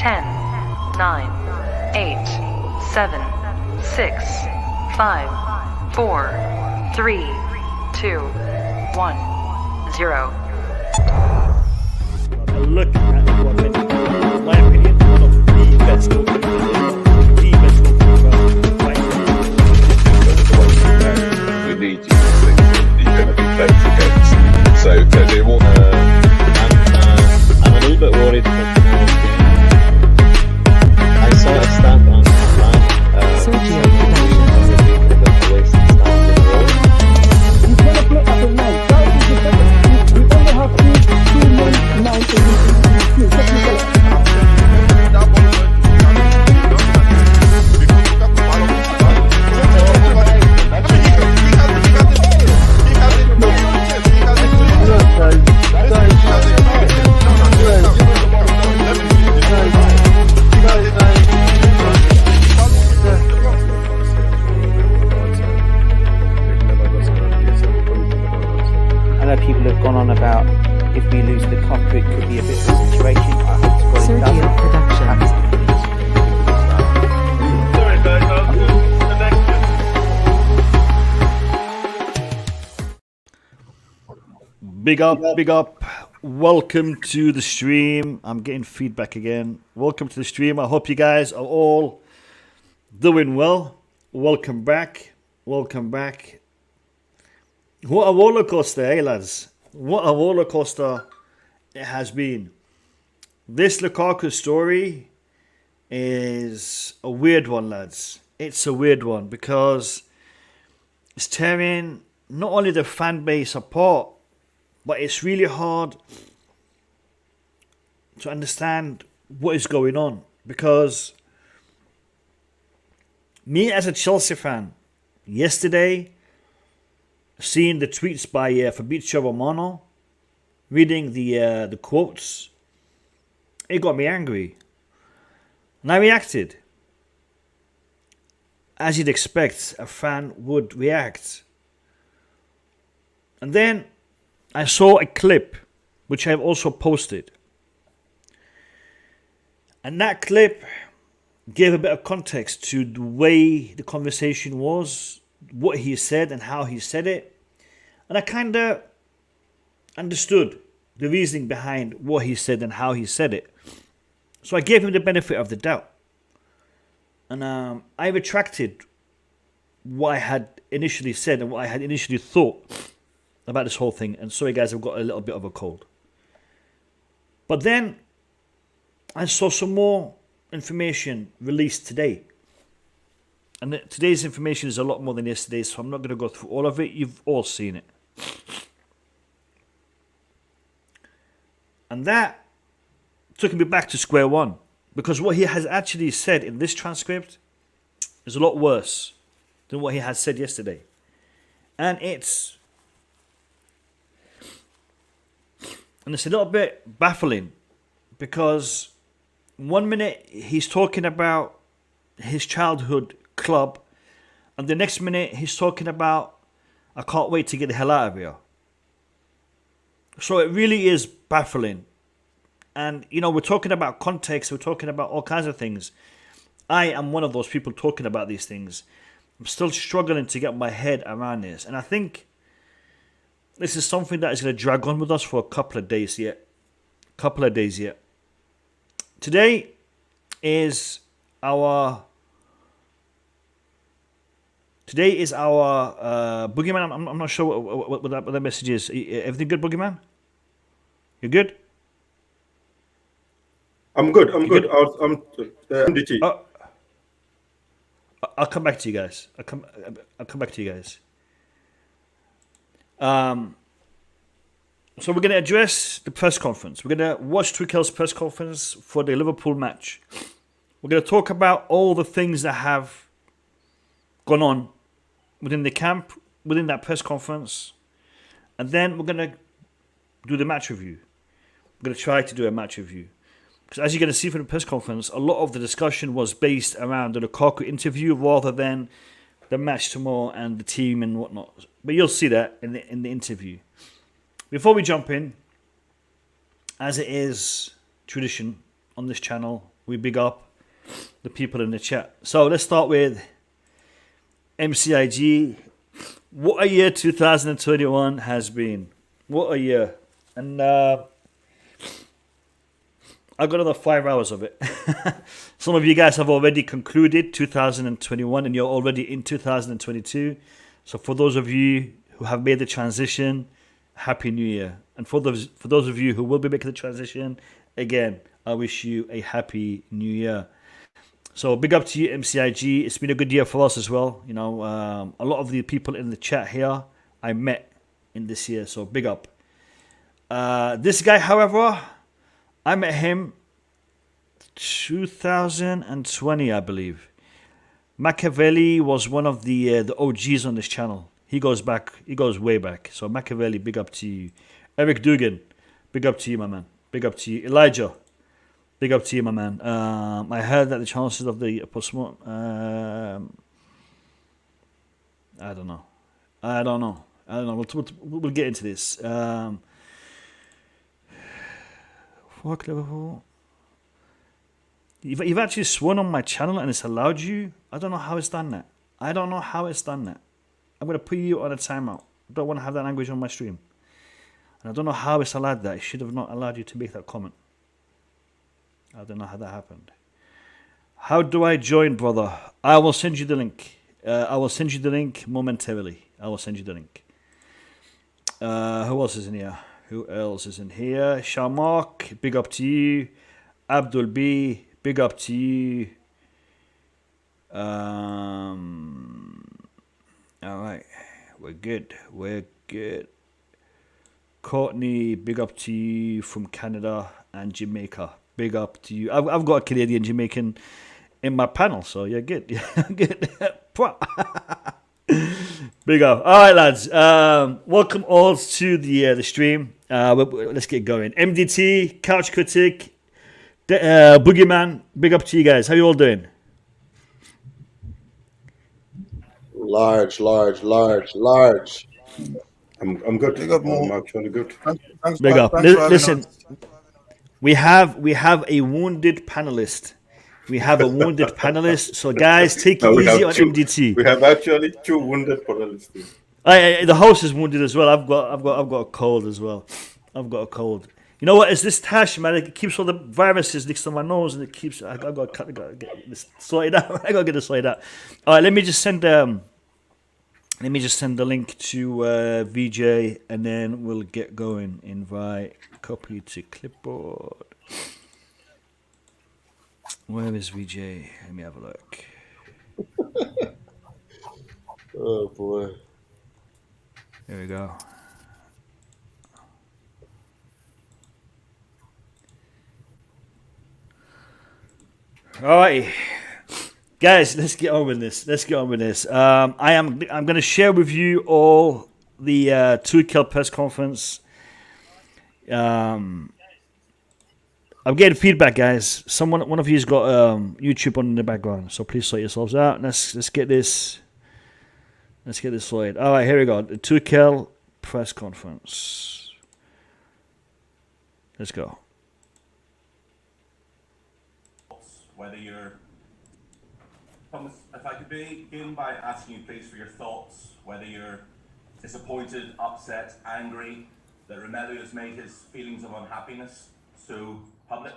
10, 9, 8, 7, 6, 5, 4, 3, 2, 1, 0. Look at what in my opinion, one of the best goalkeepers we need you to think you're going to be played against. So they want I'm a little bit worried about tomorrow's game. I saw a stat on Sergio He's gonna play at the night. That is the second. We only have two men now to I know people have gone on about if we lose the cup, it could be a bit of a situation. I hope to God it Sergio doesn't. Productions. Sorry guys, I'll do the next one. Big up. Welcome to the stream. I'm getting feedback again. Welcome to the stream. I hope you guys are all doing well. Welcome back. What a roller coaster, eh, lads? What a roller coaster it has been. This Lukaku story is a weird one, lads. It's a weird one because it's tearing not only the fan base apart, but it's really hard to understand what is going on. Because me as a Chelsea fan, yesterday, seeing the tweets by Fabrizio Romano, reading the quotes, it got me angry. And I reacted. As you'd expect, a fan would react. And then I saw a clip, which I've also posted. And that clip gave a bit of context to the way the conversation was, what he said and how he said it. And I kind of understood the reasoning behind what he said and how he said it. So I gave him the benefit of the doubt. And I retracted what I had initially said and what I had initially thought about this whole thing. And sorry guys, I've got a little bit of a cold. But then I saw some more information released today. And today's information is a lot more than yesterday's, so I'm not going to go through all of it. You've all seen it. And that took me back to square one. Because what he has actually said in this transcript is a lot worse than what he had said yesterday. And it's a little bit baffling. Because 1 minute he's talking about his childhood club, and the next minute he's talking about, I can't wait to get the hell out of here. So it really is baffling. And you know, we're talking about context, we're talking about all kinds of things. I am one of those people talking about these things. I'm still struggling to get my head around this, and I think this is something that is going to drag on with us for a couple of days yet. Today is our Boogeyman. I'm not sure what that message is. Everything good, Boogeyman? You good? I'm good. I'm MDT. I'll come back to you guys. I'll come back to you guys. So we're going to address the press conference. We're going to watch Tuchel's press conference for the Liverpool match. We're going to talk about all the things that have gone on within the camp, within that press conference. And then we're going to do the match review. We're going to try to do a match review. Because as you're going to see from the press conference, a lot of the discussion was based around the Lukaku interview rather than the match tomorrow and the team and whatnot. But you'll see that in the interview. Before we jump in, as it is tradition on this channel, we big up the people in the chat. So let's start with MCIG. What a year 2021 has been. What a year. And I got another 5 hours of it. Some of you guys have already concluded 2021 and you're already in 2022. So for those of you who have made the transition, Happy New Year. And for those of you who will be making the transition, again, I wish you a Happy New Year. So big up to you, MCIG. It's been a good year for us as well. You know, a lot of the people in the chat here I met in this year. So big up. This guy, however, I met him 2020, I believe. Machiavelli was one of the OGs on this channel. He goes way back. So Machiavelli, big up to you. Eric Dugan, big up to you, my man. Big up to you. Elijah, big up to you, my man. I heard that the chances of the postmortem, I don't know. We'll get into this. Fuck Liverpool. You've actually sworn on my channel and it's allowed you. I don't know how it's done that. I'm going to put you on a timeout. I don't want to have that language on my stream. And I don't know how it's allowed that. It should have not allowed you to make that comment. I don't know how that happened. How do I join, brother? I will send you the link. I will send you the link momentarily. I will send you the link. Who else is in here? Shamark, big up to you. Abdul B, big up to you. All right, we're good. Courtney, big up to you from Canada and Jamaica. Big up to you. I've got a Canadian Jamaican in my panel, so you're good. Yeah, good. Big up. All right, lads. Welcome all to the stream. Let's get going. MDT, Couch Critic, Boogeyman. Big up to you guys. How you all doing? Large. I'm good. I'm actually good. Thanks, Big up. thanks for having Listen, us. we have a wounded panelist. So guys, take it easy on MDT. We have actually 2 wounded panelists. The host is wounded as well. I've got a cold as well. You know what? It's this tash, man. It keeps all the viruses next to my nose, and it keeps. I got to get this sorted out. I got to get this sorted out. All right, let me just send the link to VJ, and then we'll get going. Invite, copy to clipboard. Where is VJ? Let me have a look. Oh boy. There we go. All right, guys, let's get on with this. I'm going to share with you all the Tuchel press conference. I'm getting feedback, guys. One of you's got YouTube on in the background, so please sort yourselves out. Let's get this. Let's get this sorted. All right, here we go. The Tuchel press conference. Let's go. Whether you're, Thomas, if I could begin by asking you please for your thoughts, whether you're disappointed, upset, angry that Romelu has made his feelings of unhappiness so public.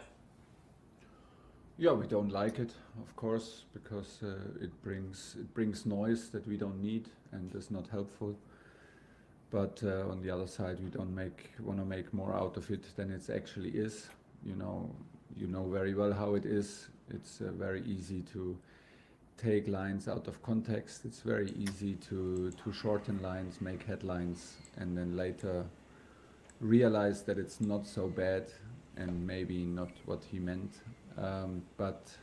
Yeah, we don't like it, of course, because it brings noise that we don't need and is not helpful. But on the other side, we don't want to make more out of it than it actually is. You know very well how it is. It's very easy to take lines out of context. It's very easy to shorten lines, make headlines, and then later realize that it's not so bad and maybe not what he meant. But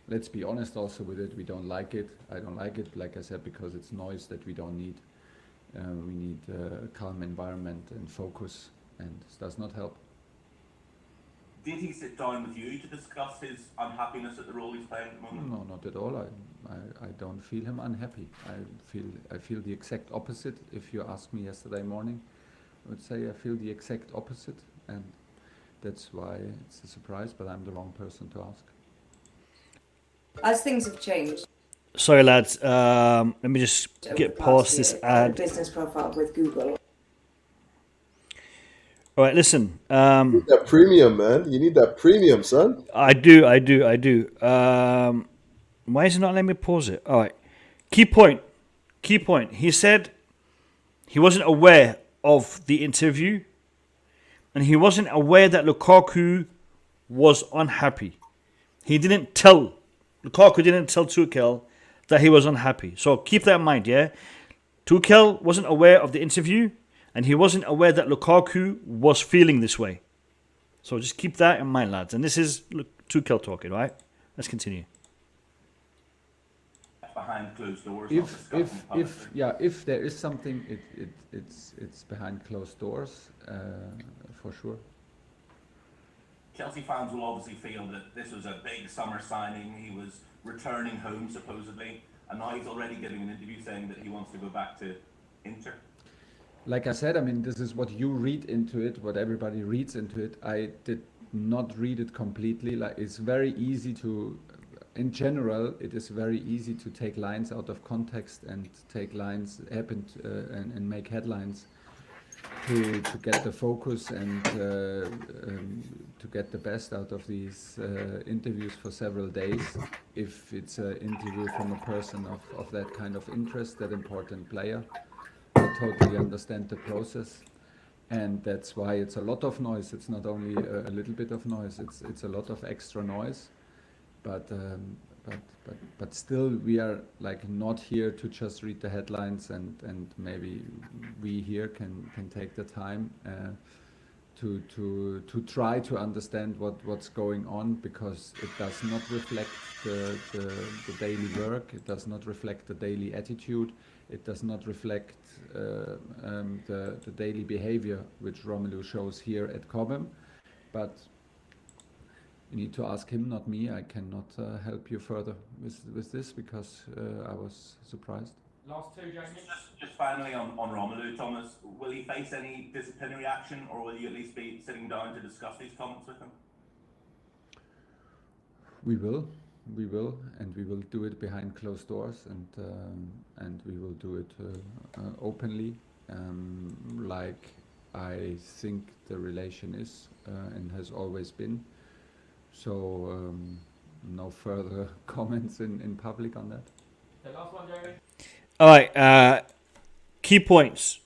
let's be honest also with it. We don't like it. I don't like it, like I said, because it's noise that we don't need. We need a calm environment and focus, and this does not help. Did he sit down with you to discuss his unhappiness at the role he's playing at the moment? No, not at all. I don't feel him unhappy. I feel the exact opposite. If you asked me yesterday morning, I would say I feel the exact opposite. And that's why it's a surprise. But I'm the wrong person to ask. As things have changed. Sorry, lads. Let me just over get the past past this year, ad. business profile with Google. All right, listen. That premium, man. You need that premium, son. I do. Why is it not letting me pause it? All right. Key point. He said he wasn't aware of the interview, and he wasn't aware that Lukaku was unhappy. Lukaku didn't tell Tuchel that he was unhappy. So keep that in mind, yeah? Tuchel wasn't aware of the interview, and he wasn't aware that Lukaku was feeling this way. So just keep that in mind, lads. And this is Tuchel talking, right? Let's continue. Behind closed doors. If there is something, it's behind closed doors, for sure. Chelsea fans will obviously feel that this was a big summer signing. He was returning home supposedly, and now he's already giving an interview saying that he wants to go back to Inter. Like I said, I mean, this is what you read into it, what everybody reads into it. I did not read it completely. Like, it's very easy to, in general, it is very easy to take lines out of context and take lines and make headlines to get the focus and to get the best out of these interviews for several days. If it's an interview from a person of that kind of interest, that important player, I totally understand the process, and that's why it's a lot of noise. It's not only a little bit of noise; it's a lot of extra noise. But still, we are like not here to just read the headlines, and maybe we here can take the time to try to understand what's going on, because it does not reflect the daily work. It does not reflect the daily attitude. It does not reflect the daily behavior which Romelu shows here at Cobham. But you need to ask him, not me. I cannot help you further with this, because I was surprised. Last two, Jamie. Just finally on Romelu, Thomas, will he face any disciplinary action, or will you at least be sitting down to discuss these comments with him? We will, and we will do it behind closed doors, and we will do it openly, like I think the relation is and has always been. So no further comments in public on that. The last one, Jamie. All right. Key points.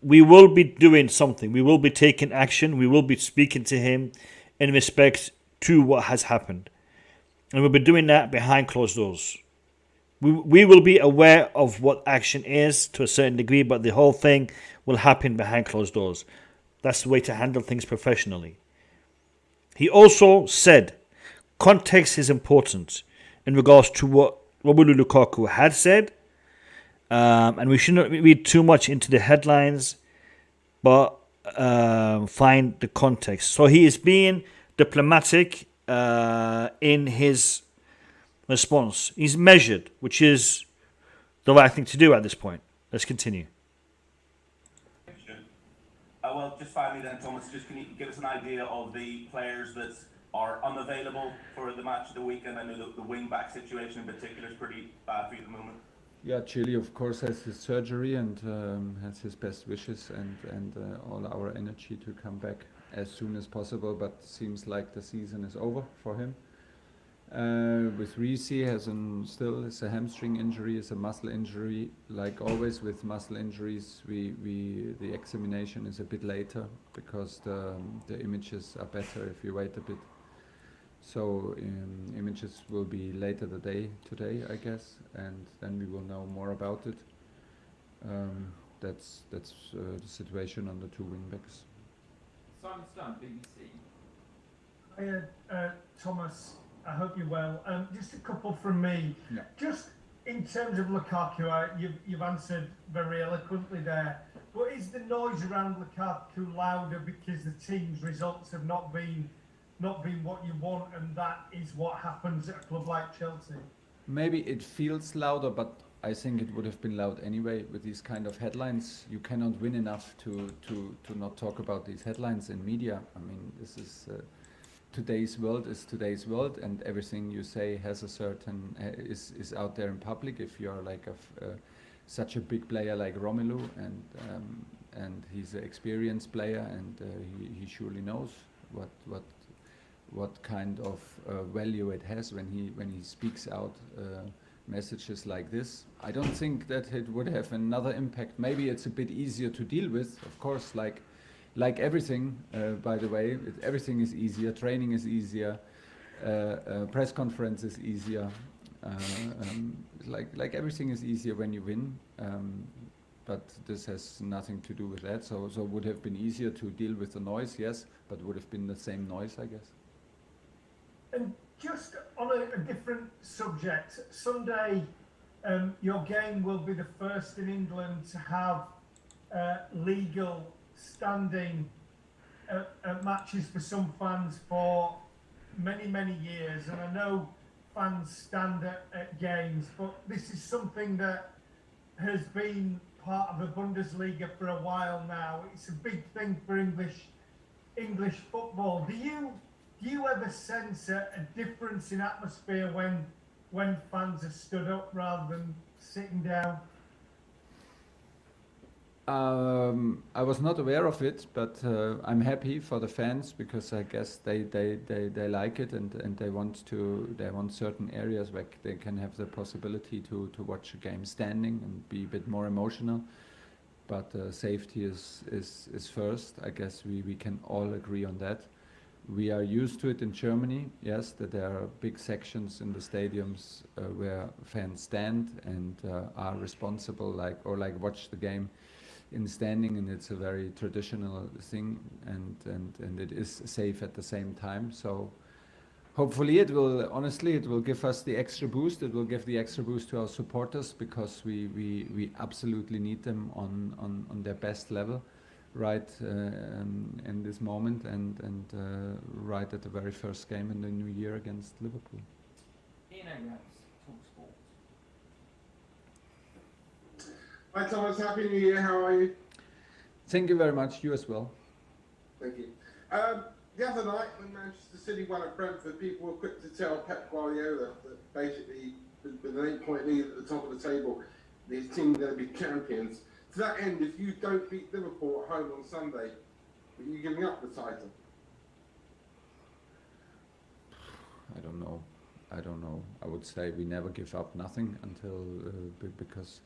We will be doing something. We will be taking action. We will be speaking to him in respect to what has happened. And we'll be doing that behind closed doors. We will be aware of what action is to a certain degree, but the whole thing will happen behind closed doors. That's the way to handle things professionally. He also said context is important in regards to what Romelu Lukaku had said. And we shouldn't read too much into the headlines, but find the context. So he is being diplomatic in his response. He's measured, which is the right thing to do at this point. Let's continue. Well, just finally then, Thomas, just can you give us an idea of the players that are unavailable for the match of the weekend? I know the wing-back situation in particular is pretty bad for you at the moment. Yeah, Chile, of course, has his surgery and has his best wishes and all our energy to come back as soon as possible, but seems like the season is over for him. With Reece, it's a hamstring injury, it's a muscle injury. Like always with muscle injuries, the examination is a bit later because the images are better if you wait a bit. So images will be later today, I guess, and then we will know more about it. That's the situation on the two wingbacks. Simon Stunt, BBC. Hi, Thomas. I hope you're well. Just a couple from me. Yeah. Just in terms of Lukaku, you've answered very eloquently there. But is the noise around Lukaku louder because the team's results have not been what you want, and that is what happens at a club like Chelsea? Maybe it feels louder, but I think it would have been loud anyway with these kind of headlines. You cannot win enough to not talk about these headlines in media. I mean, this is today's world is today's world, and everything you say has a certain is out there in public. If you're like such a big player like Romelu, and he's an experienced player, and he surely knows what kind of value it has when he speaks out messages like this. I don't think that it would have another impact. Maybe it's a bit easier to deal with, of course, like everything, by the way, everything is easier, training is easier, press conference is easier, like everything is easier when you win, but this has nothing to do with that, so it would have been easier to deal with the noise, yes, but would have been the same noise, I guess. And just on a different subject, Sunday, your game will be the first in England to have legal standing at matches for some fans for many years, and I know fans stand at games, but this is something that has been part of the Bundesliga for a while now. It's a big thing for English football. Do you ever sense a difference in atmosphere when fans are stood up rather than sitting down? I was not aware of it, but I'm happy for the fans, because I guess they like it, and they want certain areas where they can have the possibility to watch a game standing and be a bit more emotional. But safety is first. I guess we can all agree on that. We are used to it in Germany, yes, that there are big sections in the stadiums where fans stand and are responsible, like watch the game in standing, and it's a very traditional thing, and it is safe at the same time. So hopefully it will give us the extra boost. It will give the extra boost to our supporters, because we absolutely need them on their best level right in this moment, and right at the very first game in the new year against Liverpool. Ian Abraham, Talk Sport. Hi Thomas, Happy New Year, how are you? Thank you very much, you as well. Thank you. The other night when Manchester City won at Brentford, people were quick to tell Pep Guardiola that basically with an 8-point lead at the top of the table, his team's going to be champions. To that end, if you don't beat Liverpool at home on Sunday, are you giving up the title? I don't know. I would say we never give up nothing until because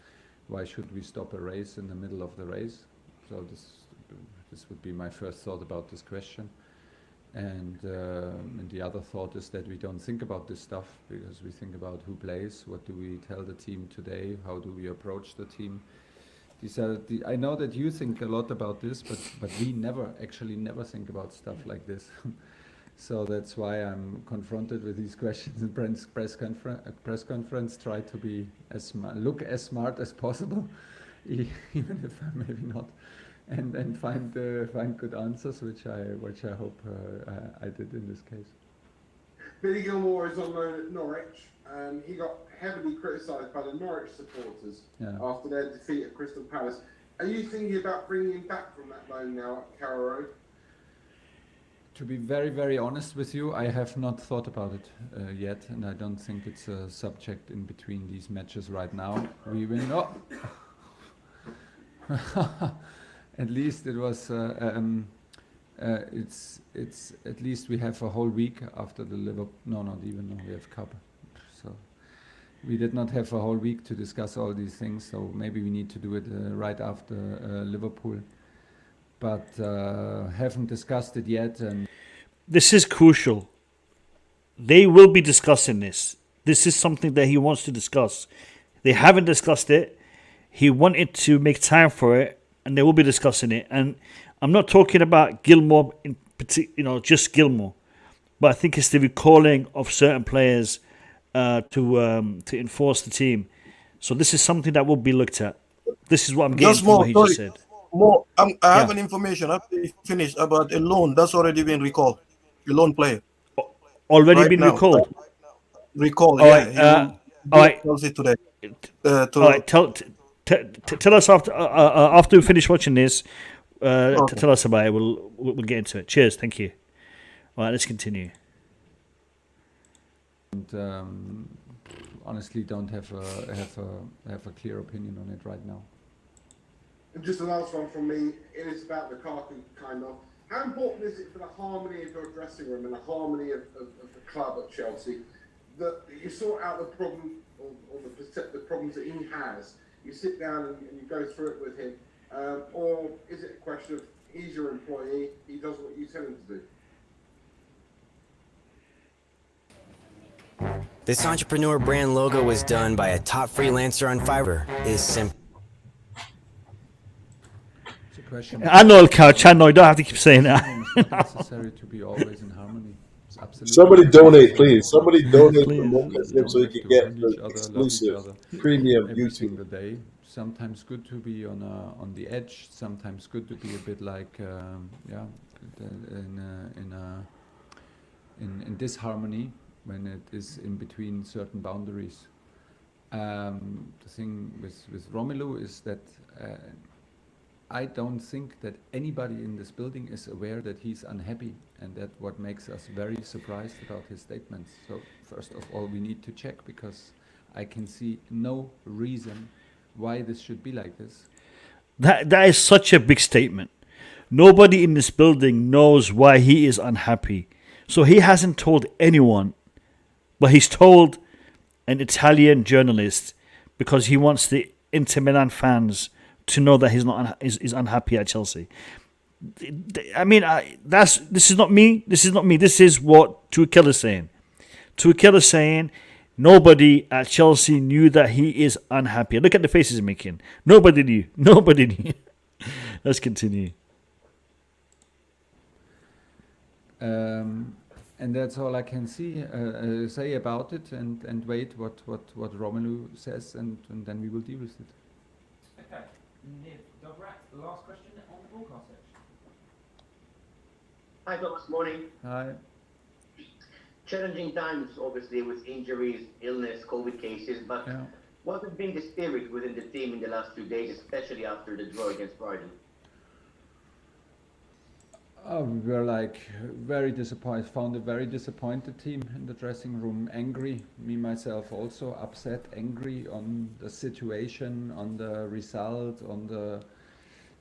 why should we stop a race in the middle of the race? So this would be my first thought about this question. And the other thought is that we don't think about this stuff, because we think about who plays, what do we tell the team today, how do we approach the team. I know that you think a lot about this, but we never think about stuff like this. So that's why I'm confronted with these questions in press conference. Try to be look as smart as possible, even if I'm maybe not, and find good answers, which I hope I did in this case. Billy Gilmour is on loan at Norwich. He got heavily criticised by the Norwich supporters after their defeat at Crystal Palace. Are you thinking about bringing him back from that loan now at Carrow Road? To be very, very honest with you, I have not thought about it yet, and I don't think it's a subject in between these matches right now. We will not. At least it was. It's at least we have a whole week after the Liverpool. No, not even. No, we have Cup. So we did not have a whole week to discuss all these things. So maybe we need to do it right after Liverpool. But haven't discussed it yet. And this is crucial. They will be discussing this. This is something that he wants to discuss. They haven't discussed it. He wanted to make time for it, and they will be discussing it. And I'm not talking about Gilmour in particular, just Gilmour, but I think it's the recalling of certain players to enforce the team. So this is something that will be looked at. This is what I'm getting from what he just said. More, I have an information after he finished about a loan that's already been recalled. A loan player. Already been recalled? Recalled, all right, Chelsea today. All right, tell us after we finish watching this. Tell us about it. We'll get into it. Cheers. Thank you. All right, let's continue. And honestly, don't have a clear opinion on it right now. And just the last one from me, it is about Lukaku, kind of. How important is it for the harmony of your dressing room and the harmony of the club at Chelsea that you sort out the problem or the problems that he has? You sit down and you go through it with him, or is it a question of he's your employee, he does what you tell him to do? This entrepreneur brand logo was done by a top freelancer on Fiverr. It is simple. I know, Couch. I know. You don't have to keep saying that. It's not necessary to be always in harmony. It's absolutely Somebody donate, please. Somebody donate for Mocha so he can get the exclusive premium every YouTube. single day. Sometimes good to be on the edge. Sometimes good to be a bit like in disharmony when it is in between certain boundaries. The thing with Romelu is that I don't think that anybody in this building is aware that he's unhappy, and that what makes us very surprised about his statements. So first of all, we need to check, because I can see no reason why this should be like this. That is such a big statement. Nobody in this building knows why he is unhappy. So he hasn't told anyone, but he's told an Italian journalist because he wants the Inter Milan fans to know that he's unhappy at Chelsea. I mean, this is not me. This is not me. This is what Tuchel is saying. Tuchel is saying nobody at Chelsea knew that he is unhappy. Look at the faces he's making. Nobody knew. Nobody knew. Let's continue. And that's all I can say about it, and wait what Romelu says, and then we will deal with it. Okay, Niv Dobrak, the last question on the broadcast section. Hi, Thomas. Morning. Hi. Challenging times, obviously, with injuries, illness, COVID cases, but what has been the spirit within the team in the last 2 days, especially after the draw against Brighton? We were very disappointed, found a very disappointed team in the dressing room, angry, me myself also, upset, angry on the situation, on the result, on the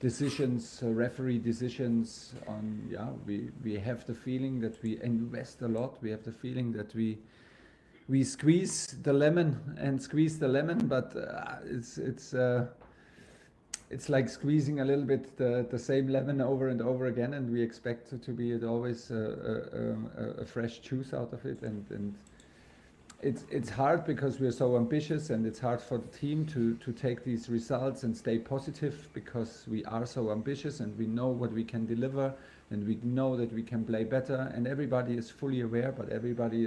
decisions, referee decisions, we have the feeling that we invest a lot, we have the feeling that we squeeze the lemon, but it's like squeezing a little bit the same lemon over and over again, and we expect to be always a fresh juice out of it, and it's hard because we're so ambitious, and it's hard for the team to take these results and stay positive, because we are so ambitious and we know what we can deliver, and we know that we can play better, and everybody is fully aware, but everybody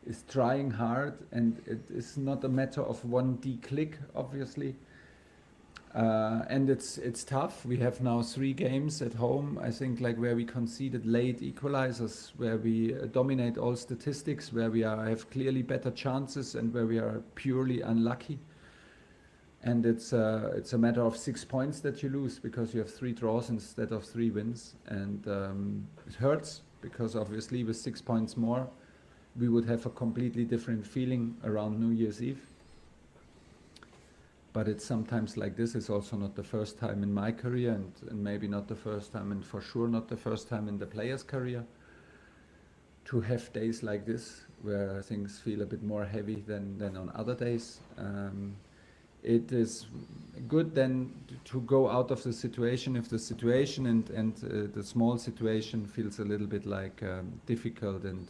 is trying hard, and it is not a matter of one click, obviously. And it's tough. We have now 3 games at home, I think, where we conceded late equalizers, where we dominate all statistics, where we have clearly better chances, and where we are purely unlucky. And it's a matter of 6 points that you lose, because you have 3 draws instead of 3 wins, and it hurts, because obviously with 6 points more, we would have a completely different feeling around New Year's Eve. But it's sometimes like this. It's also not the first time in my career, and maybe not the first time, and for sure not the first time in the player's career, to have days like this where things feel a bit more heavy than on other days. It is good then to go out of the situation if the situation and the small situation feels a little bit difficult and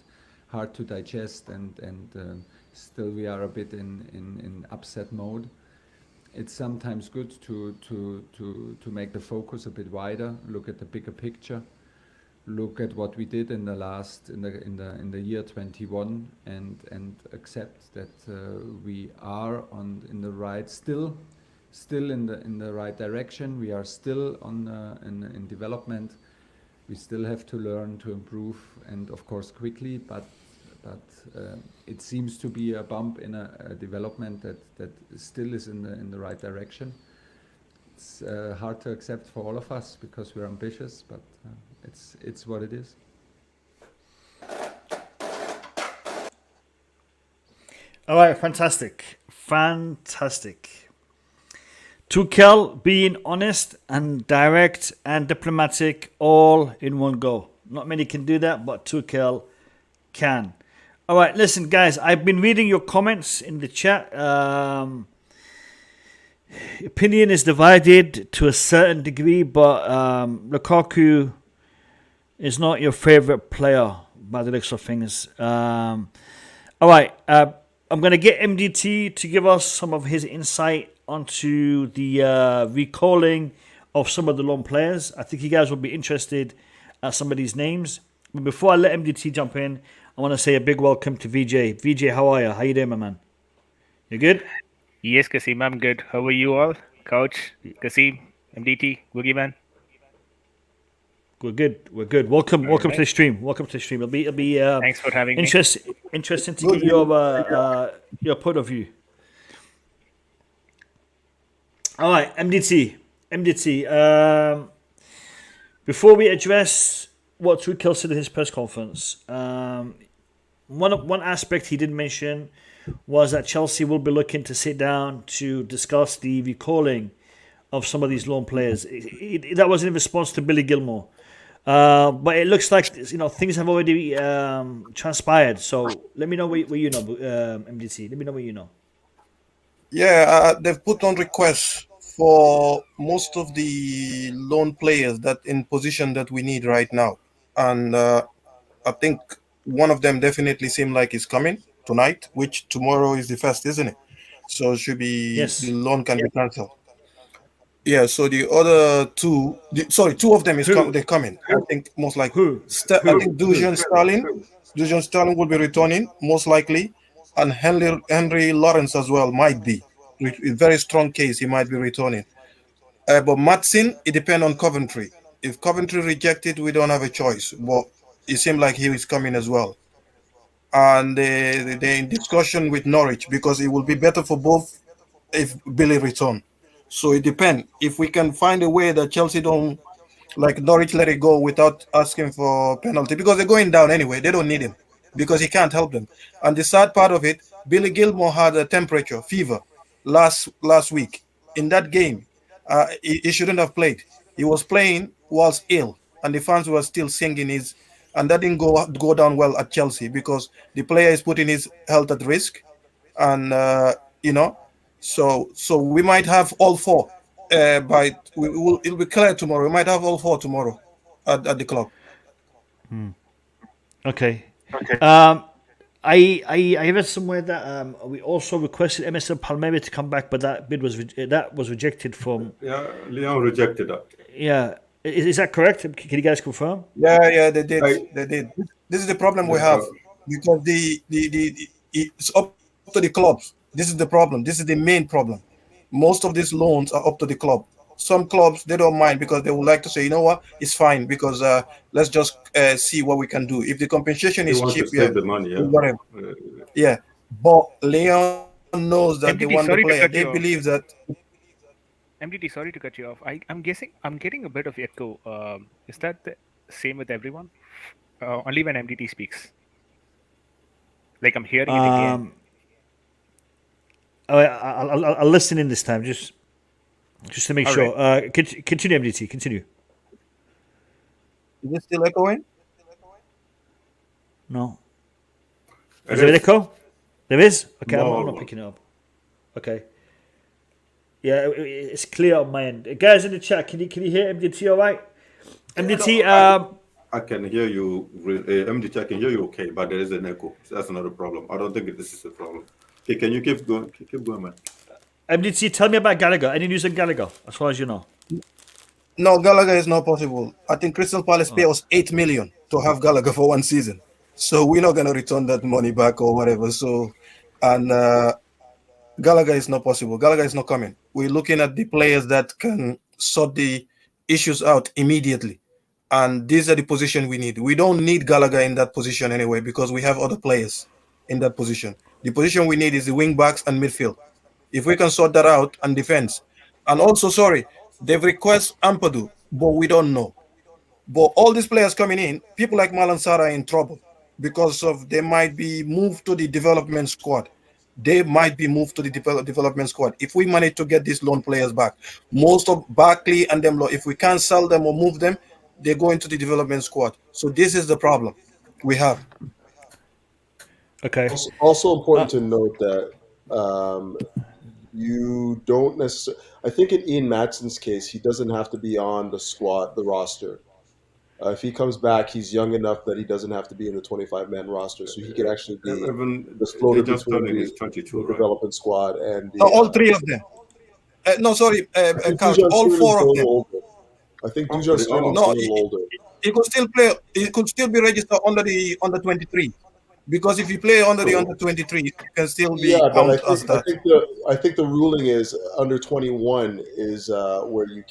hard to digest, and still we are a bit in upset mode. It's sometimes good to make the focus a bit wider, look at the bigger picture, look at what we did in the year 21, and accept that we are in the right still in the right direction. We are still in development. We still have to learn to improve, and of course quickly, but but it seems to be a bump in a development that still is in the right direction. It's hard to accept for all of us because we're ambitious, but it's what it is. All right, fantastic. Tuchel being honest and direct and diplomatic all in one go. Not many can do that, but Tuchel can. All right, listen, guys, I've been reading your comments in the chat. Opinion is divided to a certain degree, but Lukaku is not your favorite player by the looks of things. All right, I'm going to get MDT to give us some of his insight onto the recalling of some of the loan players. I think you guys will be interested at some of these names. But before I let MDT jump in, I want to say a big welcome to VJ. VJ, how are you? How you doing, my man? You good? Yes, Kasim, I'm good. How are you all? Coach, Kasim, MDT, Boogeyman? We're good. Welcome to the stream. It'll be thanks for having me. Interesting to get your point of view. All right, MDT. Before we address what Tuchel said in his press conference, one aspect he did mention was that Chelsea will be looking to sit down to discuss the recalling of some of these loan players. That was in response to Billy Gilmour. But it looks like things have already transpired. So let me know what you know, MDT. Let me know what you know. Yeah, they've put on requests for most of the loan players that in position that we need right now, and I think one of them definitely seemed like he's coming tonight, which tomorrow is the first, isn't it? So it should be the loan can be cancelled. Yeah, so the other two, two of them they're coming. I think most likely. I think Dujan Sterling will be returning most likely, and Henry Lawrence as well might be. With a very strong case, he might be returning. But Matson, it depends on Coventry. If Coventry rejected, we don't have a choice. But it seems like he is coming as well. And they're in discussion with Norwich because it will be better for both if Billy return. So it depends. If we can find a way that Chelsea don't, like Norwich, let it go without asking for penalty, because they're going down anyway. They don't need him because he can't help them. And the sad part of it, Billy Gilmour had a fever last week. In that game, he shouldn't have played. He was playing whilst ill, and the fans were still singing his, and that didn't go down well at Chelsea because the player is putting his health at risk, and So we might have all four. It'll be clear tomorrow. We might have all four tomorrow at the club. Okay. I read somewhere that we also requested MSL Palmeiras to come back, but that bid was rejected from. Yeah, Leon rejected that. Yeah, is that correct? Can you guys confirm? Yeah, they did. They did. This is the problem we have because it's up to the clubs. This is the problem. This is the main problem. Most of these loans are up to the club. Some clubs, they don't mind because they would like to say, you know what, it's fine because let's just see what we can do. If the compensation is cheap, the money, whatever. Yeah, but Leon knows that they want the player. They believe that. MDT, sorry to cut you off. I'm getting a bit of echo. Is that the same with everyone? Only when MDT speaks. Like I'm hearing it again. I'll listen in this time, just to make sure. Right. Continue, MDT. Continue. Is it still echoing? No. Is there an echo? There is? Okay, no. I'm not picking it up. Okay. Yeah, it's clear on my end. Guys in the chat, can you hear MDT all right? MDT, I can hear you. MDT, I can hear you okay, but there is an echo. That's another problem. I don't think this is a problem. Okay, can you keep going? Keep going, man. MDT, tell me about Gallagher. Any news on Gallagher, as far as you know? No, Gallagher is not possible. I think Crystal Palace pay us 8 million to have Gallagher for one season. So we're not going to return that money back or whatever. So, and Gallagher is not possible. Gallagher is not coming. We're looking at the players that can sort the issues out immediately. and these are the position we need. We don't need Gallagher in that position anyway because we have other players in that position. The position we need is the wing backs and midfield. If we can sort that out, and defense. And also, sorry, they've requested Ampadu, but we don't know. But all these players coming in, people like Malan Sarr are in trouble because of they might be moved to the development squad. They might be moved to the development squad. If we manage to get these loan players back, most of Barkley and them, if we can't sell them or move them, they go into the development squad. So this is the problem we have. Okay. Also important to note that you don't necessarily. I think in Ian Matson's case, he doesn't have to be on the squad, the roster. If he comes back, he's young enough that he doesn't have to be in the 25-man roster, so he could actually be the floater between the development squad and the, all three of them. No, sorry, Couch, all four of them. Older. I think Dujan Sterling's a little older. He could still play. He could still be registered under the under 23, because if you play under the under 23, you can still be. Yeah, but I think the ruling is under 21 is where you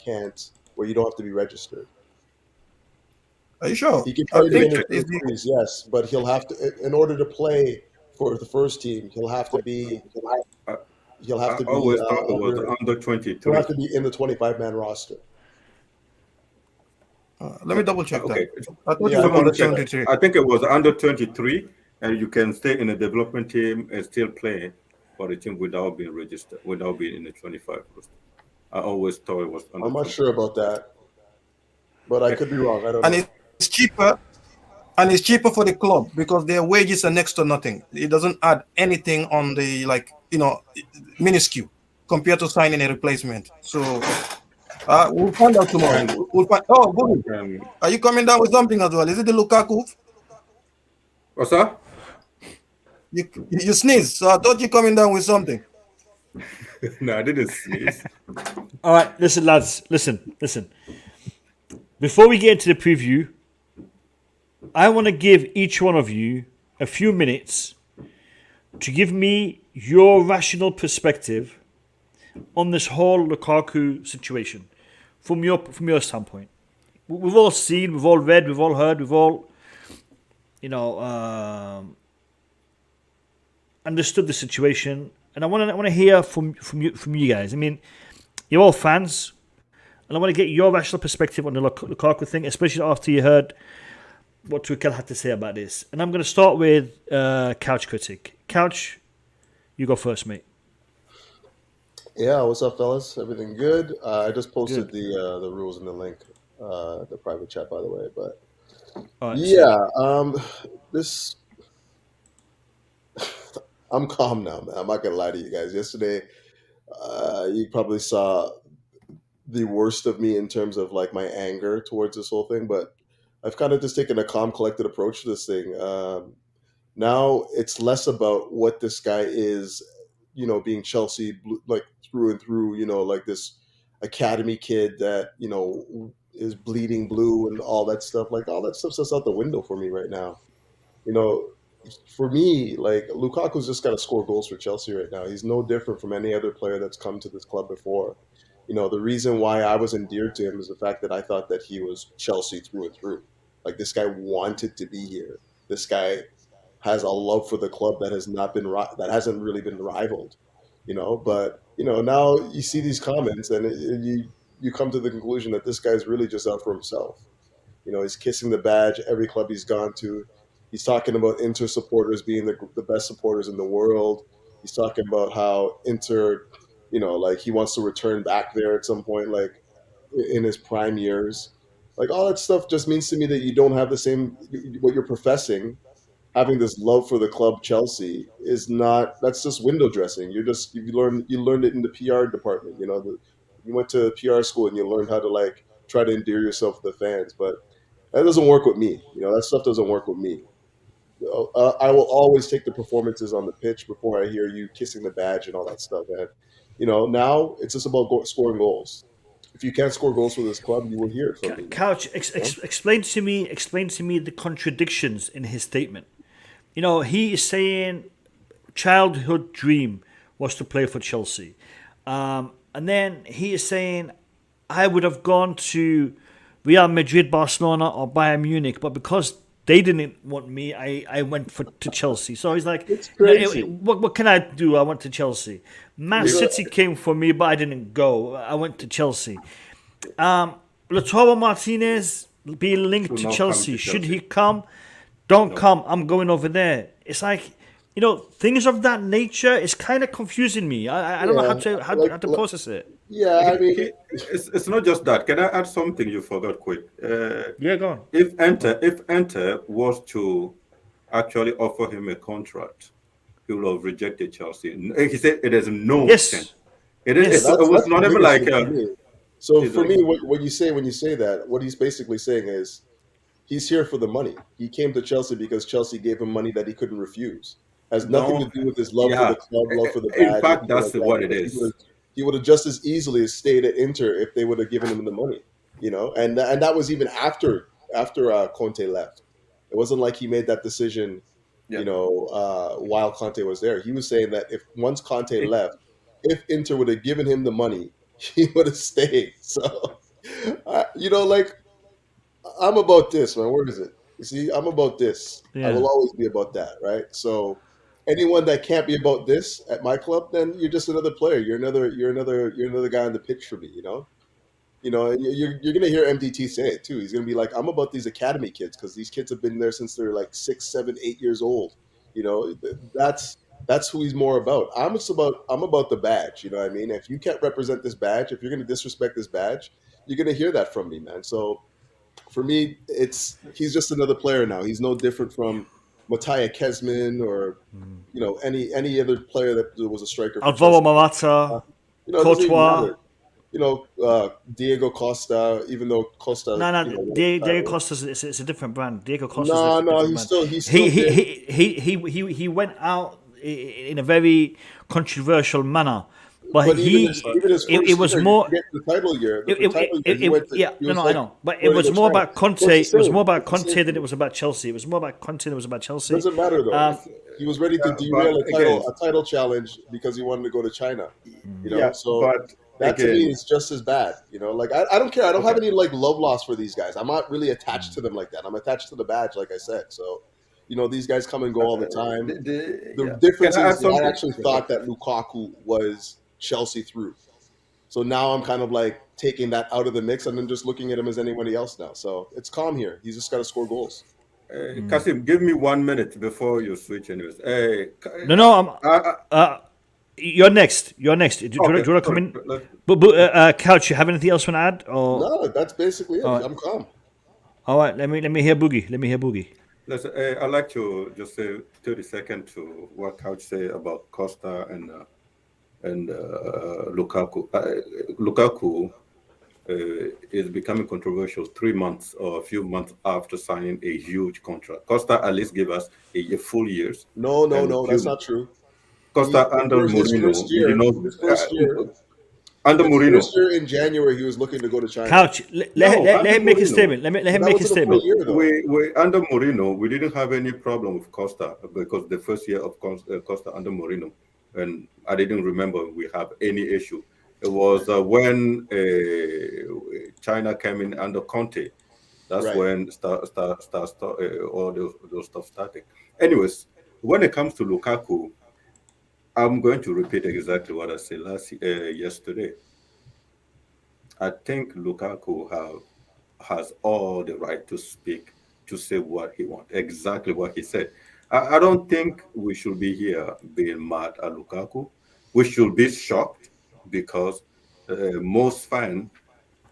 don't have to be registered. Are you sure? He can play the 23s, yes, but he'll have to, in order to play for the first team, he'll have to be. He'll have to be. Always thought it was under 23. He'll have to be in the 25-man roster. Let me double check okay. that. I think it was under 23, and you can stay in the development team and still play for the team without being registered, without being in the 25 roster. I always thought it was under. I'm not sure about that, but I could be wrong. I don't know. It's cheaper, and it's cheaper for the club because their wages are next to nothing. It doesn't add anything on the minuscule compared to signing a replacement. So we'll find out tomorrow. Good. Are you coming down with something as well? Is it the Lukaku? What's that? You sneeze, so I thought you coming down with something. No, I didn't sneeze. All right, listen, lads. Listen. Before we get into the preview, I want to give each one of you a few minutes to give me your rational perspective on this whole Lukaku situation from your standpoint. We've all seen, we've all read, we've all heard, we've all, understood the situation, and I want to hear from you guys. I mean, you're all fans, and I want to get your rational perspective on the Lukaku thing, especially after you heard what Tuchel had to say about this. And I'm going to start with Couch Critic. Couch, you go first, mate. Yeah, what's up, fellas? Everything good? I just posted the rules in the link, the private chat, by the way. But this. I'm calm now, man. I'm not gonna lie to you guys. Yesterday, you probably saw the worst of me in terms of like my anger towards this whole thing, but I've kind of just taken a calm, collected approach to this thing. Now it's less about what this guy is, being Chelsea like through and through, like this academy kid that, is bleeding blue and all that stuff. Like all that stuff's just out the window for me right now. For me, like Lukaku's just got to score goals for Chelsea right now. He's no different from any other player that's come to this club before. The reason why I was endeared to him is the fact that I thought that he was Chelsea through and through. Like this guy wanted to be here. This guy has a love for the club that hasn't really been rivaled. But now you see these comments and you come to the conclusion that this guy's really just out for himself. He's kissing the badge every club he's gone to. He's talking about Inter supporters being the best supporters in the world. He's talking about how Inter, like he wants to return back there at some point, like in his prime years. Like all that stuff just means to me that you don't have the same, what you're professing, having this love for the club Chelsea is not, that's just window dressing. You learned it in the PR department. You went to PR school and you learned how to like try to endear yourself to the fans, but that doesn't work with me. That stuff doesn't work with me. I will always take the performances on the pitch before I hear you kissing the badge and all that stuff. And now it's just about scoring goals. If you can't score goals for this club, you will hear it from me. Couch, explain to me the contradictions in his statement. He is saying childhood dream was to play for Chelsea, and then he is saying I would have gone to Real Madrid, Barcelona, or Bayern Munich, but because they didn't want me, I went to Chelsea. So he's like, It's crazy. what can I do? I went to Chelsea. Man City came for me, but I didn't go. I went to Chelsea. Lautaro Martinez being linked to Chelsea. Should he come? Don't come. I'm going over there. It's like, things of that nature. It's kind of confusing me. I don't know how to process it. Yeah, I mean, it's not just that. Can I add something you forgot quick? Yeah, go on. If Enter was to actually offer him a contract, he would have rejected Chelsea. He said it is no sense. It was not even like. So for me, when you say that, what he's basically saying is he's here for the money. He came to Chelsea because Chelsea gave him money that he couldn't refuse. Has nothing to do with his love for the club, love for the badge. In fact, that's what it is. He would have just as easily as stayed at Inter if they would have given him the money, and that was even after Conte left. It wasn't like he made that decision, while Conte was there. He was saying that if once Conte left, if Inter would have given him the money, he would have stayed. So, I'm about this, man. Where is it? You see, I'm about this. Yeah. I will always be about that, right? So, anyone that can't be about this at my club, then you're just another player. You're another guy on the pitch for me. And you're gonna hear MDT say it too. He's gonna be like, I'm about these academy kids because these kids have been there since they're like 6, 7, 8 years old. That's who he's more about. I'm about the badge. You know what I mean? If you can't represent this badge, if you're gonna disrespect this badge, you're gonna hear that from me, man. So for me, he's just another player now. He's no different from Mattia Kezman or any other player that was a striker. Alvaro Morata, Courtois. Diego Costa. Even though Costa, Diego Costa is a different brand. Diego Costa. He went out in a very controversial manner. But it was more. The title year. I know. But it was more about Conte. It was more about Conte than it was about Chelsea. It was more about Conte than it was about Chelsea. Doesn't matter though. He was ready to derail a title challenge because he wanted to go to China. That to me is just as bad. I don't care. I don't have any love loss for these guys. I'm not really attached to them like that. I'm attached to the badge, like I said. So. These guys come and go all the time. The difference is I actually thought that Lukaku was Chelsea through. So now I'm kind of taking that out of the mix and then just looking at him as anybody else now. So it's calm here. He's just got to score goals. Kasim, give me 1 minute before you switch anyways. You're next. Do you want to come in? But Couch, you have anything else you want to add? Or? No, that's basically it. Right. I'm calm. All right, let me hear Boogie. Listen, I'd like to just say 30 seconds to what Couch said about Costa and Lukaku. Lukaku is becoming controversial 3 months or a few months after signing a huge contract. Costa at least gave us a full years. No, that's not true. Costa under Mourinho, under Mourinho. First year in January, he was looking to go to China. Couch, let him make a statement. Let him make a statement. We under Mourinho, we didn't have any problem with Costa because the first year of Costa under Mourinho, and I didn't remember we have any issue. It was when China came in under Conte. That's when all those stuff started. Anyways, when it comes to Lukaku, I'm going to repeat exactly what I said yesterday. I think Lukaku has all the right to speak, to say what he wants, exactly what he said. I don't think we should be here being mad at Lukaku. We should be shocked because most fans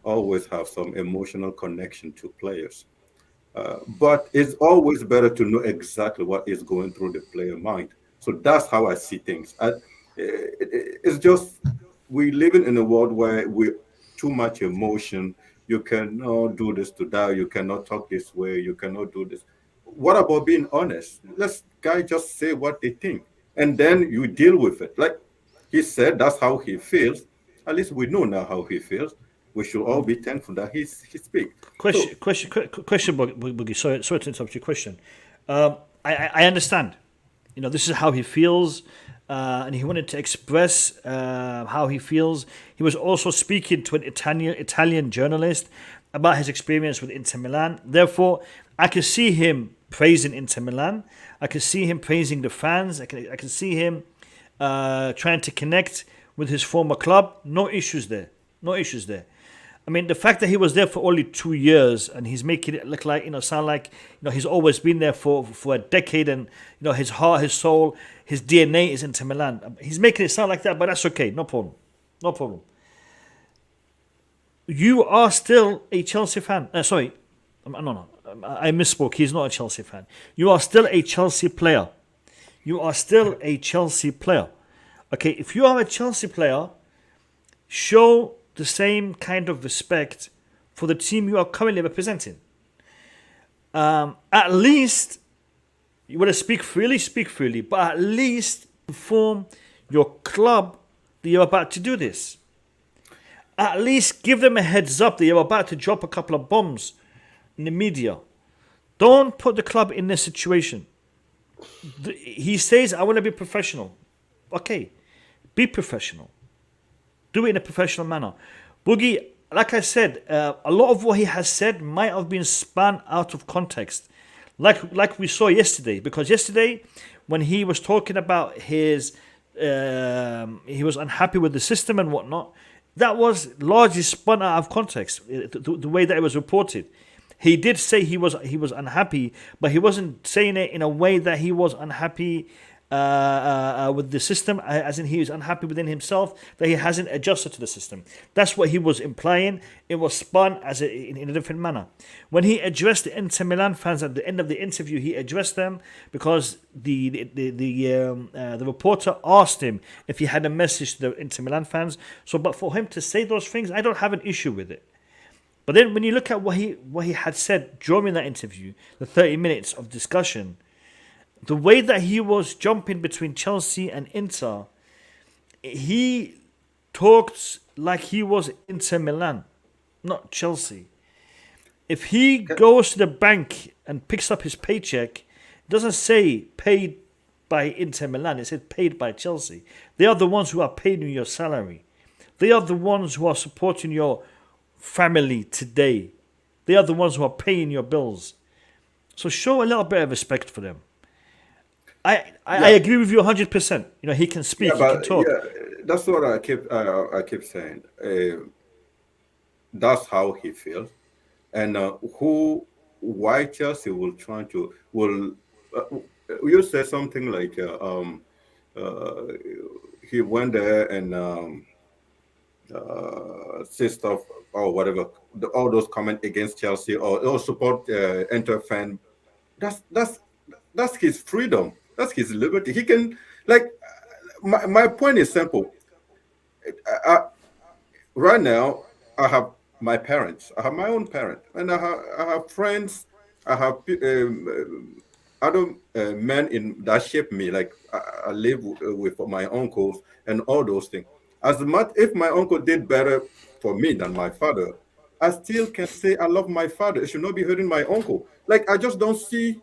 always have some emotional connection to players. But it's always better to know exactly what is going through the player mind. So that's how I see things. It's just we living in a world where we too much emotion. You cannot do this to that. You cannot talk this way. You cannot do this. What about being honest? Let's guys just say what they think, and then you deal with it. Like he said, that's how he feels. At least we know now how he feels. We should all be thankful that he speaks. Question, Boogie. Sorry to interrupt your question. I understand. This is how he feels, and he wanted to express how he feels. He was also speaking to an Italian journalist, about his experience with Inter Milan. Therefore, I can see him praising Inter Milan. I can see him praising the fans. I can see him trying to connect with his former club. No issues there. No issues there. I mean, the fact that he was there for only 2 years and he's making it look like, sound like, he's always been there for a decade, and, his heart, his soul, his DNA is Inter Milan. He's making it sound like that, but that's okay. No problem. No problem. You are still a Chelsea fan. Sorry. No. I misspoke. He's not a Chelsea fan. You are still a Chelsea player. You are still a Chelsea player. Okay, if you are a Chelsea player, show the same kind of respect for the team you are currently representing. At least, you want to speak freely, but at least inform your club that you're about to do this. At least give them a heads up that you're about to drop a couple of bombs in the media. Don't put the club in this situation. He says, I want to be professional. Okay, be professional. Do it in a professional manner. Boogie, like I said, a lot of what he has said might have been spun out of context. Like we saw yesterday. Because yesterday, when he was talking about his... he was unhappy with the system and whatnot, that was largely spun out of context, the way that it was reported. He did say he was unhappy, but he wasn't saying it in a way that he was unhappy with the system, as in he was unhappy within himself, that he hasn't adjusted to the system. That's what he was implying. It was spun as in a different manner. When he addressed the Inter Milan fans at the end of the interview, he addressed them because the reporter asked him if he had a message to the Inter Milan fans. But for him to say those things, I don't have an issue with it. But then when you look at what he had said during that interview, the 30 minutes of discussion, the way that he was jumping between Chelsea and Inter, he talked like he was Inter Milan, not Chelsea. If he goes to the bank and picks up his paycheck, it doesn't say paid by Inter Milan, it says paid by Chelsea. They are the ones who are paying you your salary. They are the ones who are supporting your family today. They are the ones who are paying your bills. So show a little bit of respect for them. I agree with you 100%. He can speak, he can talk. Yeah, that's what I keep saying. That's how he feels, and why Chelsea will try to you said something like he went there and say stuff or whatever, all those comments against Chelsea or support Inter fan. That's his freedom. That's his liberty. He can, my point is simple. Right now, I have my parents. I have my own parents, and I have friends. I have other men that shape me. Like I live with my uncles and all those things. As much if my uncle did better for me than my father, I still can say I love my father. It should not be hurting my uncle. I just don't see.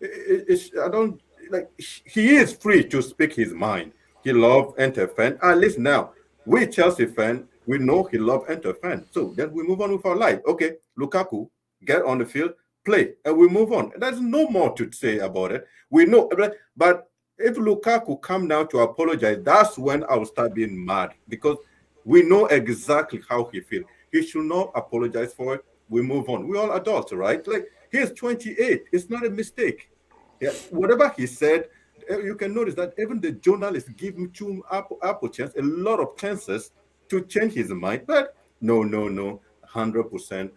I don't like. He is free to speak his mind. He loves Inter fan. At least now, we Chelsea fan, we know he loves Inter fan. So then we move on with our life. Okay, Lukaku, get on the field, play, and we move on. There's no more to say about it. We know, but if Lukaku come now to apologize, that's when I will start being mad because we know exactly how he feels. He should not apologize for it. We move on. We're all adults, right? He's 28. It's not a mistake. Yeah, whatever he said, you can notice that even the journalists give him a lot of chances to change his mind. But no, 100%.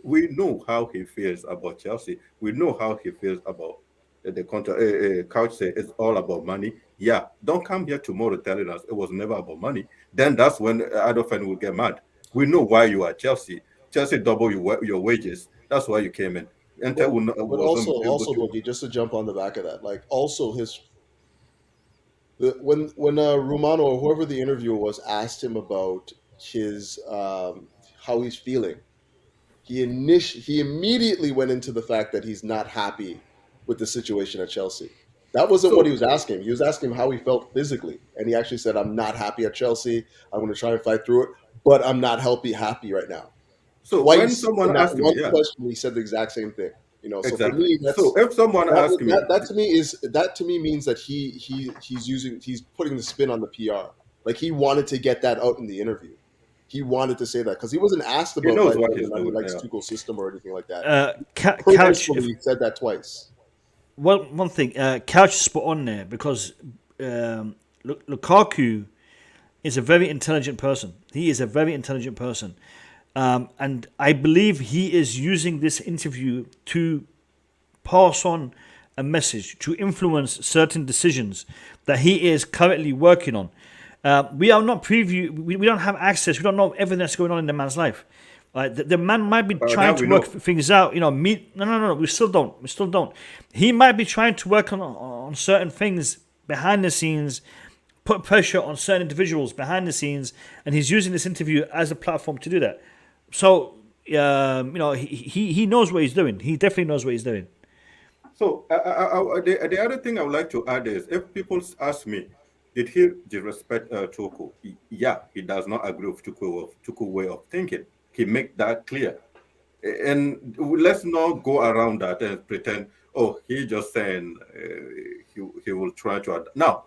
We know how he feels about Chelsea. We know how he feels about the couch say it's all about money. Yeah, don't come here tomorrow telling us it was never about money. Then that's when other fans will get mad. We know why you are Chelsea. Chelsea double your wages. That's why you came in. But also, Boogie, just to jump on the back of that, also when Romano or whoever the interviewer was asked him about his how he's feeling, he immediately went into the fact that he's not happy with the situation at Chelsea. That wasn't what he was asking. He was asking him how he felt physically, and he actually said, "I'm not happy at Chelsea. I'm going to try and fight through it, but I'm not happy right now." So twice when someone in that asked me, one yeah, question, he said the exact same thing. You know, so for exactly. me, that's So if someone asked me, that to me means that he's putting the spin on the PR. Like he wanted to get that out in the interview. He wanted to say that because he wasn't asked he about knows like what whether he's or not he doing. likes Yeah. Tuchel's system or anything like that. Couch, Purposefully, he said that twice. one thing, Couch is spot on there because Lukaku is a very intelligent person. He is a very intelligent person. And I believe he is using this interview to pass on a message, to influence certain decisions that he is currently working on. We are not we don't have access, we don't know everything that's going on in the man's life. The man might be trying to work things out. No, we still don't. He might be trying to work on certain things behind the scenes, put pressure on certain individuals behind the scenes, and he's using this interview as a platform to do that. So, he knows what he's doing. He definitely knows what he's doing. So the other thing I would like to add is, if people ask me, did he disrespect Tuchel? Yeah, he does not agree with Tuchel way of thinking. He make that clear. And let's not go around that and pretend, oh, he just saying he will try to adapt. Now,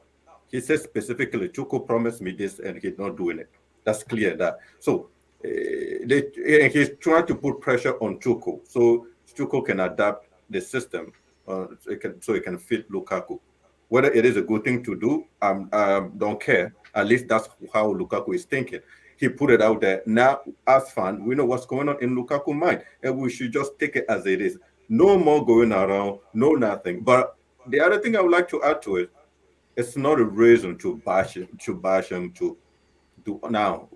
he says specifically, Tuchel promised me this and he's not doing it. That's clear that. So he's trying to put pressure on Tuchel so Tuchel can adapt the system so it can fit Lukaku. Whether it is a good thing to do, don't care. At least that's how Lukaku is thinking. He put it out there. Now, as fans, we know what's going on in Lukaku's mind, and we should just take it as it is. No more going around, no nothing. But the other thing I would like to add to it, it's not a reason to bash him, to do now.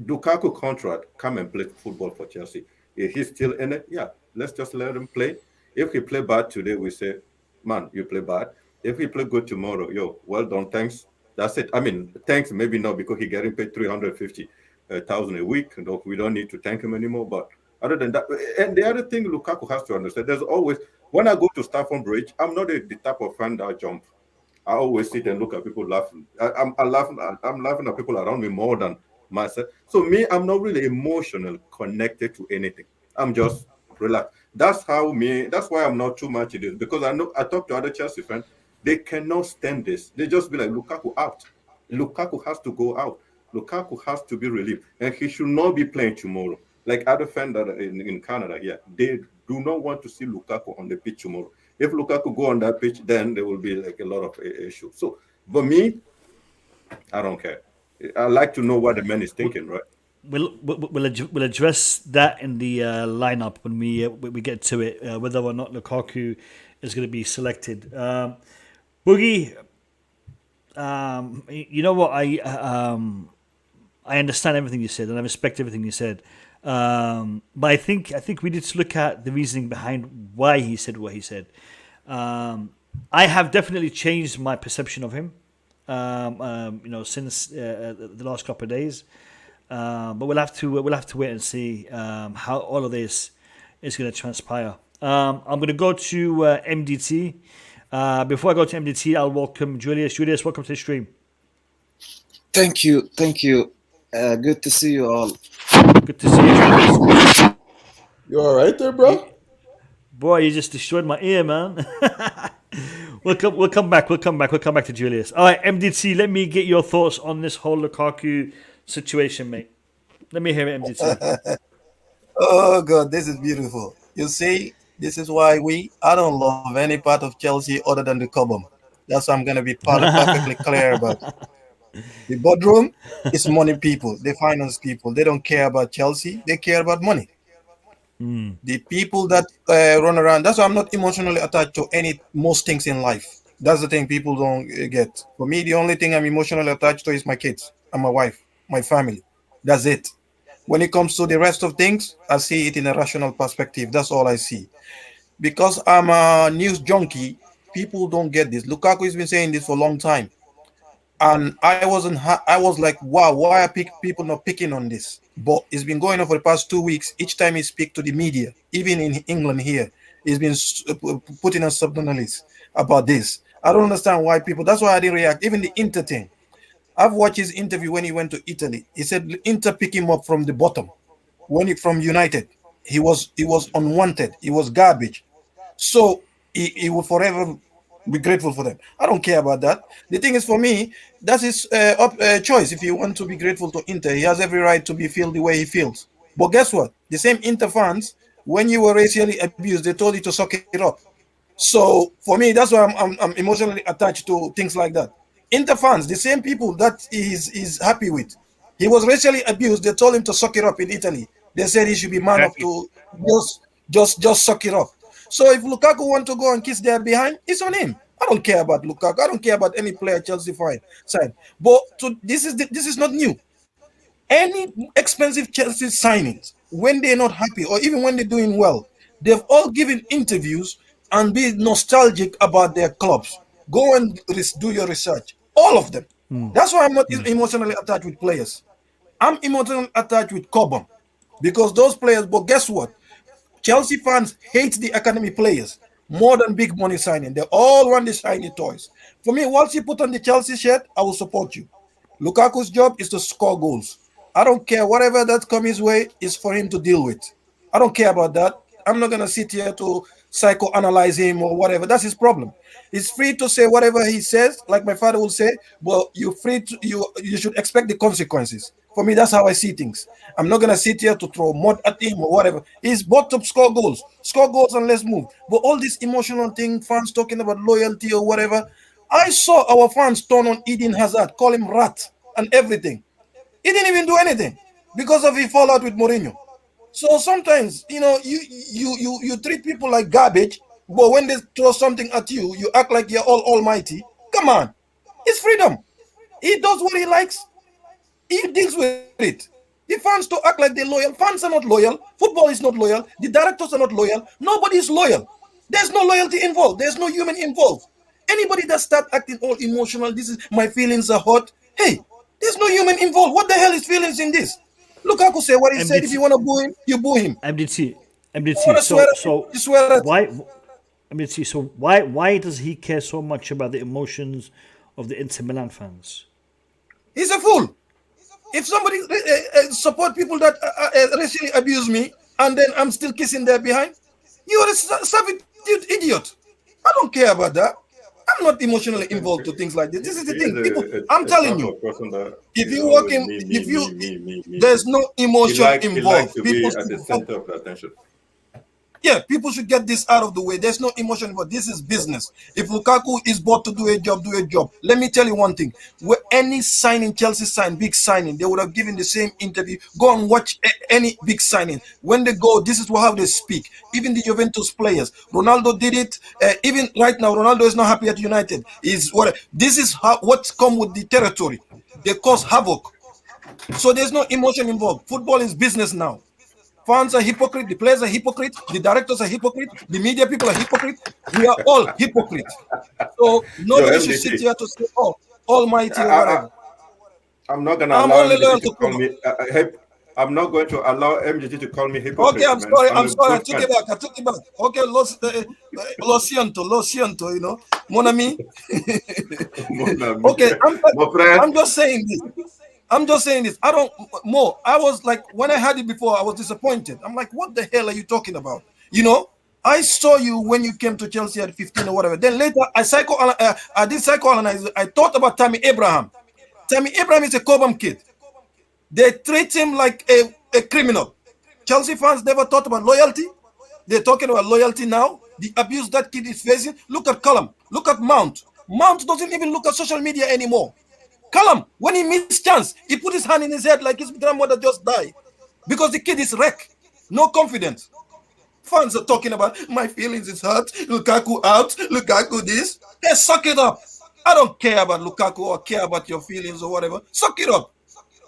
Lukaku contract, come and play football for Chelsea. If he's still in it, yeah, let's just let him play. If he play bad today, we say, man, you play bad. If he play good tomorrow, well done, thanks. That's it. I mean, thanks, maybe not because he's getting paid 350,000 a week. We don't need to thank him anymore. But other than that, and the other thing Lukaku has to understand, there's always, when I go to Stamford Bridge, I'm not the type of fan that jump. I always sit and look at people laughing. I'm laughing at people around me more than myself. So me, I'm not really emotional connected to anything. I'm just relaxed. That's why I'm not too much in this, because I talk to other Chelsea fans, they cannot stand this. They just be like, Lukaku out. Lukaku has to go out. Lukaku has to be relieved. And he should not be playing tomorrow. Like other fans that are in Canada here, they do not want to see Lukaku on the pitch tomorrow. If Lukaku go on that pitch, then there will be like a lot of issues. So for me, I don't care. I like to know what the man is thinking, right? We'll address that in the lineup when we get to it, whether or not Lukaku is going to be selected. Boogie, you know what? I understand everything you said and I respect everything you said. But I think we need to look at the reasoning behind why he said what he said. I have definitely changed my perception of him. Since the last couple of days. But we'll have to wait and see how all of this is going to transpire. I'm going to go to MDT. Before I go to MDT, I'll welcome Julius. Julius, welcome to the stream. Thank you. Good to see you all. Good to see you, Julius. You all right there, bro? Boy, you just destroyed my ear, man. We'll come back to Julius. All right, MDT, let me get your thoughts on this whole Lukaku situation, mate. Let me hear it, MDT. Oh, God, this is beautiful. You see, this is why I don't love any part of Chelsea other than the Cobham. That's what I'm going to be perfectly clear about. The boardroom is money people. They finance people. They don't care about Chelsea. They care about money. The people that run around, that's why I'm not emotionally attached to most things in life. That's the thing people don't get. For me, the only thing I'm emotionally attached to is my kids and my wife, my family. That's it. When it comes to the rest of things, I see it in a rational perspective. That's all I see. Because I'm a news junkie, people don't get this. Lukaku has been saying this for a long time. And I was like, wow, why are people not picking on this? But it's been going on for the past 2 weeks. Each time he speaks to the media, even in England here, he's been putting a subjournalist about this. I don't understand why people, that's why I didn't react. Even the Inter thing. I've watched his interview when he went to Italy. He said Inter pick him up from the bottom from United. He was unwanted. He was garbage. So he will forever be grateful for them. I don't care about that. The thing is, for me, that's his choice. If he wants to be grateful to Inter, he has every right to feel the way he feels. But guess what? The same Inter fans, when you were racially abused, they told you to suck it up. So for me, that's why I'm emotionally attached to things like that. Inter fans, the same people that he's happy with. He was racially abused. They told him to suck it up in Italy. They said he should be man up to just suck it up. So if Lukaku want to go and kiss their behind, it's on him. I don't care about Lukaku. I don't care about any player Chelsea sign. But this is not new. Any expensive Chelsea signings, when they're not happy or even when they're doing well, they've all given interviews and be nostalgic about their clubs. Go and do your research. All of them. That's why I'm not emotionally attached with players. I'm emotionally attached with Cobham because those players. But guess what? Chelsea fans hate the academy players more than big money signing. They all want the shiny toys. For me, once you put on the Chelsea shirt, I will support you. Lukaku's job is to score goals. I don't care. Whatever that comes his way is for him to deal with. I don't care about that. I'm not going to sit here to psychoanalyze him or whatever. That's his problem. He's free to say whatever he says, like my father will say, but you should expect the consequences. For me, that's how I see things. I'm not going to sit here to throw mud at him or whatever. He's bought to score goals and let's move. But all this emotional thing, fans talking about loyalty or whatever, I saw our fans turn on Eden Hazard, call him rat and everything. He didn't even do anything because of his fallout with Mourinho. So sometimes, you treat people like garbage, but when they throw something at you, you act like you're almighty. Come on. It's freedom. He does what he likes. He deals with it. The fans to act like they're loyal. Fans are not loyal. Football is not loyal. The directors are not loyal. Nobody is loyal. There's no loyalty involved. There's no human involved. Anybody that start acting all emotional, this is my feelings are hot. Hey, there's no human involved. What the hell is feelings in this? Lukaku said what he said. If you want to boo him, you boo him. MDT. So why does he care so much about the emotions of the Inter Milan fans? He's a fool. If somebody support people that racially abuse me and then I'm still kissing their behind, you're a savage idiot. I don't care about that. I'm not emotionally involved to things like this. This is the thing. People, I'm telling you, if you walk in, there's no emotion involved. People at the center of the attention. Yeah, people should get this out of the way. There's no emotion involved. This is business. If Lukaku is bought to do a job, do a job. Let me tell you one thing. Where any signing, Chelsea sign, big signing, they would have given the same interview. Go and watch any big signing. When they go, this is how they speak. Even the Juventus players. Ronaldo did it. Even right now, Ronaldo is not happy at United. This is what's come with the territory. They cause havoc. So there's no emotion involved. Football is business now. Fans are hypocrite, the players are hypocrite, the directors are hypocrite, the media people are hypocrite. We are all hypocrite. So nobody should sit here to say, "Oh, almighty" or whatever. I'm not gonna allow MGT to call me. I'm not going to allow MGT to call me hypocrite. Okay, I'm sorry. I took it back. Okay, lo siento, mon ami. Okay, I'm just saying this. I was like, when I had it before, I was disappointed. I'm like, what the hell are you talking about? I saw you when you came to Chelsea at 15 or whatever. Then later, I did psychoanalyze. I thought about Tammy Abraham. Tammy Abraham is a Cobham kid. They treat him like a criminal. Chelsea fans never thought about loyalty. They're talking about loyalty now. The abuse that kid is facing. Look at Callum. Look at Mount. Mount doesn't even look at social media anymore. Callum, when he missed chance, he put his hand in his head like his grandmother just died. Because the kid is wrecked. No confidence. Fans are talking about, my feelings is hurt. Lukaku out. Lukaku this. Hey, suck it up. I don't care about Lukaku or care about your feelings or whatever. Suck it up.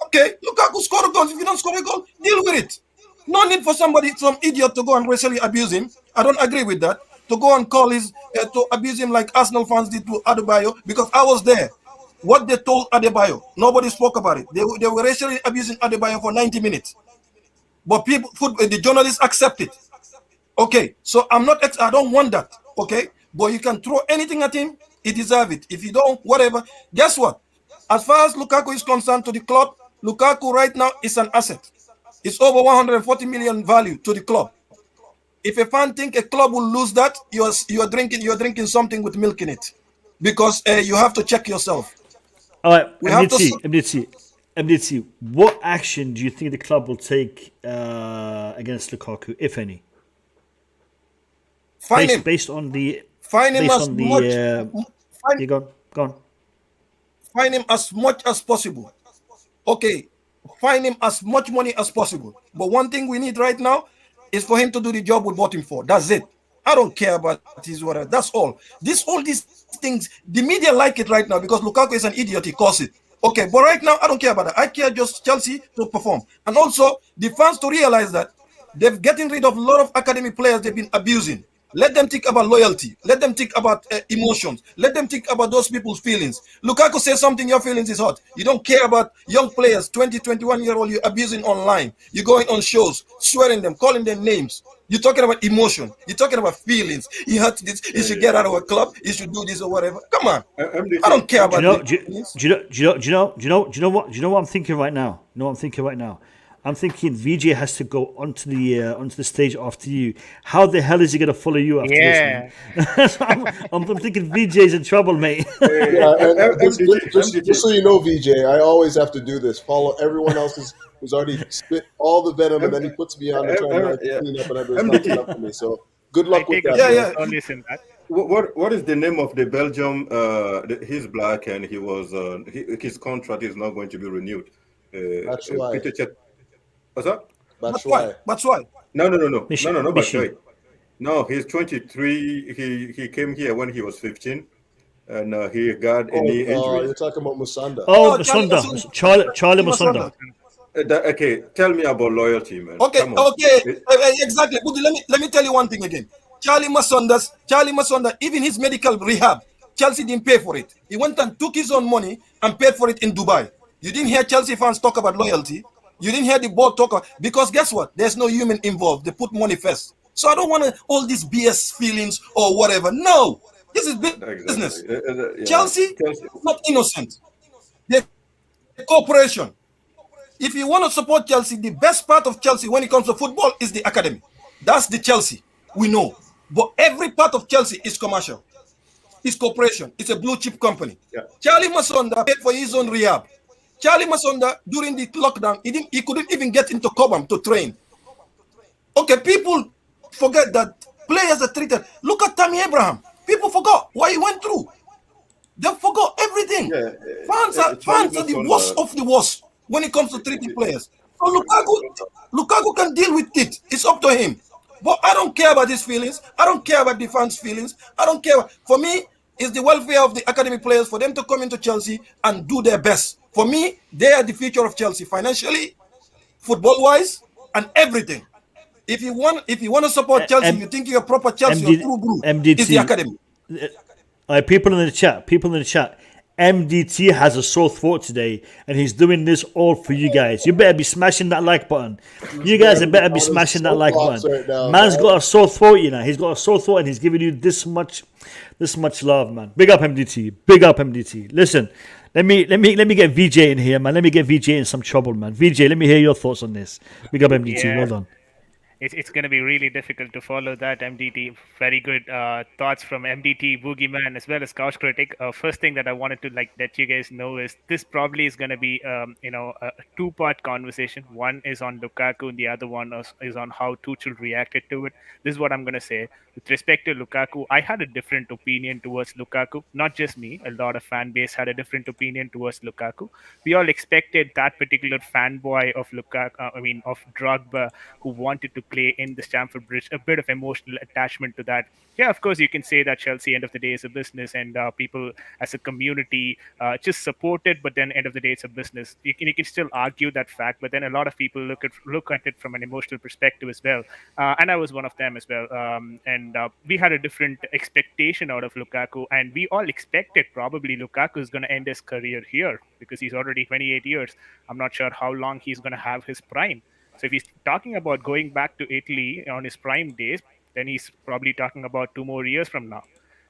Okay, Lukaku score a goal. If you don't score a goal, deal with it. No need for some idiot to go and racially abuse him. I don't agree with that. To go and to abuse him like Arsenal fans did to Adebayo, because I was there. What they told Adebayo, nobody spoke about it. They were racially abusing Adebayo for 90 minutes. But the journalists accept it. Okay, so I don't want that. Okay, but you can throw anything at him, he deserves it. If you don't, whatever. Guess what? As far as Lukaku is concerned to the club, Lukaku right now is an asset. It's over 140 million value to the club. If a fan think a club will lose that, you are drinking something with milk in it, because you have to check yourself. All right, We have to. MDT. What action do you think the club will take against Lukaku, if any? Fine him. Based on the. Fine him as much. You go on. Fine him as much as possible. Okay, fine him as much money as possible. But one thing we need right now is for him to do the job we bought him for. That's it. I don't care about his whatever. That's all. All these things, the media like it right now because Lukaku is an idiot. He calls it. Okay, but right now I don't care about that. I care just Chelsea to perform, and also the fans to realize that they're getting rid of a lot of academy players they've been abusing. Let them think about loyalty. Let them think about emotions. Let them think about those people's feelings. Lukaku says something, your feelings is hot. You don't care about young players, 20, 21-year-old, you're abusing online. You're going on shows, swearing them, calling them names. You're talking about emotion. You're talking about feelings. He hurt this. He should get out of a club. He should do this or whatever. Come on. I don't care about Do you know what I'm thinking right now? I'm thinking VJ has to go onto the stage after you. How the hell is he gonna follow you after this, man? I'm thinking VJ's in trouble, mate. Just so you know, VJ, I always have to do this. Follow everyone else who's already spit all the venom, and then he puts me on the timeline to clean up, and there's nothing left for me. So good luck with that. What is the name of the Belgium? He's black, and he was his contract is not going to be renewed. That's why. Petr Cech. What's that? That's why. That's why. No. No, he's 23. He came here when he was 15, and he got any injury. You're talking about Musonda. Oh, Musonda. Charlie Musonda. Okay, tell me about loyalty, man. Okay, exactly. But let me tell you one thing again. Charlie Musonda, even his medical rehab, Chelsea didn't pay for it. He went and took his own money and paid for it in Dubai. You didn't hear Chelsea fans talk about loyalty. You didn't hear the board talk about, because guess what? There's no human involved. They put money first. So I don't want all these BS feelings or whatever. No, this is business. Exactly. Chelsea is not innocent. They're a corporation. If you want to support Chelsea, the best part of Chelsea when it comes to football is the academy. That's the Chelsea we know. But every part of Chelsea is commercial. It's corporation. It's a blue chip company. Yeah. Charlie Musonda paid for his own rehab. Charlie Musonda, during the lockdown, he couldn't even get into Cobham to train. Okay, people forget that players are treated. Look at Tammy Abraham. People forgot what he went through. They forgot everything. Fans are the worst of the worst when it comes to treating players. So Lukaku can deal with it. It's up to him. But I don't care about his feelings. I don't care about the fans' feelings. I don't care. For me, it's the welfare of the academy players for them to come into Chelsea and do their best. For me, they are the future of Chelsea financially, football-wise, and everything. If you want to support Chelsea, you think you're a proper Chelsea or true blue. It's the academy. People in the chat. MDT has a sore throat today, and he's doing this all for you guys. You better be smashing that like button. You guys better be smashing that like button. Right now, man's got a sore throat, you know. He's got a sore throat, and he's giving you this much love, man. Big up MDT. Listen, let me get VJ in here, man. Let me get VJ in some trouble, man. VJ, let me hear your thoughts on this. Big up MDT. Well done. It's going to be really difficult to follow that, MDT. Very good thoughts from MDT, Boogeyman, as well as Couch Critic. First thing that I wanted to let you guys know is this probably is going to be a two-part conversation. One is on Lukaku, and the other one is on how Tuchel reacted to it. This is what I'm going to say. With respect to Lukaku, I had a different opinion towards Lukaku. Not just me. A lot of fan base had a different opinion towards Lukaku. We all expected that particular fanboy of Lukaku, of Drogba, who wanted to play in the Stamford Bridge, a bit of emotional attachment to that. Yeah, of course, you can say that Chelsea, end of the day, is a business, and people as a community just support it, but then end of the day, it's a business. You can still argue that fact, but then a lot of people look at it from an emotional perspective as well. And I was one of them as well. And we had a different expectation out of Lukaku, and we all expected probably Lukaku is going to end his career here because he's already 28 years. I'm not sure how long he's going to have his prime. So if he's talking about going back to Italy on his prime days, then he's probably talking about 2 more years from now.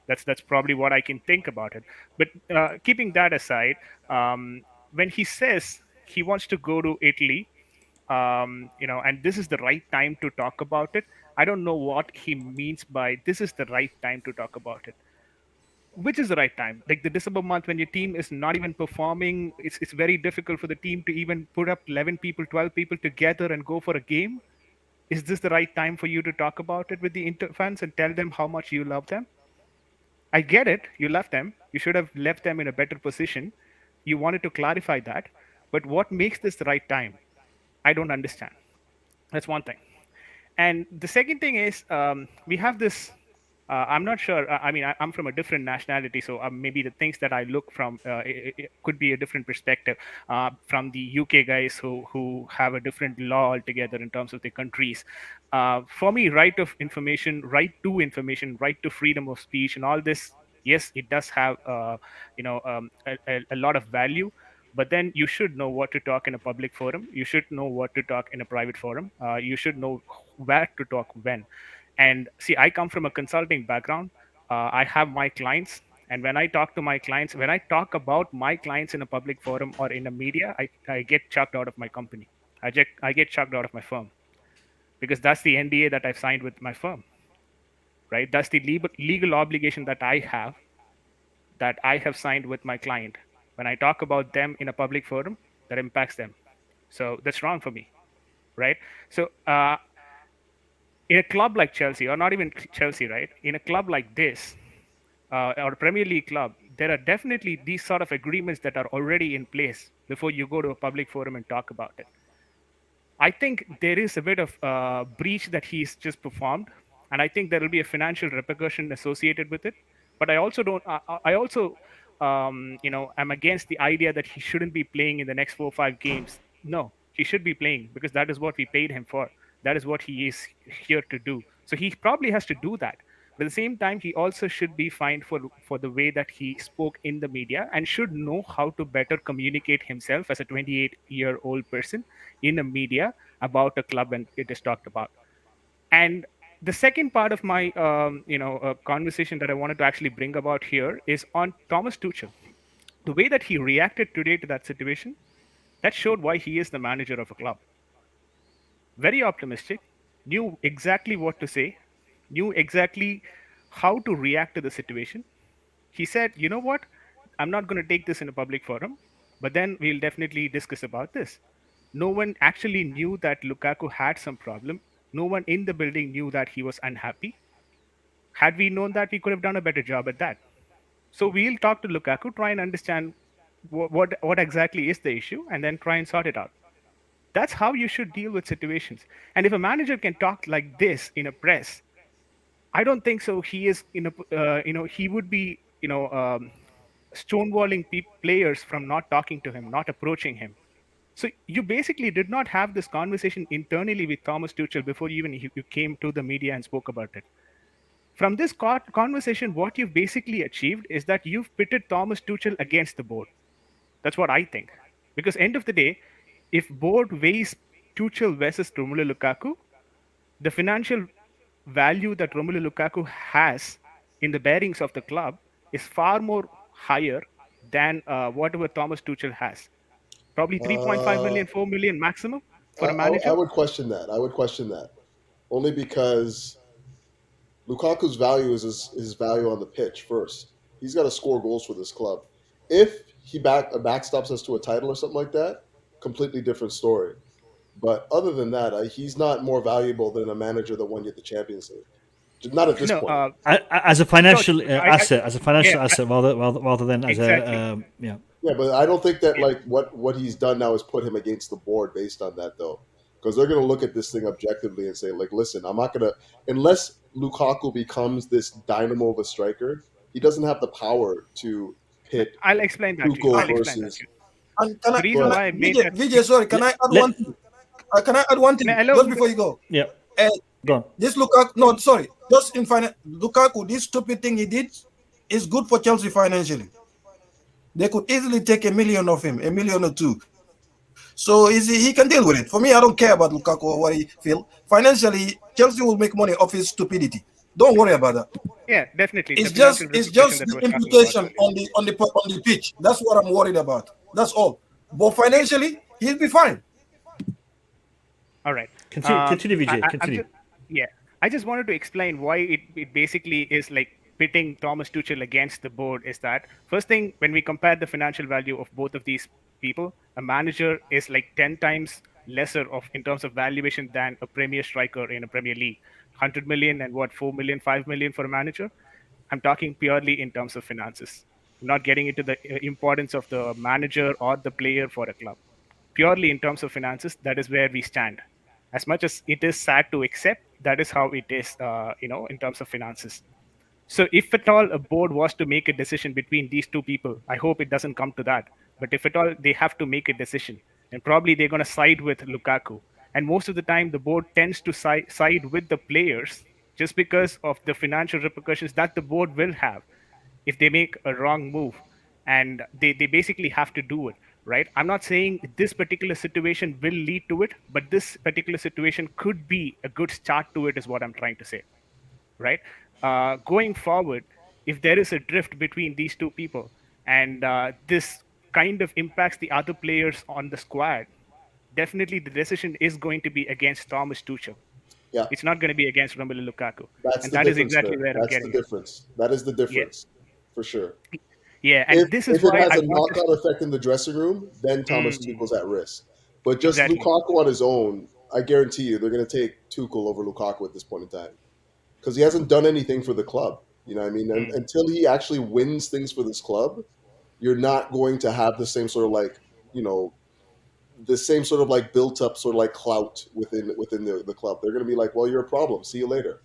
That's probably what I can think about it. But keeping that aside, when he says he wants to go to Italy, and this is the right time to talk about it. I don't know what he means by this is the right time to talk about it. Which is the right time? Like the December month when your team is not even performing, it's very difficult for the team to even put up 11 people, 12 people together and go for a game. Is this the right time for you to talk about it with the Inter fans and tell them how much you love them? I get it. You left them. You should have left them in a better position. You wanted to clarify that. But what makes this the right time? I don't understand. That's one thing. And the second thing is we have this. I'm not sure. I'm from a different nationality, so maybe the things that I look from it could be a different perspective from the UK guys who have a different law altogether in terms of their countries. For me, right of information, right to freedom of speech, and all this. Yes, it does have a lot of value. But then you should know what to talk in a public forum. You should know what to talk in a private forum. You should know where to talk when. And see, I come from a consulting background. I have my clients. And when I talk to my clients, when I talk about my clients in a public forum or in the media, I get chucked out of my company. I get chucked out of my firm. Because that's the NDA that I've signed with my firm. Right? That's the legal obligation that I have signed with my client. When I talk about them in a public forum, that impacts them. So that's wrong for me, right? So in a club like Chelsea, or not even Chelsea, right? In a club like this, or a Premier League club, there are definitely these sort of agreements that are already in place before you go to a public forum and talk about it. I think there is a bit of breach that he's just performed, and I think there will be a financial repercussion associated with it. But I also don't. I'm against the idea that he shouldn't be playing in the next 4 or 5 games. No, he should be playing because that is what we paid him for. That is what he is here to do. So he probably has to do that. But at the same time, he also should be fined for the way that he spoke in the media and should know how to better communicate himself as a 28-year-old person in the media about a club when it is talked about. And the second part of my conversation that I wanted to actually bring about here is on Thomas Tuchel. The way that he reacted today to that situation, that showed why he is the manager of a club. Very optimistic, knew exactly what to say, knew exactly how to react to the situation. He said, you know what, I'm not going to take this in a public forum, but then we'll definitely discuss about this. No one actually knew that Lukaku had some problem. No one in the building knew that he was unhappy. Had we known that, we could have done a better job at that. So we'll talk to Lukaku, try and understand what exactly is the issue, and then try and sort it out. That's how you should deal with situations. And if a manager can talk like this in a press, I don't think so. He is he would be stonewalling players from not talking to him, not approaching him. So you basically did not have this conversation internally with Thomas Tuchel before you came to the media and spoke about it. From this conversation, what you've basically achieved is that you've pitted Thomas Tuchel against the board. That's what I think. Because end of the day, if board weighs Tuchel versus Romelu Lukaku, the financial value that Romelu Lukaku has in the bearings of the club is far more higher than whatever Thomas Tuchel has. Probably 3.5 million, 4 million maximum for a manager. I would question that. Only because Lukaku's value is his value on the pitch first. He's got to score goals for this club. If he backstops us to a title or something like that, completely different story. But other than that, he's not more valuable than a manager that won you the Champions League. Not at this point. As a financial asset, rather than as a Yeah, but I don't think that what he's done now is put him against the board based on that though, because they're going to look at this thing objectively and say listen, I'm not going to unless Lukaku becomes this dynamo of a striker. He doesn't have the power to pit. I'll explain that. And can Vijay, sorry, can I add one thing? Can I add one thing just before you go? Yeah. Go on. This Lukaku, no, sorry, just in Lukaku, this stupid thing he did is good for Chelsea financially. They could easily take $1 million of him, $1 million or $2 million. So he can deal with it. For me, I don't care about Lukaku or what he feels. Financially, Chelsea will make money off his stupidity. Don't worry about that. Yeah, definitely. It's just the implication on the pitch. That's what I'm worried about. That's all. But financially, he'll be fine. All right. Continue, Vijay. Continue. I just wanted to explain why it basically is like pitting Thomas Tuchel against the board. Is that first thing, when we compare the financial value of both of these people, a manager is like 10 times lesser in terms of valuation than a Premier striker in a Premier League. 100 million and 4 million, 5 million for a manager. I'm talking purely in terms of finances. I'm not getting into the importance of the manager or the player for a club. Purely in terms of finances, that is where we stand. As much as it is sad to accept, that is how it is, in terms of finances. So if at all a board was to make a decision between these two people, I hope it doesn't come to that. But if at all they have to make a decision, then probably they're going to side with Lukaku. And most of the time, the board tends to side with the players just because of the financial repercussions that the board will have if they make a wrong move. And they basically have to do it. Right? I'm not saying this particular situation will lead to it, but this particular situation could be a good start to it, is what I'm trying to say. Right? Going forward, if there is a drift between these two people and this kind of impacts the other players on the squad, definitely the decision is going to be against Thomas Tuchel. Yeah. It's not going to be against Romelu Lukaku. That's and the that difference, is exactly where I'm getting That's the difference. That is the difference, for sure. Yeah, and if this is it why has a knockout effect in the dressing room, then Thomas Tuchel's at risk. But just Lukaku on his own, I guarantee you they're going to take Tuchel over Lukaku at this point in time, because he hasn't done anything for the club. You know what I mean? And until he actually wins things for this club, you're not going to have the same sort of the same sort of like built up sort of like clout within the club. They're going to be like, well, you're a problem. See you later.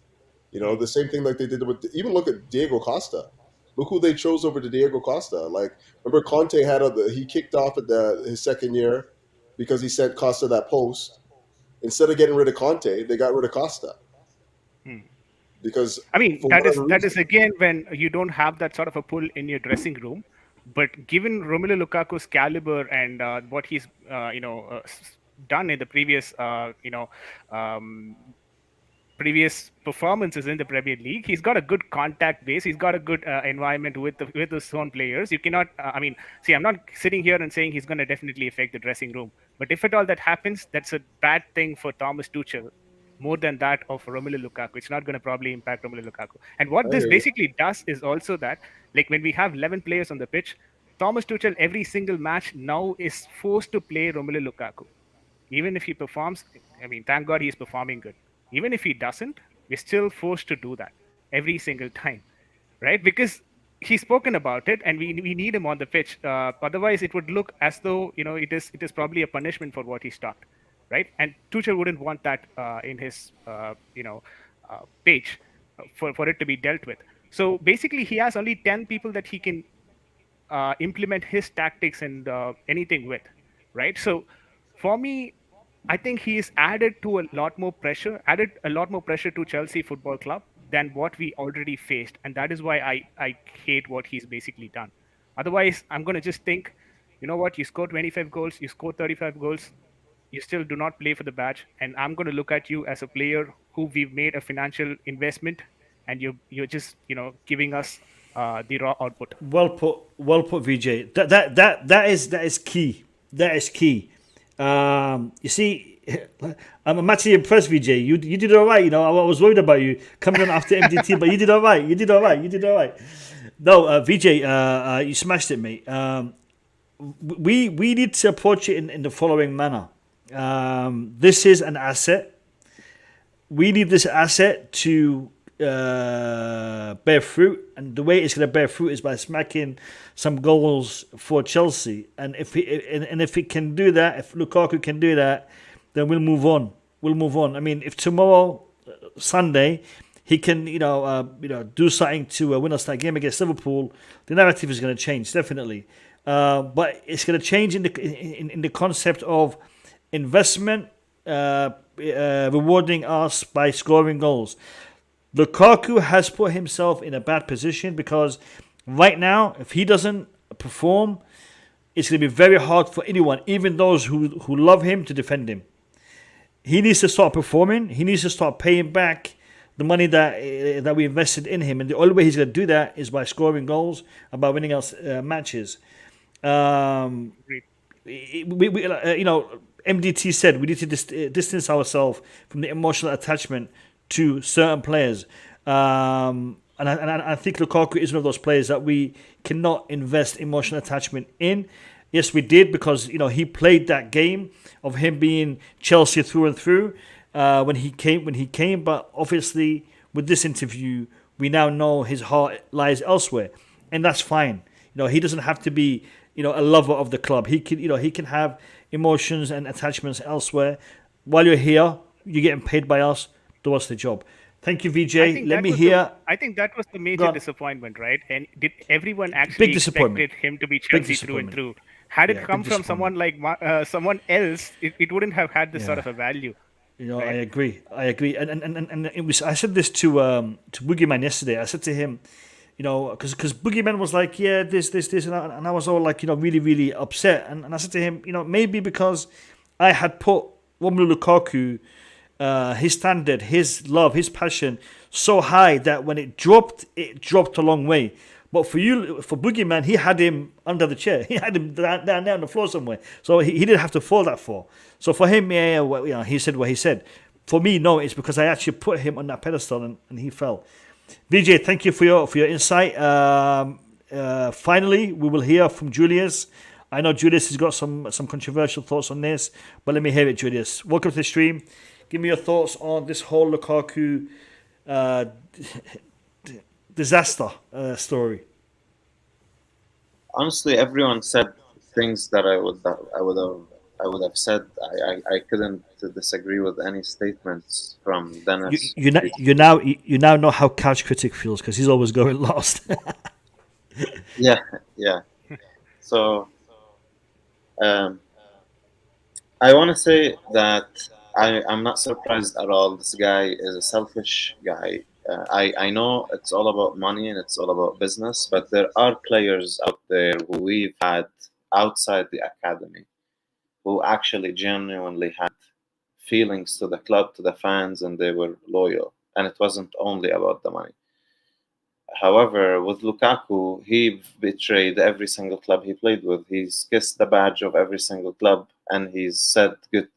The same thing like they did with, even look at Diego Costa. Look who they chose over to Diego Costa. Like, remember Conte he kicked off at his second year because he sent Costa that post. Instead of getting rid of Conte, they got rid of Costa. Because that is again when you don't have that sort of a pull in your dressing room. But given Romelu Lukaku's caliber and what he's done in the previous previous performances in the Premier League, he's got a good contact base. He's got a good environment with his own players. You cannot, I'm not sitting here and saying he's going to definitely affect the dressing room. But if at all that happens, that's a bad thing for Thomas Tuchel, more than that of Romelu Lukaku. It's not going to probably impact Romelu Lukaku. And what this basically does is also that, like when we have 11 players on the pitch, Thomas Tuchel every single match now is forced to play Romelu Lukaku. Even if he performs, thank God he's performing good. Even if he doesn't, we're still forced to do that every single time, right? Because he's spoken about it, and we need him on the pitch. Otherwise, it would look as though it is probably a punishment for what he's talked, right? And Tuchel wouldn't want that in his page for it to be dealt with. So basically, he has only 10 people that he can implement his tactics and anything with, right? So for me, I think he's added a lot more pressure to Chelsea Football Club than what we already faced. And that is why I hate what he's basically done. Otherwise, I'm going to just think, you know what, you score 25 goals, you score 35 goals, you still do not play for the badge. And I'm going to look at you as a player who we've made a financial investment, and you're just, giving us the raw output. Well put, Vijay. That is key. That is key. You see, I'm actually impressed, Vijay. You did all right. I was worried about you coming on after MDT, but you did all right. No, Vijay, you smashed it, mate. We need to approach it in the following manner. This is an asset. We need this asset to bear fruit, and the way it's going to bear fruit is by smacking some goals for Chelsea. And if it can do that, if Lukaku can do that, then we'll move on. If tomorrow, Sunday, he can do something to win us that game against Liverpool, the narrative is going to change definitely. But it's going to change in the concept of investment, rewarding us by scoring goals. Lukaku has put himself in a bad position because right now, if he doesn't perform, it's going to be very hard for anyone, even those who love him, to defend him. He needs to start performing. He needs to start paying back the money that we invested in him. And the only way he's going to do that is by scoring goals and by winning us matches. MDT said we need to distance ourselves from the emotional attachment to certain players. And I think Lukaku is one of those players that we cannot invest emotional attachment in. Yes, we did, because he played that game of him being Chelsea through and through when he came. But obviously, with this interview, we now know his heart lies elsewhere, and that's fine. He doesn't have to be a lover of the club. He can have emotions and attachments elsewhere. While you're here, you're getting paid by us. Do us the job. Thank you, VJ. Let me hear. I think that was the major disappointment, right? And did everyone actually expected him to be Chelsea through and through? Had it come from someone like someone else, it wouldn't have had this sort of a value. Right? I agree, and it was. I said this to Boogeyman yesterday. I said to him, because Boogeyman was like, yeah, this, and I was all like, really, really upset. And I said to him, maybe because I had put Romelu Lukaku, his standard, his love, his passion so high that when it dropped a long way. But for Boogeyman, he had him under the chair. He had him down there on the floor somewhere. So he didn't have to fall that far. So for him, he said what he said. For me, no, it's because I actually put him on that pedestal and he fell. VJ, thank you for your insight. Finally, we will hear from Julius. I know Julius has got some controversial thoughts on this, but let me hear it, Julius. Welcome to the stream. Give me your thoughts on this whole Lukaku disaster story. Honestly, everyone said things that I would have said. I couldn't disagree with any statements from Dennis. You now know how Couch Critic feels, because he's always going last. yeah. So I want to say that I'm not surprised at all. This guy is a selfish guy. I know it's all about money and it's all about business, but there are players out there who we've had outside the academy who actually genuinely had feelings to the club, to the fans, and they were loyal. And it wasn't only about the money. However, with Lukaku, he betrayed every single club he played with. He's kissed the badge of every single club, and he's said good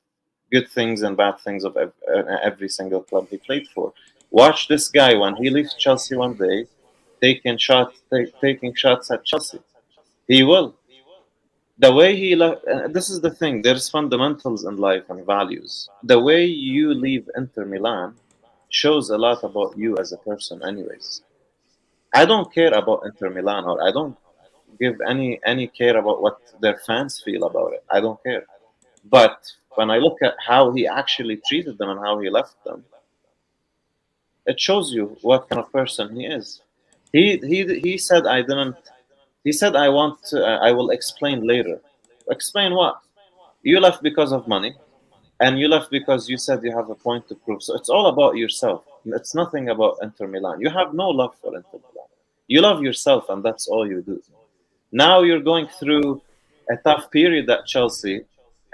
things and bad things of every single club he played for. Watch this guy when he leaves Chelsea one day, taking shots at Chelsea. He will. The way he left. This is the thing. There's fundamentals in life and values. The way you leave Inter Milan shows a lot about you as a person, anyways. I don't care about Inter Milan, or I don't give any care about what their fans feel about it. I don't care. But when I look at how he actually treated them and how he left them, it shows you what kind of person he is. He said I didn't. He said I will explain later. Explain what? You left because of money, and you left because you said you have a point to prove. So it's all about yourself. It's nothing about Inter Milan. You have no love for Inter Milan. You love yourself, and that's all you do. Now you're going through a tough period at Chelsea,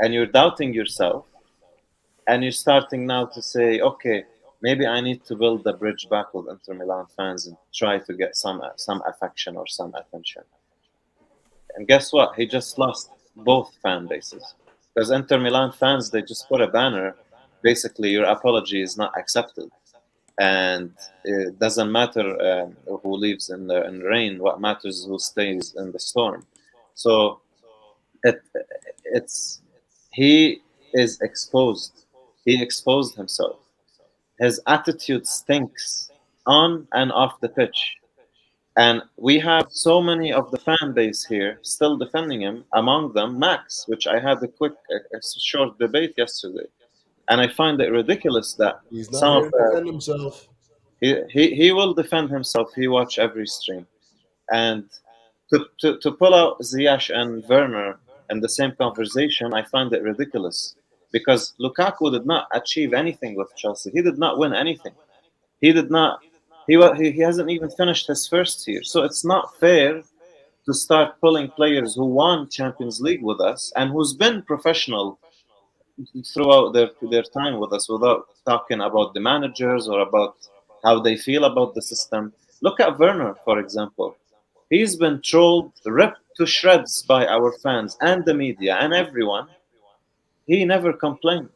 and you're doubting yourself, and you're starting now to say, okay, maybe I need to build the bridge back with Inter Milan fans and try to get some affection or some attention. And guess what? He just lost both fan bases. Because Inter Milan fans, they just put a banner. Basically, your apology is not accepted. And it doesn't matter who lives in the rain. What matters is who stays in the storm. So he is exposed. He exposed himself. His attitude stinks on and off the pitch. And we have so many of the fan base here still defending him, among them Max, which I had a short debate yesterday. And I find it ridiculous that he's not here to defend himself. He will defend himself. He watch every stream. And to pull out Ziyech and Werner in the same conversation, I find it ridiculous. Because Lukaku did not achieve anything with Chelsea. He did not win anything. He did not. He hasn't even finished his first year. So it's not fair to start pulling players who won Champions League with us and who's been professional throughout their time with us without talking about the managers or about how they feel about the system. Look at Werner, for example. He's been trolled, ripped to shreds by our fans and the media and everyone. he never complained.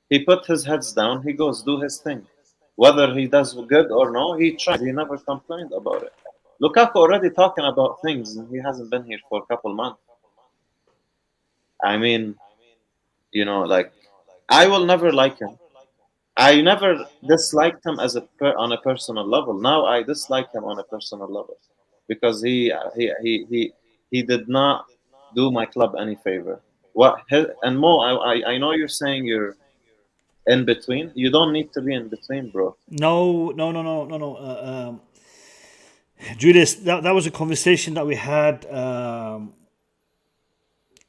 He put his heads down. He goes do his thing. Whether he does good or no, he tried. He never complained about it. Lukaku already talking about things, and he hasn't been here for a couple months. I mean, you know, like, I will never like him. I never disliked him as on a personal level. Now I dislike him on a personal level because he did not do my club any favor. And Mo, I know you're saying you're in between. You don't need to be in between, bro. No. Julius, that was a conversation that we had.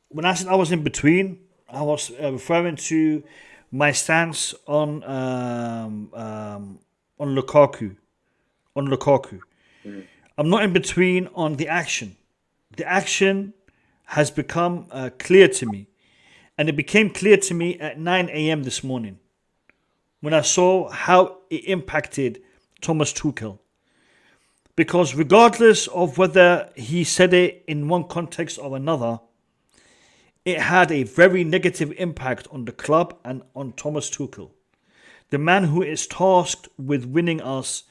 When I said I was in between, I was referring to my stance on Lukaku. I'm not in between on the action. The action has become clear to me, and it became clear to me at 9 a.m. this morning when I saw how it impacted Thomas Tuchel. Because regardless of whether he said it in one context or another, it had a very negative impact on the club and on Thomas Tuchel, the man who is tasked with winning us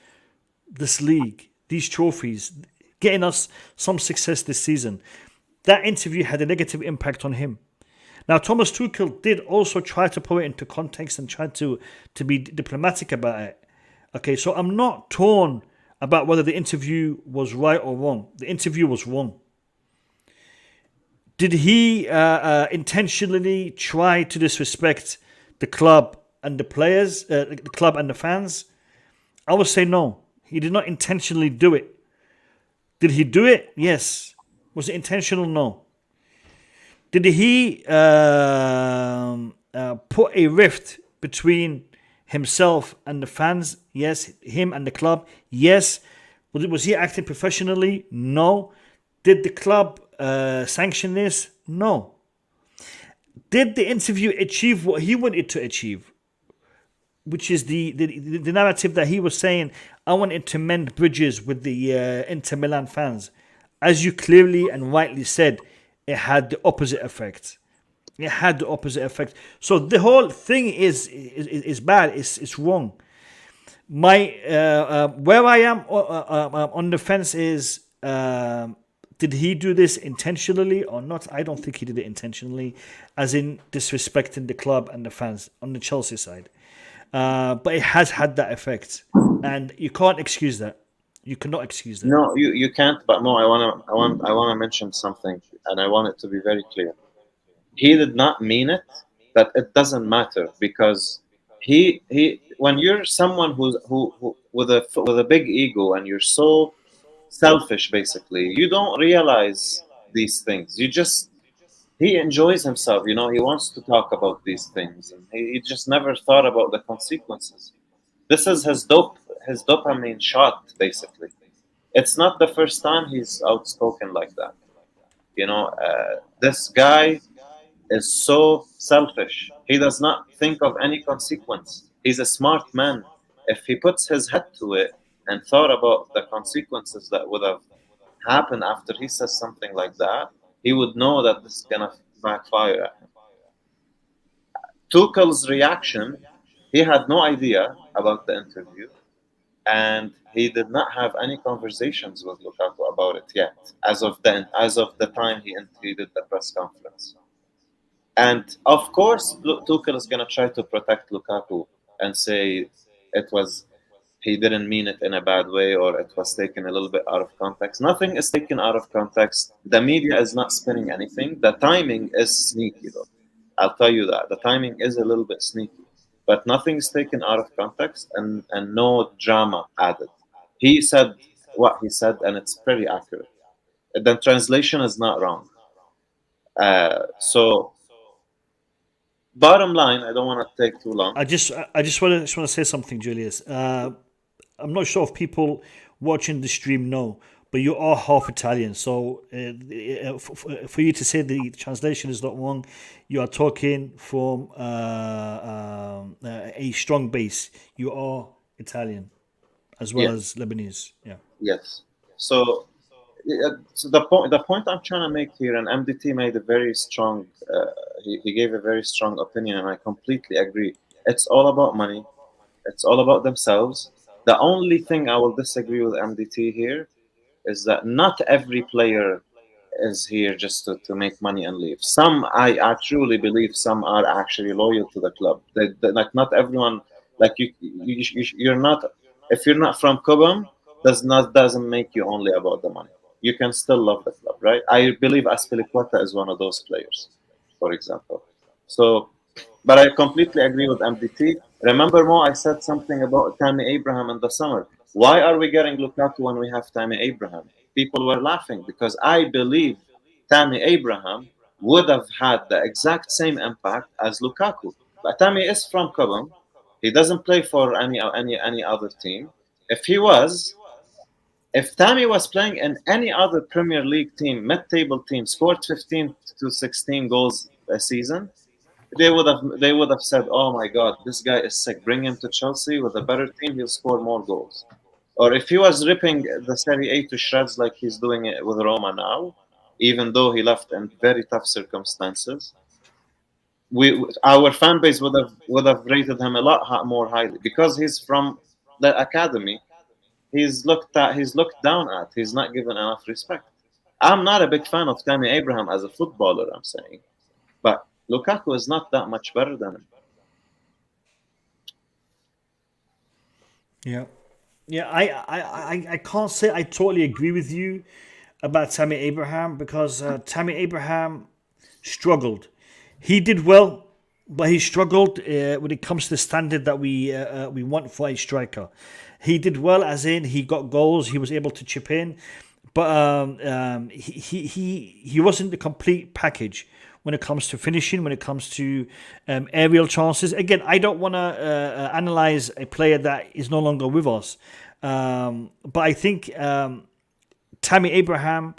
this league, these trophies, getting us some success this season. That interview had a negative impact on him. Now, Thomas Tuchel did also try to put it into context and try to be diplomatic about it. Okay, so I'm not torn about whether the interview was right or wrong. The interview was wrong. Did he intentionally try to disrespect the club and the players, the club and the fans? I would say no. He did not intentionally do it. Did he do it? Yes. Was it intentional? No. Did he put a rift between himself and the fans? Yes. Him and the club? Yes. Was he acting professionally? No. Did the club sanction this? No. Did the interview achieve what he wanted to achieve? Which is the narrative that he was saying, I wanted to mend bridges with the Inter Milan fans. As you clearly and rightly said, it had the opposite effect. It had the opposite effect. So the whole thing is bad. It's wrong. My where I am on the fence is, did he do this intentionally or not? I don't think he did it intentionally, as in disrespecting the club and the fans on the Chelsea side. But it has had that effect, and you can't excuse that. You cannot excuse that. No, you can't. But no, I wanna mention something, and I want it to be very clear. He did not mean it, but it doesn't matter because he when you're someone who with a big ego and you're so selfish, basically, you don't realize these things. He enjoys himself, you know. He wants to talk about these things, and he just never thought about the consequences. This is his dopamine shot, basically. It's not the first time he's outspoken like that. You know, this guy is so selfish. He does not think of any consequence. He's a smart man. If he puts his head to it and thought about the consequences that would have happened after he says something like that, he would know that this is going to backfire at him. Tuchel's reaction, he had no idea about the interview, and he did not have any conversations with Lukaku about it yet, as of the time he did the press conference. And of course, Tuchel is going to try to protect Lukaku and say he didn't mean it in a bad way, or it was taken a little bit out of context. Nothing is taken out of context. The media is not spinning anything. The timing is sneaky, though. I'll tell you that. The timing is a little bit sneaky. But nothing is taken out of context, and no drama added. He said what he said, and it's pretty accurate. The translation is not wrong. So, bottom line, I don't want to take too long. I just want to say something, Julius. I'm not sure if people watching the stream know, but you are half Italian. So for you to say the translation is not wrong, you are talking from a strong base. You are Italian as well as Lebanese. Yeah. Yes. So the point I'm trying to make here, and MDT made a very strong, he gave a very strong opinion, and I completely agree. It's all about money. It's all about themselves. The only thing I will disagree with MDT here is that not every player is here just to make money and leave. Some, I truly believe, some are actually loyal to the club. Like not everyone, like you're not, if you're not from Cobham, doesn't make you only about the money. You can still love the club, right? I believe Azpilicueta is one of those players, for example. So, but I completely agree with MDT. Remember, Mo, I said something about Tammy Abraham in the summer. Why are we getting Lukaku when we have Tammy Abraham? People were laughing because I believe Tammy Abraham would have had the exact same impact as Lukaku. But Tammy is from Cobham. He doesn't play for any other team. If Tammy was playing in any other Premier League team, mid-table team, scored 15 to 16 goals a season, they would have said, "Oh my God, this guy is sick. Bring him to Chelsea with a better team. He'll score more goals." Or if he was ripping the Serie A to shreds like he's doing it with Roma now, even though he left in very tough circumstances, our fan base would have rated him a lot more highly because he's from the academy. He's looked down at. He's not given enough respect. I'm not a big fan of Tammy Abraham as a footballer, I'm saying, but Lukaku is not that much better than him. Yeah, I can't say I totally agree with you about Tammy Abraham because Tammy Abraham struggled. He did well, but he struggled when it comes to the standard that we want for a striker. He did well, as in he got goals, he was able to chip in, but he wasn't the complete package when it comes to finishing, when it comes to aerial chances. Again, I don't want to analyze a player that is no longer with us, but I think Tammy Abraham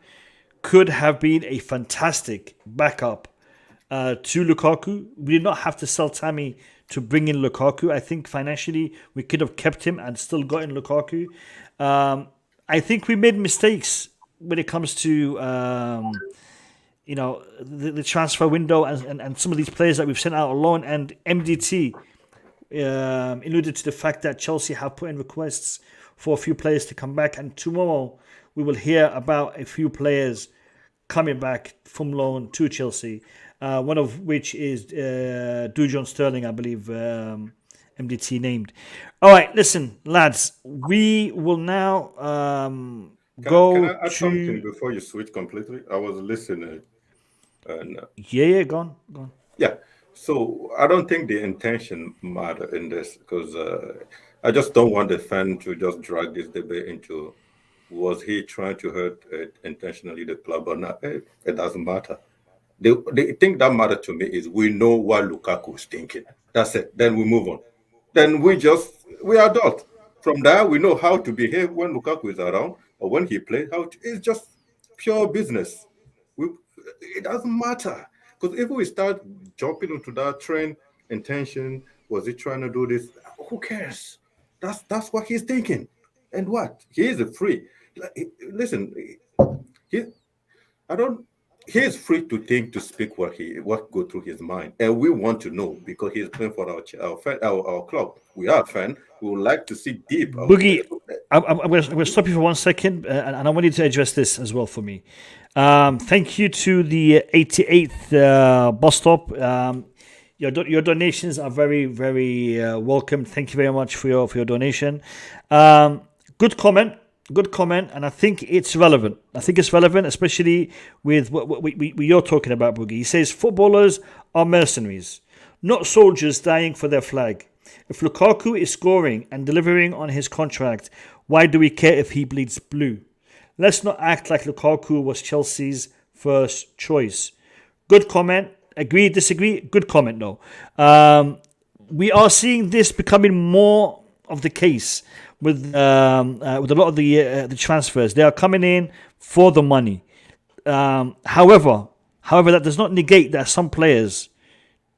could have been a fantastic backup to Lukaku. We did not have to sell Tammy to bring in Lukaku. I think financially we could have kept him and still gotten Lukaku. I think we made mistakes when it comes to the transfer window and some of these players that we've sent out on loan. And MDT alluded to the fact that Chelsea have put in requests for a few players to come back. And tomorrow we will hear about a few players coming back from loan to Chelsea. One of which is Dujon Sterling, I believe MDT named. All right, listen, lads, we will now go Can I add to... something before you switch completely? I was listening. Go on. Yeah, so I don't think the intention matter in this because I just don't want the fan to just drag this debate into was he trying to hurt intentionally the club or not. It doesn't matter. The thing that matters to me is we know what Lukaku is thinking. That's it. Then we move on. Then we are adult. From there, we know how to behave when Lukaku is around or when he plays. It's just pure business. It doesn't matter. Because if we start jumping into that trend, intention, was he trying to do this? Who cares? That's what he's thinking. And what? He is free. Listen, he is free to think, to speak what go through his mind, and we want to know because he's playing for our club. We are a fan. We would like to see deep. Boogie, I'm going to stop you for 1 second, and I want you to address this as well for me. Thank you to the 88th bus stop. Your donations are very, very welcome. Thank you very much for your donation. Good comment, and I think it's relevant. Especially with what you're talking about, Boogie. He says footballers are mercenaries, not soldiers dying for their flag. If Lukaku is scoring and delivering on his contract, why do we care if he bleeds blue? Let's not act like Lukaku was Chelsea's first choice. Good comment. Agree, disagree? Good comment, though. We are seeing this becoming more of the case with a lot of the transfers. They are coming in for the money. However, that does not negate that some players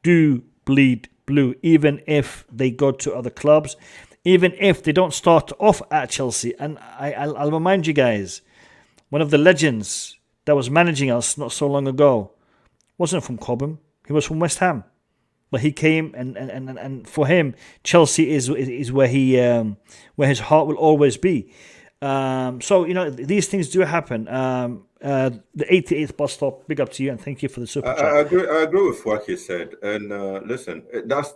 do bleed blue, even if they go to other clubs, even if they don't start off at Chelsea. And I'll remind you guys, one of the legends that was managing us not so long ago wasn't from Cobham. He was from West Ham, but he came and for him, Chelsea is where he where his heart will always be. So these things do happen. The 88th bus stop. Big up to you and thank you for the super chat. I agree with what he said. And listen, that's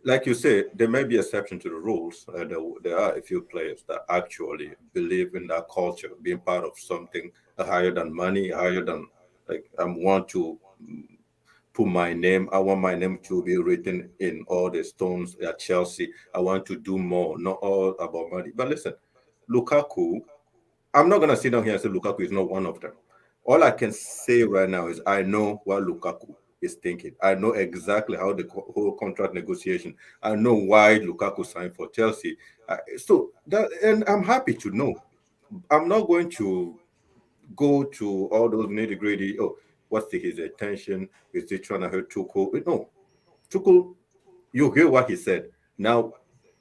like you say, there may be exception to the rules. There are a few players that actually believe in that culture, being part of something higher than money, higher than I want to put my name. I want my name to be written in all the stones at Chelsea. I want to do more, not all about money. But listen, Lukaku, I'm not going to sit down here and say Lukaku is not one of them. All I can say right now is I know what Lukaku is thinking. I know exactly how the whole contract negotiation. I know why Lukaku signed for Chelsea. And I'm happy to know. I'm not going to go to all those nitty-gritty. Oh, what's his intention? Is he trying to hurt Tuchel? No. Tuchel, you hear what he said. Now,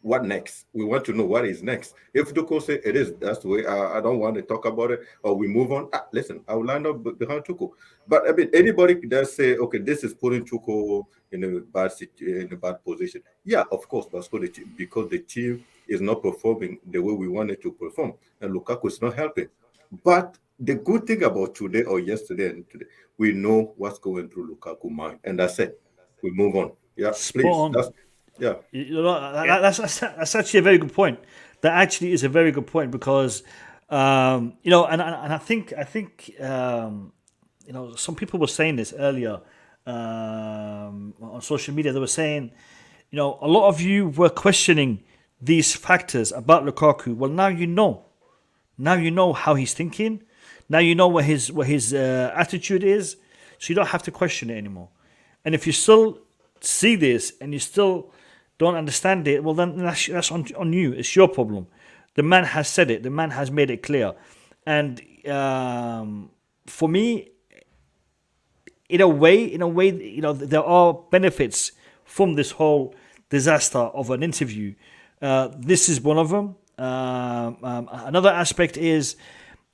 what next? We want to know what is next. If Tuchel say it is, that's the way. I don't want to talk about it, or we move on. Listen, I will line up behind Tuchel. But I mean, anybody that say, okay, this is putting Tuchel in a bad position. Yeah, of course, that's because the team is not performing the way we want it to perform, and Lukaku is not helping. But the good thing about today or yesterday and today, we know what's going through Lukaku's mind, and that's it. We move on. Yeah, please. Yeah, that's actually a very good point. That actually is a very good point because and I think some people were saying this earlier on social media. They were saying, a lot of you were questioning these factors about Lukaku. Well, now you know. Now you know how he's thinking. Now you know what his attitude is. So you don't have to question it anymore. And if you still see this and you still don't understand it, well, then that's on you. It's your problem. The man has said it. The man has made it clear. And for me, in a way, there are benefits from this whole disaster of an interview. This is one of them. Another aspect is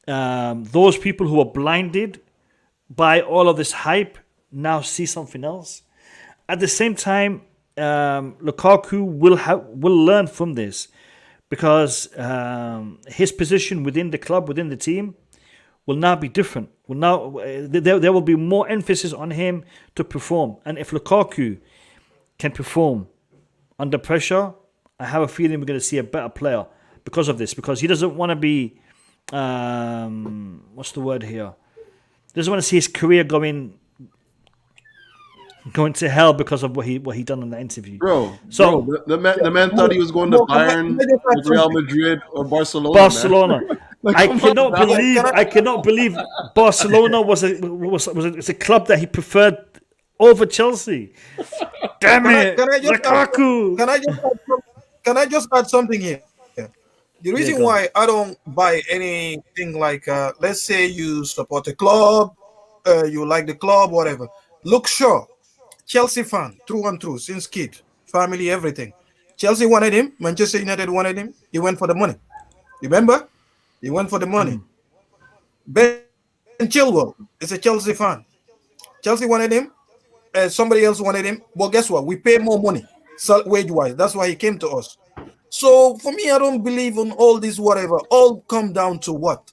those people who are blinded by all of this hype now see something else. At the same time, Lukaku will learn from this because his position within the club, within the team, will now be different. There will be more emphasis on him to perform. And if Lukaku can perform under pressure, I have a feeling we're going to see a better player because of this. Because he doesn't want to be, what's the word here? He doesn't want to see his career going to hell because of what he done in the interview. The man thought he was going to Bayern, Real Madrid, or Barcelona. I cannot believe Barcelona was a club that he preferred over Chelsea. Damn it, Lukaku! Can I just add something here? The reason why I don't buy anything like, let's say you support a club, you like the club, whatever. Look, sure. Chelsea fan, through and through, since kid, family, everything. Chelsea wanted him. Manchester United wanted him. He went for the money. Remember? He went for the money. Ben Chilwell is a Chelsea fan. Chelsea wanted him. Somebody else wanted him. But guess what? We pay more money, wage-wise. That's why he came to us. So for me, I don't believe in all this whatever. All come down to what?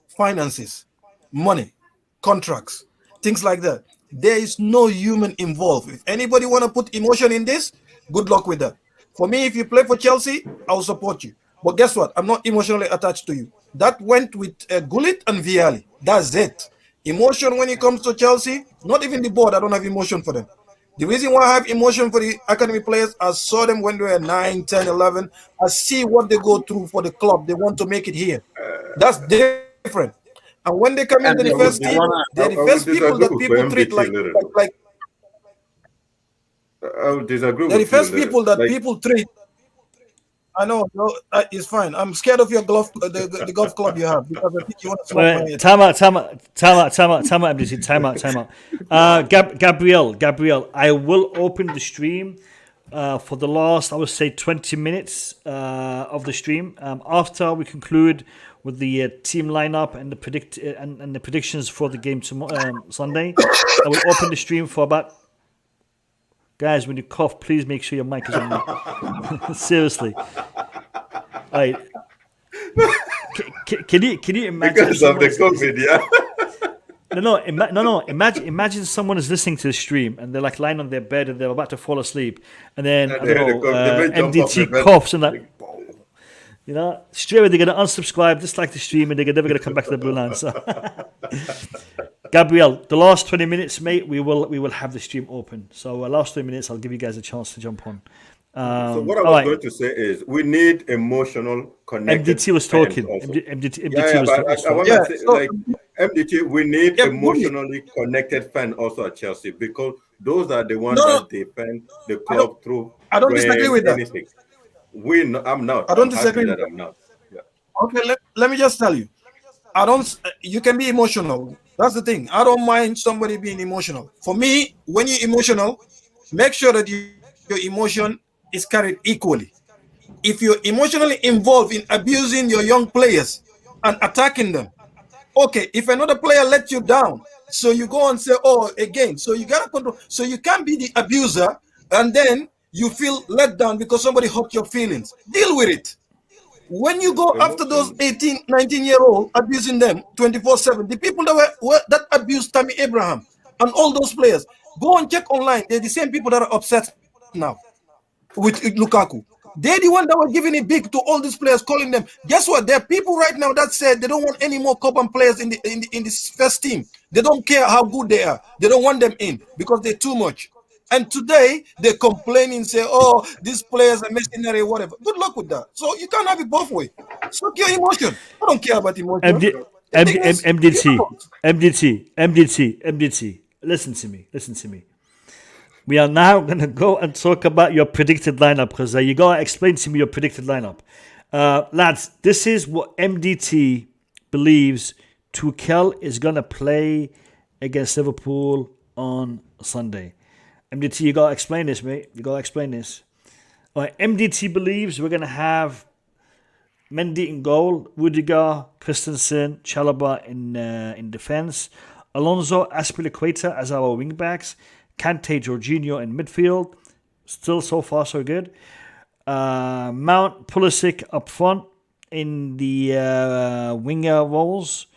Finances, money, contracts, things like that. There is no human involved. If anybody want to put emotion in this, good luck with that. For me, if you play for Chelsea, I'll support you. But guess what? I'm not emotionally attached to you. That went with Gullit and Vialli. That's it. Emotion when it comes to Chelsea, not even the board, I don't have emotion for them. The reason why I have emotion for the academy players, I saw them when they were 9, 10, 11. I see what they go through for the club. They want to make it here. That's different. And when they come into the first team, they're the first people that people treat like I would disagree they're the with first you people that people treat. I know, no, it's fine. I'm scared of your golf, the golf club you have because I think you want to smoke my head. Time out. Gabriel, I will open the stream for the last, I would say, 20 minutes of the stream. After we conclude with the team lineup and the predictions for the game tomorrow, Sunday, I will open the stream for about Guys, when you cough, please make sure your mic is on mute. Seriously. Right. Can you imagine? Because of the COVID, yeah. No. Imagine someone is listening to the stream and they're like lying on their bed and they're about to fall asleep, and then MDT coughs and like, you know, straight away they're gonna unsubscribe, dislike the stream, and they're never gonna come back to the Blue Line. So, Gabriel, the last 20 minutes, mate, we will have the stream open. So, last 20 minutes, I'll give you guys a chance to jump on. So what I was going to say is we need emotional connected. MDT was talking. MDT was talking. MDT, we need emotionally connected fan also at Chelsea, because those are the ones that defend the club through. I don't disagree with anything. I'm not. I don't disagree that with I'm not. Yeah. Okay, let me just tell you. You can be emotional. That's the thing. I don't mind somebody being emotional. For me, when you're emotional, make sure that your emotion is carried equally. If you're emotionally involved in abusing your young players and attacking them, okay, if another player lets you down, so you go and say, oh, again, so you gotta control. So you can't be the abuser and then you feel let down because somebody hurt your feelings. Deal with it. When you go after those 18, 19-year-old abusing them 24/7, the people that abused Tammy Abraham and all those players, go and check online. They're the same people that are upset now with Lukaku. They're the one that were giving it big to all these players, calling them. Guess what? There are people right now that said they don't want any more Cuban players in this first team. They don't care how good they are. They don't want them in because they're too much. And today they're complaining, say, "Oh, these players are mercenary, whatever." Good luck with that. So you can't have it both ways. Suck your emotion. I don't care about emotion. MDT. Listen to me. We are now going to go and talk about your predicted lineup, because you got to explain to me your predicted lineup. Lads, this is what MDT believes Tuchel is going to play against Liverpool on Sunday. MDT, you got to explain this, mate. You got to explain this. All right, MDT believes we're going to have Mendy in goal, Rudiger, Christensen, Chalobah in defence, Alonso, Azpilicueta as our wing-backs, Kante, Jorginho in midfield. Still so far so good. Mount, Pulisic up front in the winger roles.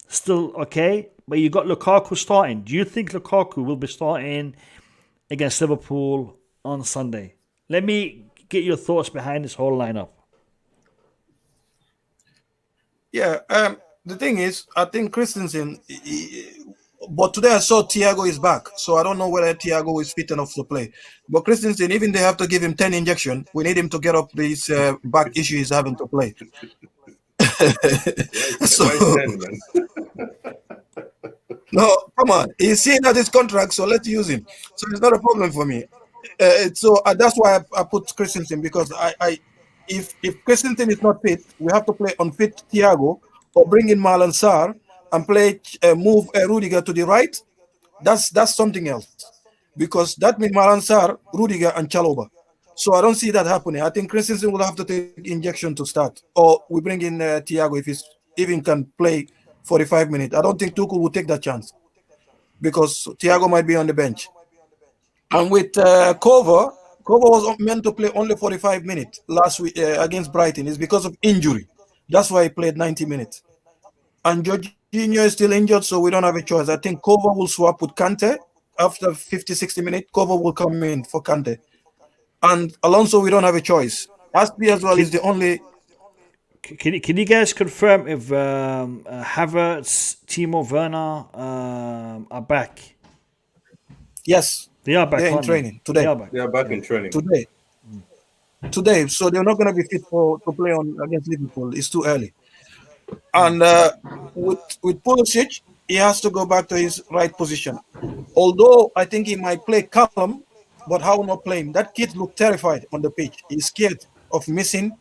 Still okay. But you got Lukaku starting. Do you think Lukaku will be starting against Liverpool on Sunday? Let me get your thoughts behind this whole lineup. Yeah, the thing is, I think Christensen... But today I saw Thiago is back, so I don't know whether Thiago is fit enough to play. But Christensen, even they have to give him 10 injections, we need him to get up this back issue he's having to play. No, come on. He's seeing out his contract, so let's use him. So it's not a problem for me. So that's why I put Christensen, because if Christensen is not fit, we have to play unfit Thiago or bring in Marlon Sarr and move Rudiger to the right. That's something else, because that means Marlon Sarr, Rudiger, and Chalobah. So I don't see that happening. I think Christensen will have to take injection to start, or we bring in Thiago if he even can play 45 minutes. I don't think Tuchel will take that chance, because Thiago might be on the bench. And with Kova was meant to play only 45 minutes last week against Brighton. It's because of injury. That's why he played 90 minutes. And Jorginho is still injured, so we don't have a choice. I think Kova will swap with Kante. After 50-60 minutes, Kova will come in for Kante. And Alonso, we don't have a choice. Aspi as well is the only... Can you guys confirm if Havertz, Timo Werner are back? Yes. They are back. They're in training today. They are back in training. Today. So they're not going to be fit to play against Liverpool. It's too early. And with Pulisic, he has to go back to his right position. Although I think he might play Callum, but how not play him? That kid looked terrified on the pitch. He's scared of missing.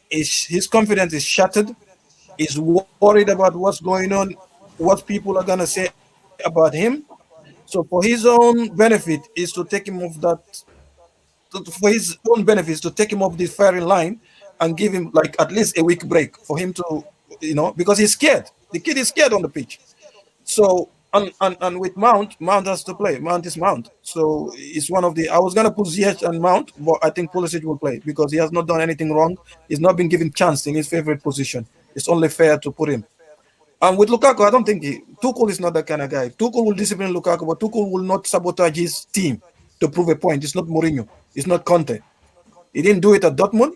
His confidence is shattered. He's worried about what's going on, what people are going to say about him. So for his own benefit is to take him off this firing line and give him like at least a week break for him to, because he's scared. The kid is scared on the pitch. So and with Mount has to play. Mount is Mount. So it's one of the. I was gonna put Ziyech and Mount, but I think Pulisic will play because he has not done anything wrong. He's not been given chance in his favorite position. It's only fair to put him. And with Lukaku, I don't think Tuchel is not that kind of guy. Tuchel will discipline Lukaku, but Tuchel will not sabotage his team to prove a point. It's not Mourinho. It's not Conte. He didn't do it at Dortmund.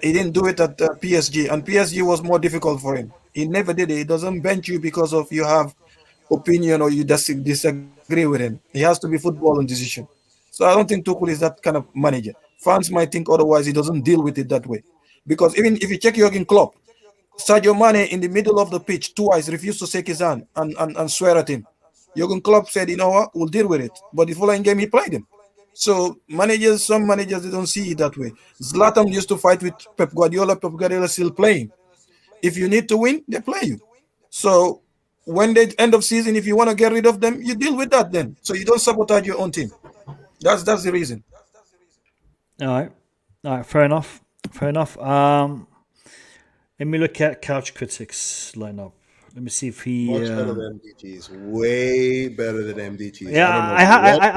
He didn't do it at PSG, and PSG was more difficult for him. He never did it. He doesn't bench you because of you have opinion or you disagree with him. He has to be football and decision. So I don't think Tuchel is that kind of manager. Fans might think otherwise. He doesn't deal with it that way. Because even if you check Jurgen Klopp, Sadio Mane in the middle of the pitch twice refused to shake his hand and swear at him. Jurgen Klopp said, you know what, we'll deal with it. But the following game, he played him. So some managers, they don't see it that way. Zlatan used to fight with Pep Guardiola. Pep Guardiola still playing. If you need to win, they play you. So when they end of season, if you want to get rid of them, you deal with that then. So you don't sabotage your own team. That's the reason. All right, fair enough. Let me look at Couch Critics lineup. Let me see if he. Much better than MDT's. Way better than MDT's. Yeah, I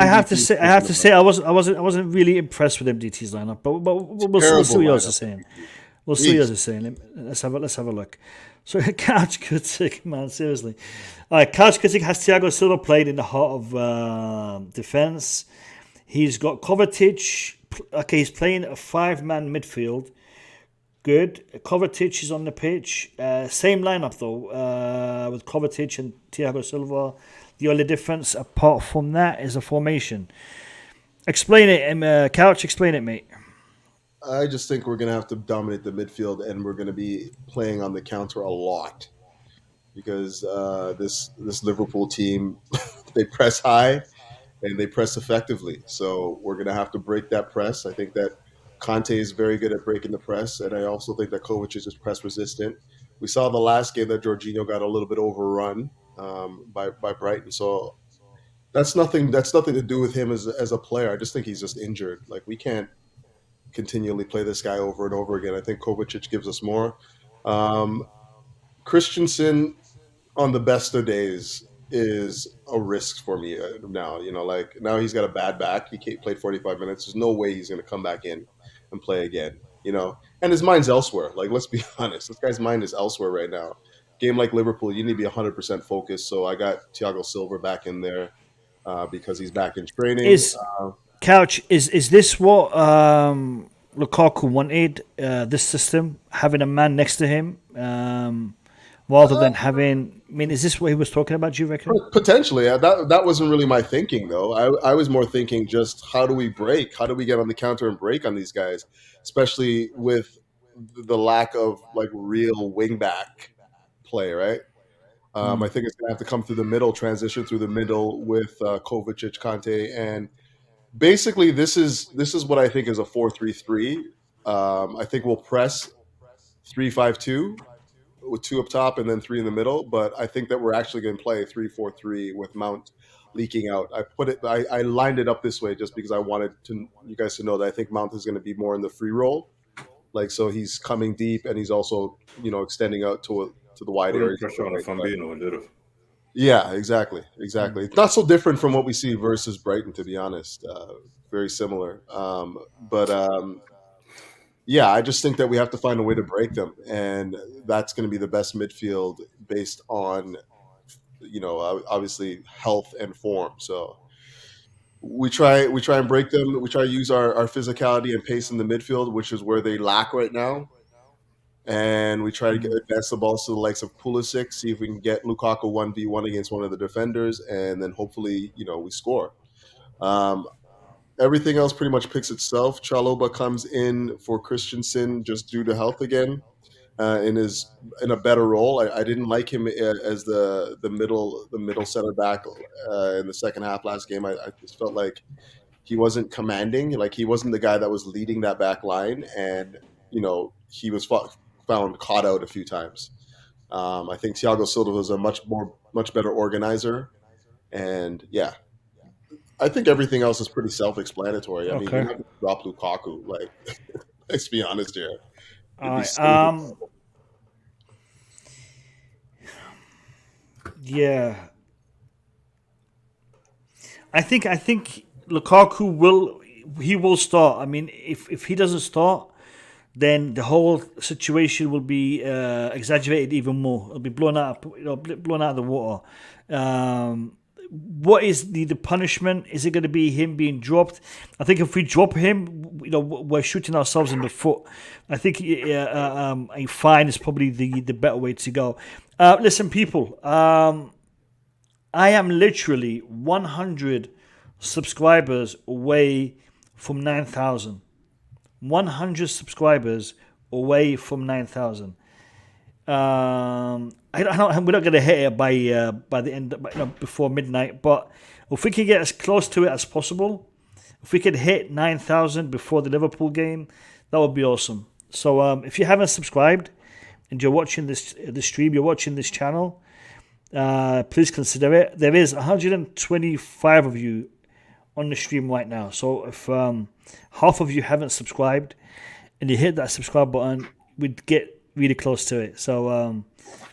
have to say, I wasn't really impressed with MDT's lineup, but we'll see what yours is saying. We'll see what yours is saying. Let's have a look. So Couch Critic, man, seriously. All right, Couch Critic has Thiago Silva played in the heart of defense. He's got Kovačić. Okay, he's playing a 5-man midfield. Good. Kovačić is on the pitch. Same lineup though, with Kovačić and Thiago Silva. The only difference apart from that is a formation. Explain it, Couch. Explain it, mate. I just think we're going to have to dominate the midfield, and we're going to be playing on the counter a lot because this Liverpool team, they press high and they press effectively. So we're going to have to break that press. I think that Conte is very good at breaking the press, and I also think that Kovačić is press resistant. We saw the last game that Jorginho got a little bit overrun by Brighton, so that's nothing to do with him as a player. I just think he's just injured. Like, we can't continually play this guy over and over again. I think Kovačić gives us more. Christensen on the best of days is a risk for me now. Now he's got a bad back. He played 45 minutes. There's no way he's going to come back in and play again, and his mind's elsewhere. Like, let's be honest, this guy's mind is elsewhere right now. Game like Liverpool, you need to be 100% focused. So I got Thiago Silva back in there because he's back in training. Couch, is this what Lukaku wanted, this system, having a man next to him rather than having... I mean, is this what he was talking about, do you reckon? Potentially. That wasn't really my thinking, though. I was more thinking just how do we break? How do we get on the counter and break on these guys, especially with the lack of, real wing-back play, right? I think it's going to have to come through the middle, transition through the middle with Kovačić, Conte, and basically this is what I think is a 4-3-3. I think we'll press 3-5-2 with 2 up top and then 3 in the middle, but I think that we're actually going to play 3-4-3 with Mount leaking out. I lined it up this way just because I wanted you guys to know that I think Mount is going to be more in the free role, so he's coming deep and he's also extending out to the wide area. Pressure on Fambino a little. Yeah, exactly. It's not so different from what we see versus Brighton, to be honest. Very similar. Yeah, I just think that we have to find a way to break them, and that's going to be the best midfield based on, obviously health and form. So we try and break them. We try to use our physicality and pace in the midfield, which is where they lack right now. And we try to advance the balls to the likes of Pulisic, see if we can get Lukaku 1v1 against one of the defenders, and then hopefully, we score. Everything else pretty much picks itself. Chalobah comes in for Christensen just due to health again, in a better role. I didn't like him as the middle center back in the second half last game. I just felt like he wasn't commanding, like he wasn't the guy that was leading that back line, and he was found caught out a few times. I think Thiago Silva was a much better organizer, and yeah. I think everything else is pretty self-explanatory. I mean, you have to drop Lukaku. Let's be honest here. Yeah. I think Lukaku will start. I mean, if he doesn't start, then the whole situation will be exaggerated even more. It'll be blown out of the water. What is the punishment? Is it going to be him being dropped? I think if we drop him, we're shooting ourselves in the foot. I think a fine is probably the better way to go. Listen, people, I am literally 100 subscribers away from 9,000. 100 subscribers away from 9,000. We're not going to hit it by the end, before midnight. But if we can get as close to it as possible, if we could hit 9,000 before the Liverpool game, that would be awesome. So if you haven't subscribed and you're watching this stream, you're watching this channel, please consider it. There is 125 of you on the stream right now. So if half of you haven't subscribed and you hit that subscribe button, we'd get really close to it. So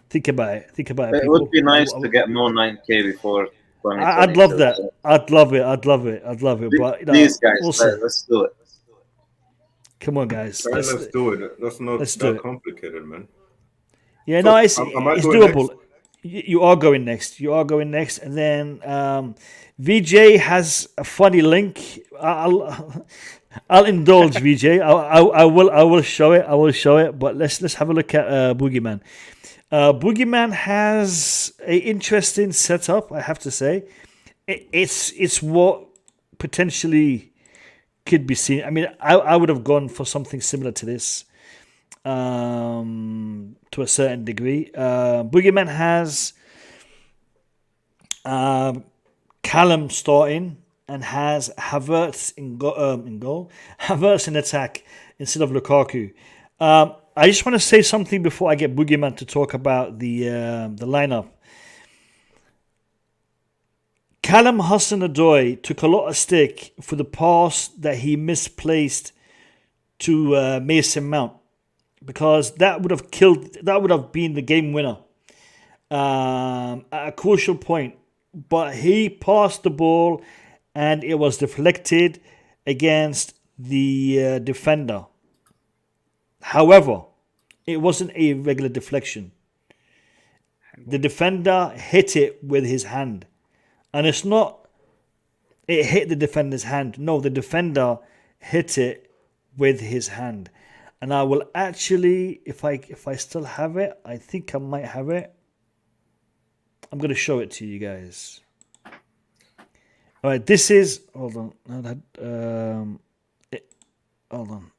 think about it. Think about it. It people. would be nice to get more 9K before 2020. I'd love that. I'd love it. But please, guys, we'll see. let's do it. Come on, guys. Let's do it. That's not that complicated, man. Yeah, So, no, it's going doable. next? You are going next. You are going next, and then VJ has a funny link. I'll indulge VJ. I will show it. I will show it. But let's have a look at Boogeyman. Boogeyman has an interesting setup, I have to say. It's what potentially could be seen. I mean, I would have gone for something similar to this, to a certain degree. Boogeyman has Callum starting and has Havertz in goal. Havertz in attack instead of Lukaku. I just want to say something before I get Boogeyman to talk about the lineup. Callum Hudson-Odoi took a lot of stick for the pass that he misplaced to Mason Mount, because that would have been the game winner at a crucial point. But he passed the ball and it was deflected against the defender. However, it wasn't a regular deflection. The defender hit it with his hand. And it's not, it hit the defender's hand. No, the defender hit it with his hand. And I will actually, if I still have it, I think I might have it. I'm going to show it to you guys. All right, this is, hold on. Hold on.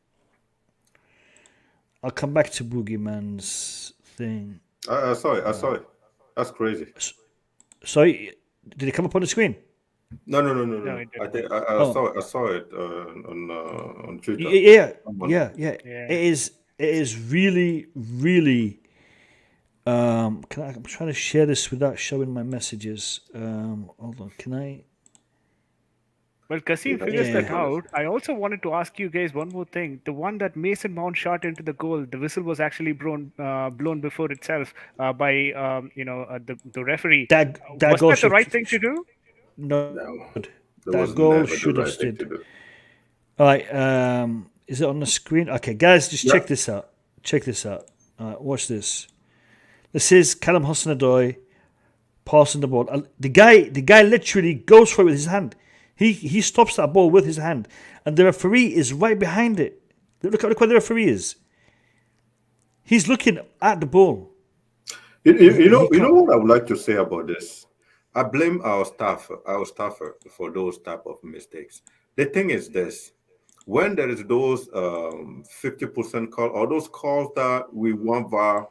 I'll come back to Boogeyman's thing. I saw it. That's crazy. Sorry, did it come up on the screen? No. I think I saw it on Twitter. Yeah. It is really. I'm trying to share this without showing my messages. Hold on, can I? Well, Kasim figures that out. I also wanted to ask you guys one more thing. The one that Mason Mount shot into the goal, the whistle was actually blown before itself by the referee. That was goal that the right thing to do? No. That goal should have stood. All right, is it on the screen? Okay, guys, just check this out. All right, watch this. This is Callum Hudson-Odoi passing the ball. The guy literally goes for it with his hand. He stops that ball with his hand, and the referee is right behind it. Look where the referee is. He's looking at the ball. You know what I would like to say about this? I blame our staffer for those type of mistakes. The thing is this: when there is those 50% call or those calls that we want VAR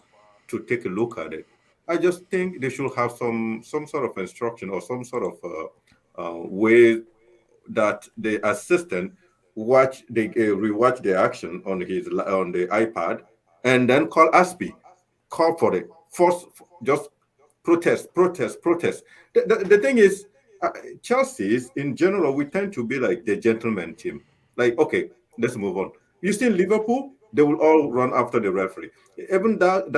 to take a look at it, I just think they should have some sort of instruction or some sort of way that the assistant rewatch the action on the iPad and then call for it. Force, just protest. The thing is, Chelsea in general, we tend to be like the gentleman team. Like, okay, let's move on. You see Liverpool, they will all run after the referee. Even that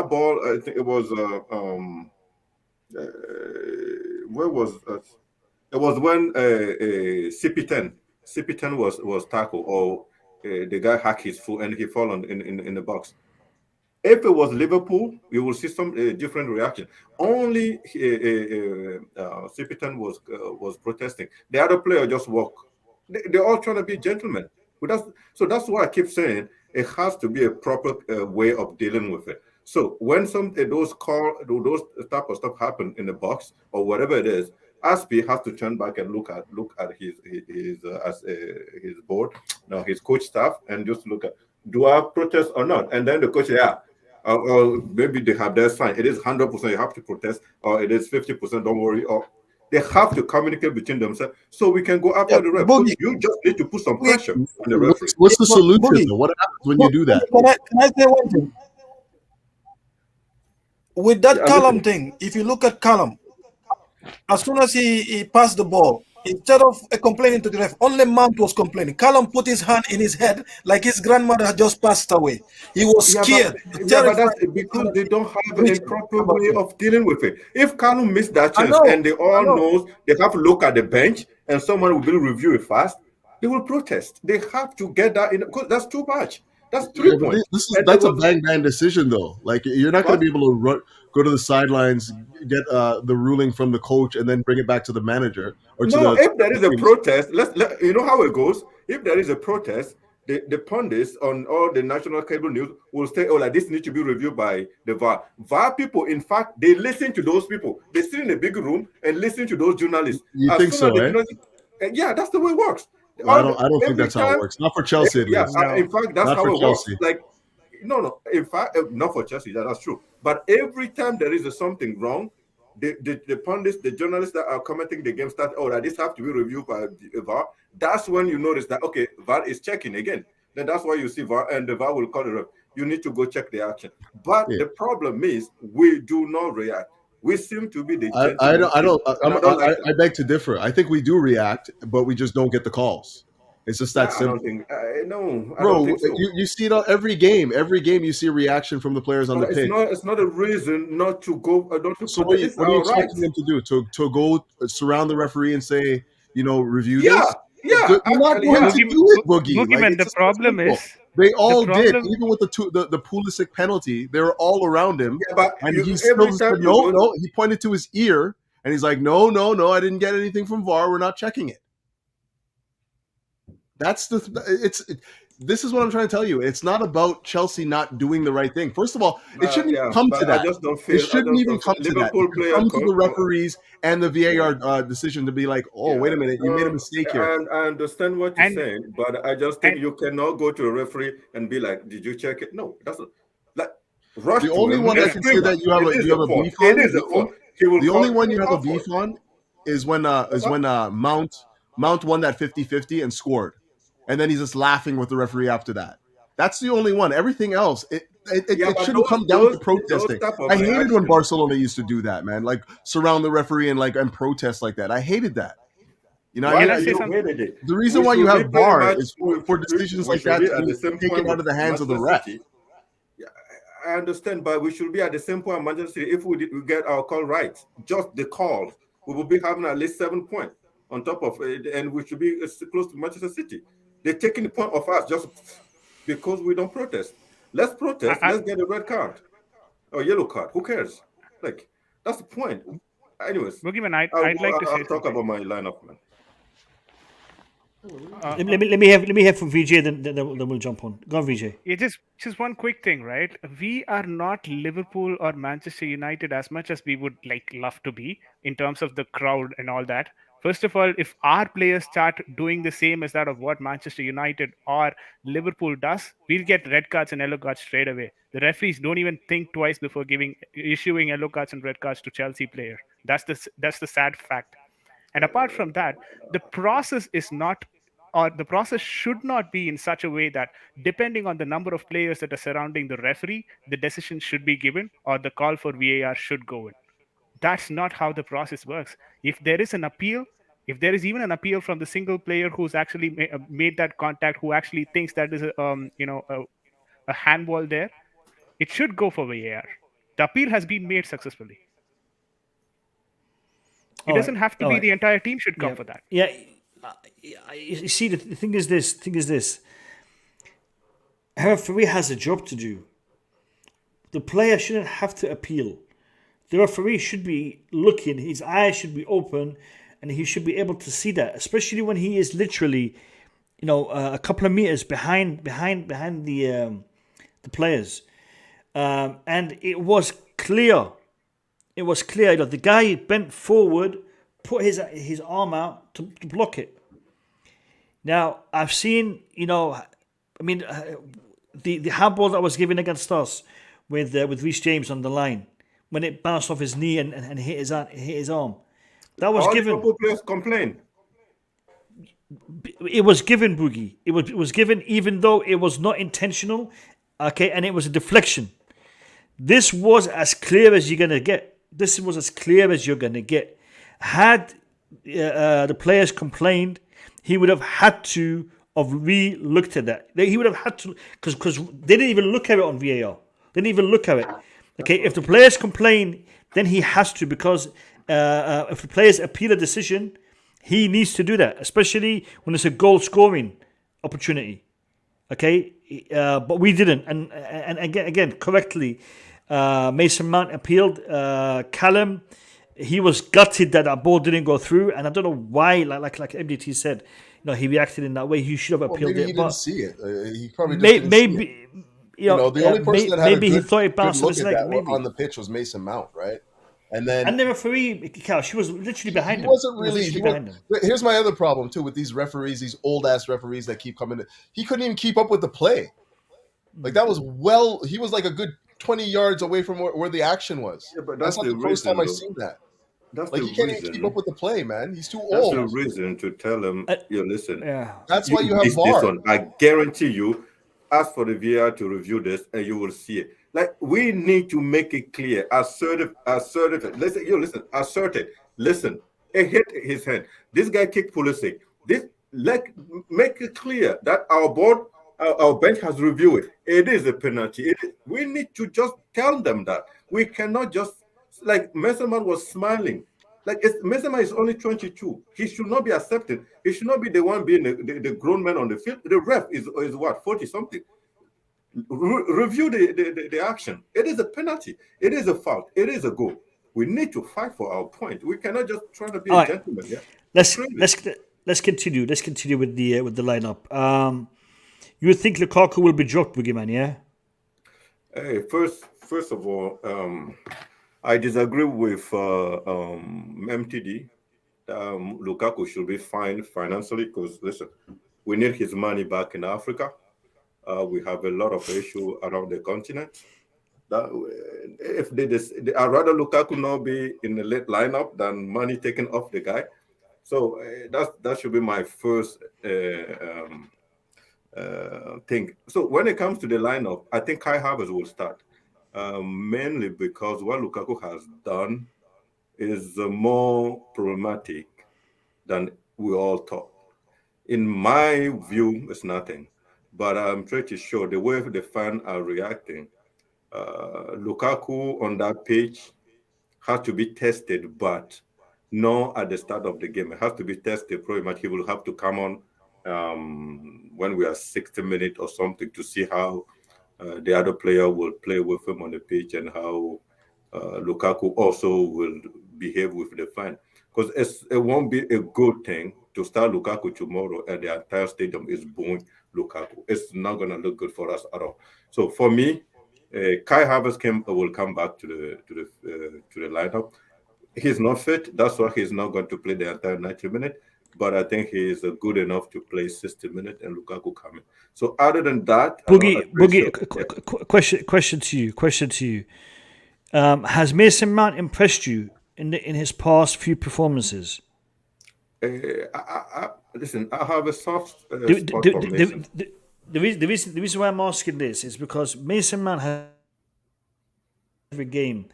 ball, I think it was where was It was when CP10 was tackled, or the guy hacked his foot and he fell in the box. If it was Liverpool, you will see some different reaction. Only CP10 was protesting. The other player just walked. They're all trying to be gentlemen. So that's why I keep saying it has to be a proper way of dealing with it. So when those type of stuff happen in the box or whatever it is, Aspi has to turn back and look at his board, his coach staff, and just look at, do I protest or not? And then the coach, or maybe they have their sign. It is 100% you have to protest, or it is 50%. Don't worry. Or they have to communicate between themselves so we can go after the ref. You just need to put some pressure on the referee. What's the solution? Though? What happens when you do that? Can I say one thing? With that Callum thing, if you look at Callum, as soon as he passed the ball, instead of complaining to the ref, only Mount was complaining. Callum put his hand in his head like his grandmother had just passed away. He was scared. But that's because they don't have a proper way of dealing with it. If Callum missed that chance and they all know they have to look at the bench and someone will review it fast, they will protest. They have to get that in, because that's too much. That's 3 points. That's a bang decision, though. Like, you're not going to be able to go to the sidelines, get the ruling from the coach, and then bring it back to the manager. Or if there is a protest, you know how it goes. If there is a protest, the pundits on all the national cable news will say, "Oh, like this needs to be reviewed by the VAR." VAR people, in fact, they listen to those people. They sit in a big room and listen to those journalists. You think so? Yeah, that's the way it works. Well, I don't think that's how it works. Not for Chelsea, at least. In fact, that's not how for it Chelsea. works. Like, no. In fact, not for Chelsea. That's true. But every time there is something wrong, the pundits, the journalists that are commenting the game start. Oh, that this have to be reviewed by the VAR. That's when you notice that VAR is checking again. Then that's why you see VAR, and the VAR will call the ref. You need to go check the action. But the problem is we do not react. We seem to be the. I beg to differ. I think we do react, but we just don't get the calls. It's just that simple. I don't Bro, think so. you see it on every game. Every game you see a reaction from the players on the pitch. It's not a reason not to go. So what are you expecting them to do? To go surround the referee and say, review this? They're not going to do it, Boogie. Boogeyman, the problem is they all did. Even with the Pulisic penalty, they were all around him, and he still said no. He pointed to his ear, and he's like, no, I didn't get anything from VAR. We're not checking it. This is what I'm trying to tell you. It's not about Chelsea not doing the right thing. First of all, it shouldn't come to that. It shouldn't even come to that. It come to the referees and the VAR decision to be like, wait a minute, you made a mistake here. I understand what you're saying, but I just think you cannot go to a referee and be like, did you check it? No, that's like rush. The only one I can say that you have a beef on. The only one you have a beef on is when Mount won that 50-50 and scored. And then he's just laughing with the referee after that. That's the only one. Everything else, it shouldn't come down to protesting. I hated when Barcelona used to do that, man. Like surround the referee and protest like that. I hated that. The reason why you have VAR is for decisions like that to be taken out of the hands of the ref. I understand, but we should be at the same point. Manchester City, if we get our call right, just the call, we will be having at least 7 points on top of it, and we should be close to Manchester City. They're taking the point of us just because we don't protest. Let's protest. Let's get a red card or yellow card. Who cares? Like, that's the point. Anyways, Boogeyman, I'd like to say talk about my lineup, man. Let me have from VJ, then we'll jump on. Go on, VJ. Yeah, just one quick thing, right? We are not Liverpool or Manchester United as much as we would love to be in terms of the crowd and all that. First of all, if our players start doing the same as that of what Manchester United or Liverpool does, we'll get red cards and yellow cards straight away. The referees don't even think twice before issuing yellow cards and red cards to Chelsea players. That's the sad fact. And apart from that, the process should not be in such a way that depending on the number of players that are surrounding the referee, the decision should be given or the call for VAR should go in. That's not how the process works. If there is an appeal, if there is even an appeal from the single player who's actually made that contact, who actually thinks that is a handball there, it should go for VAR. The appeal has been made successfully. It doesn't have to be the entire team should come for that. Yeah, you see, the thing is this. A referee has a job to do. The player shouldn't have to appeal. The referee should be looking, his eyes should be open, and he should be able to see that, especially when he is literally, a couple of meters behind the players. And it was clear. It was clear. The guy bent forward, put his arm out to block it. Now, I've seen, the handball that was given against us with Reece James on the line, when it bounced off his knee and hit his arm. That was given. All players complain. It was given, Boogie. It was given even though it was not intentional, okay, and it was a deflection. This was as clear as you're going to get. Had the players complained, he would have had to have re-looked at that. He would have had to, because they didn't even look at it on VAR. They didn't even look at it. Okay, if the players complain, then he has to, because if the players appeal a decision, he needs to do that, especially when it's a goal-scoring opportunity. Okay, but we didn't, and again, correctly, Mason Mount appealed. Callum, he was gutted that ball didn't go through, and I don't know why. Like MDT said, he reacted in that way. He should have appealed maybe it. He didn't see it. He probably just maybe. didn't see it. The only person that had maybe a good, he thought it bounced good look his at leg. that Maybe. on the pitch was Mason Mount, right? And then the referee, Cal, she was literally behind him. He wasn't really. behind him. Here's my other problem too with these referees, these old ass referees that keep coming in. He couldn't even keep up with the play. Like that was he was like a good 20 yards away from where the action was. Yeah, but that's not the first time I've seen that. Like he can't even keep up with the play, man. He's too old. That's the reason to tell him, listen. Yeah. That's why you have missed VAR. this one. I guarantee you, ask for the VAR to review this, and you will see it. Like we need to make it clear, assertive. Listen, assertive. Listen, it hit his hand. This guy kicked Pulisic. Make it clear that our bench has reviewed it. It is a penalty. We need to just tell them that. We cannot just Messerman was smiling. Messerman is only 22. He should not be accepted. He should not be the one being the grown man on the field. The ref is what, 40 something. Review the action. It is a penalty. It is a foul. It is a goal. We need to fight for our point. We cannot just try to be a gentleman. Yeah. Let's continue. Let's continue with the lineup. You would think Lukaku will be dropped, Boogeyman, yeah? Hey, first of all, I disagree with MTD. Lukaku should be fined financially because, listen, we need his money back in Africa. We have a lot of issues around the continent. I'd rather Lukaku not be in the late lineup than money taken off the guy. So that should be my first thing. So when it comes to the lineup, I think Kai Havertz will start. Mainly because what Lukaku has done is more problematic than we all thought. In my view, it's nothing. But I'm pretty sure the way the fans are reacting, Lukaku on that pitch has to be tested, but not at the start of the game. It has to be tested. Pretty much he will have to come on when we are 60 minutes or something to see how the other player will play with him on the pitch and how Lukaku also will behave with the fan. Because it won't be a good thing to start Lukaku tomorrow and the entire stadium is booing Lukaku. It's not going to look good for us at all. So for me, Kai Havertz will come back to the lineup. He's not fit. That's why he's not going to play the entire 90 minutes. But I think he is good enough to play 60 minutes and Lukaku coming. So other than that, Boogie, question to you. Has Mason Mount impressed you in his past few performances? Listen, I have a soft spot for Mason. The reason why I'm asking this is because Mason Mount has every game.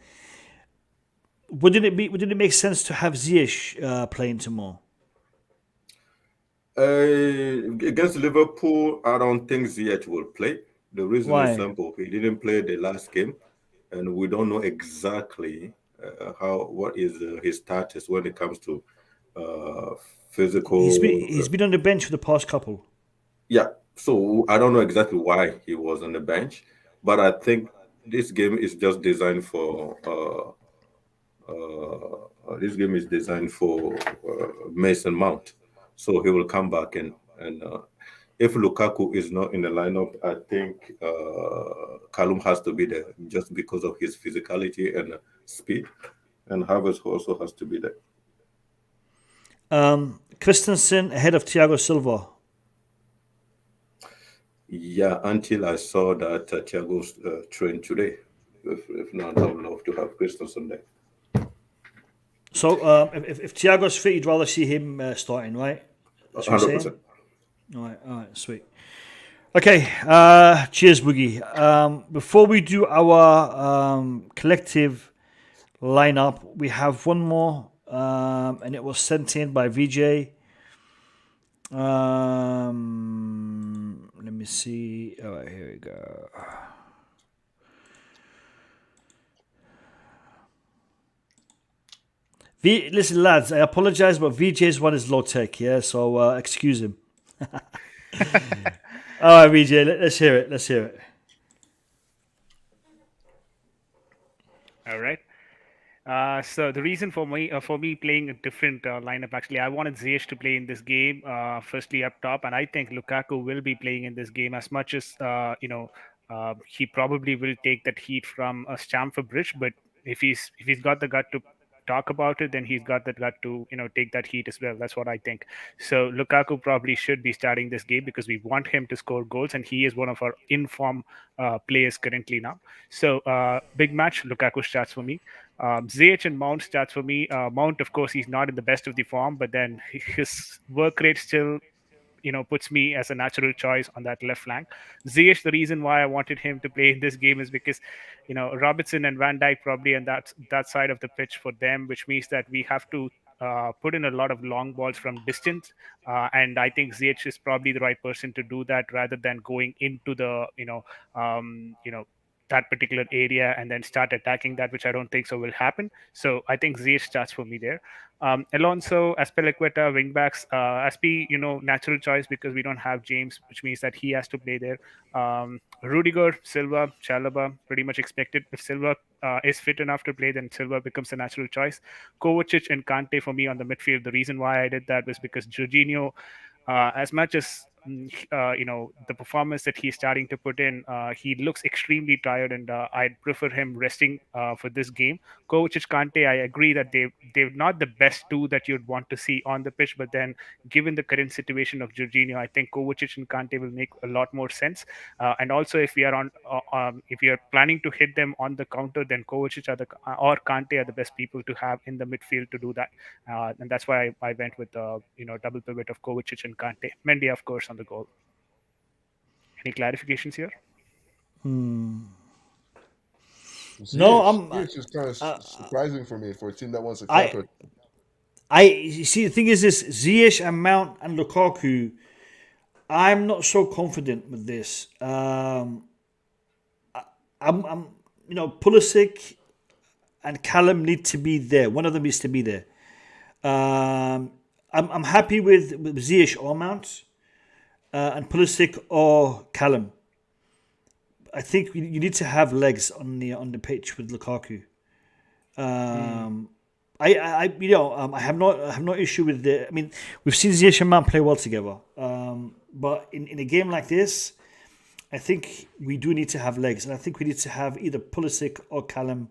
Wouldn't it make sense to have Ziyech playing tomorrow? Against Liverpool, I don't think Ziyech will play. The reason is simple. He didn't play the last game, and we don't know exactly what is his status when it comes to physical. He's been on the bench for the past couple. Yeah, so I don't know exactly why he was on the bench, but I think this game is just designed for. This game is designed for Mason Mount, so he will come back and if Lukaku is not in the lineup, I think Callum has to be there just because of his physicality and speed, and Havertz also has to be there. Christensen ahead of Thiago Silva. Yeah, until I saw that Thiago's trained today. If not, I would love to have Christensen there. So if Thiago's fit, you'd rather see him starting, right? 100%. All right, sweet. Okay, cheers, Boogie. Before we do our collective lineup, we have one more, and it was sent in by VJ. Let me see. All right, here we go. Listen, lads, I apologize, but VJ's one is low tech, yeah, so excuse him. All right, VJ, let's hear it. All right. So the reason for me playing a different lineup, actually, I wanted Ziyech to play in this game, firstly up top, and I think Lukaku will be playing in this game as much as he probably will take that heat from Stamford Bridge. But if he's got the gut to talk about it, then he's got the gut to take that heat as well. That's what I think. So Lukaku probably should be starting this game because we want him to score goals, and he is one of our in-form players currently now. So big match, Lukaku starts for me. Ziyech and Mount starts for me. Mount, of course, he's not in the best of the form, but then his work rate still puts me as a natural choice on that left flank. Ziyech, the reason why I wanted him to play in this game is because, Robertson and Van Dijk probably on that side of the pitch for them, which means that we have to put in a lot of long balls from distance. And I think Ziyech is probably the right person to do that rather than going into the, that particular area and then start attacking that, which I don't think so will happen. So I think Ziyech starts for me there. Alonso, Azpilicueta, wingbacks. Aspi, natural choice because we don't have James, which means that he has to play there. Rudiger, Silva, Chalobah, pretty much expected. If Silva is fit enough to play, then Silva becomes a natural choice. Kovačić and Kante for me on the midfield. The reason why I did that was because Jorginho, as much as the performance that he's starting to put in, he looks extremely tired, and I'd prefer him resting for this game. Kovačić, Kante, I agree that they're not the best two that you'd want to see on the pitch, but then given the current situation of Jorginho, I think Kovačić and Kante will make a lot more sense. And also, if we are planning to hit them on the counter, then Kovačić or Kante are the best people to have in the midfield to do that. And that's why I went with double pivot of Kovačić and Kante. Mendy, of course, on the goal. Any clarifications here? No, it's just kind of surprising for me for a team that wants to counter. You see, the thing is this: Ziyech and Mount and Lukaku. I'm not so confident with this. Pulisic and Callum need to be there. One of them needs to be there. I'm happy with Ziyech or Mount. And Pulisic or Callum. I think you need to have legs on the pitch with Lukaku. I have no issue with the. I mean, we've seen Ziyech and Mount play well together. But in a game like this, I think we do need to have legs, and I think we need to have either Pulisic or Callum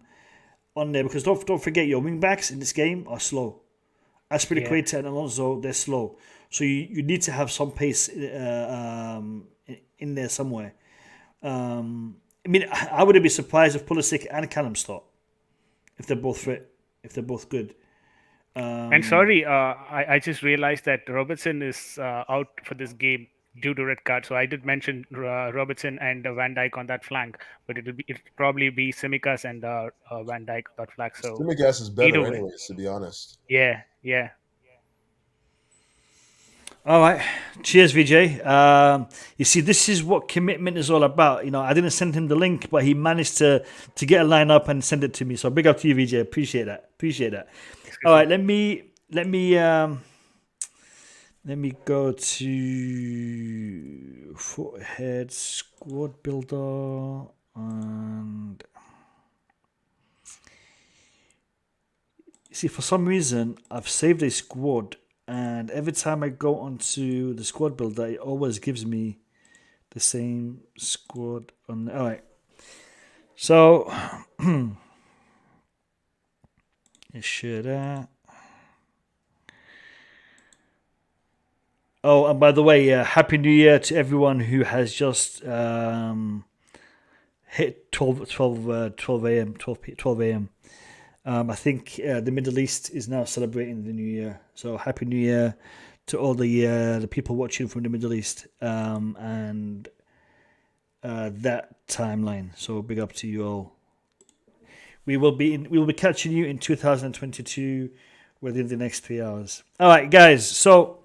on there because don't forget your wing backs in this game are slow. Azpilicueta and Alonso, they're slow. So you need to have some pace in there somewhere. I wouldn't be surprised if Pulisic and Callum start if they're both fit, if they're both good. And sorry, I just realized that Robertson is out for this game due to red card. So I did mention Robertson and Van Dijk on that flank, but it'll probably be Tsimikas and Van Dijk on that flank. So Tsimikas is better anyways, to be honest. Yeah. All right. Cheers, VJ. You see, this is what commitment is all about. You know, I didn't send him the link, but he managed to get a line up and send it to me. So big up to you, VJ. Appreciate that. All right. Let me go to Foothead Squad Builder and see, for some reason, I've saved a squad. And every time I go onto the squad builder, it always gives me the same squad. All right. So, share that. Oh, and by the way, Happy New Year to everyone who has just hit 12 a.m. I think the Middle East is now celebrating the New Year. So Happy New Year to all the people watching from the Middle East and that timeline. So big up to you all. We will be catching you in 2022 within the next 3 hours. All right, guys. So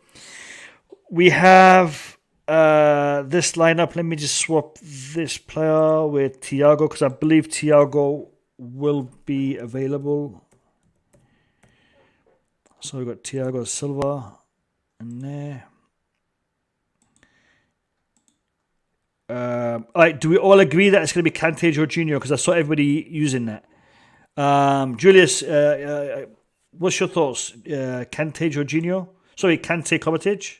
we have this lineup. Let me just swap this player with Thiago because I believe Thiago will be available. So we've got Thiago Silva in there. All right, do we all agree that it's going to be Kante Jorginho? Because I saw everybody using that. Julius, what's your thoughts? Kante Jorginho? Sorry, Kante Kovačić?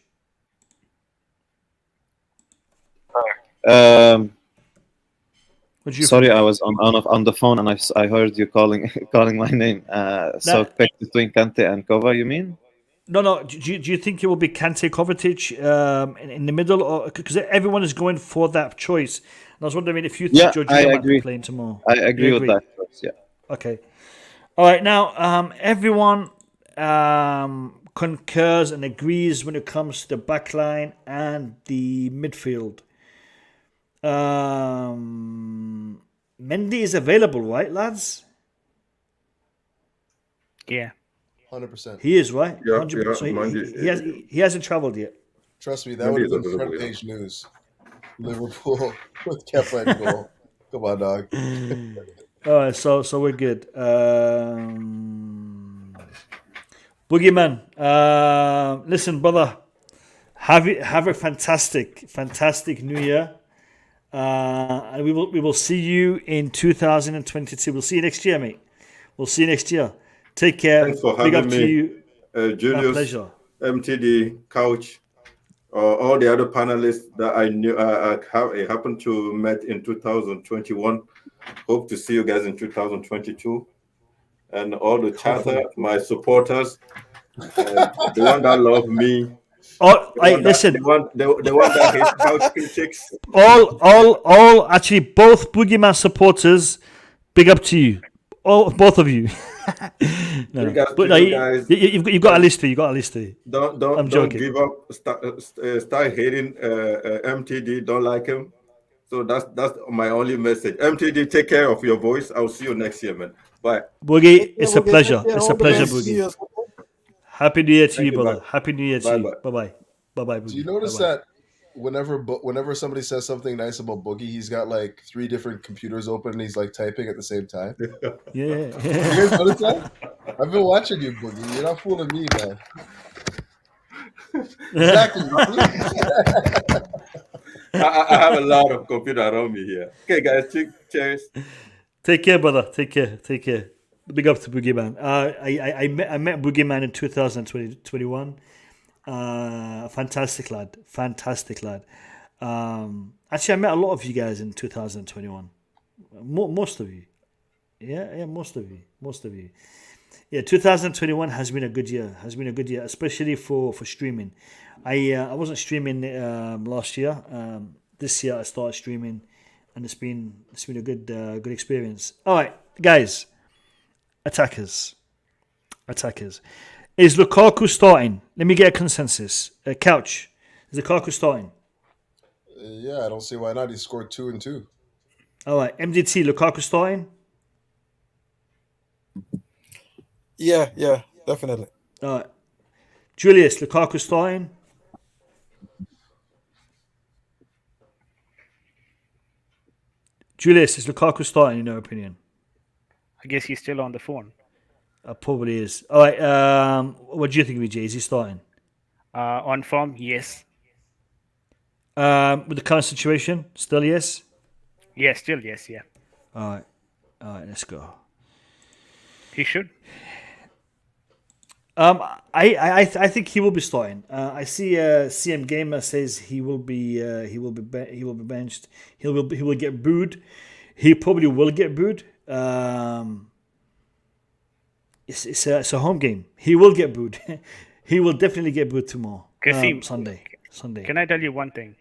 Sorry, I was on the phone and I heard you calling my name. So pick between Kante and Kova, you mean? No. Do you think it will be Kante Kovačić in the middle, or because everyone is going for that choice? And I was wondering if you think Jorginho might be playing tomorrow. I agree with that choice. Yeah. Okay. All right. Now, everyone concurs and agrees when it comes to the back line and the midfield. Mendy is available, right, lads? Yeah. 100%. He is, right? Yeah, 100%. So yeah, he hasn't travelled yet. Trust me, that would have been front page news. Liverpool with Kepa in goal. Come on, dog. All right, so we're good. Boogeyman, listen, brother, have a fantastic New Year. And we will see you in 2022. We'll see you next year, mate. We'll see you next year. Take care. Thanks for Big having up me. to you. Julius, My pleasure. MTD, Couch, all the other panelists that I knew I happened to met in 2021. Hope to see you guys in 2022. And all the chatter, my supporters, the one that love me. Oh, listen. The one that hates couch critics. All. Actually, both Boogeyman supporters. Big up to you, both of you. No. But no, you've got a list here. You got a list here. Don't give up. Start hating MTD. Don't like him. So that's my only message. MTD, take care of your voice. I'll see you next year, man. Bye. Boogie, it's a pleasure. It's a pleasure, Boogie. Happy New Year to you, brother. Happy New Year to you. Bye bye. Do you notice that whenever somebody says something nice about Boogie, he's got like 3 different computers open and he's like typing at the same time? Yeah. You guys notice that? I've been watching you, Boogie. You're not fooling me, man. Exactly. I have a lot of computer around me here. Okay, guys. Cheers. Take care, brother. Take care. Big up to Boogeyman. I met Boogeyman in 2021. Fantastic lad. Actually, I met a lot of you guys in 2021. Most of you. Yeah, most of you. Yeah, 2021 has been a good year. Especially for streaming. I wasn't streaming last year. This year I started streaming, and it's been a good experience. All right, guys. Attackers. Is Lukaku starting? Let me get a consensus. Couch. Is Lukaku starting? Yeah, I don't see why not. He scored 2 and 2. All right, MDT. Lukaku starting? Yeah, definitely. All right. Julius, Lukaku starting? Julius, is Lukaku starting in your opinion? I guess he's still on the phone. Probably is. All right. What do you think, VJ? Is he starting? On form, yes. With the current situation, still yes? Yeah, still yes, yeah. All right, let's go. He should. I think he will be starting. I see CM Gamer says he will be benched. He will get booed. He probably will get booed. It's a home game. He will get booed. He will definitely get booed tomorrow. Sunday. Can I tell you one thing?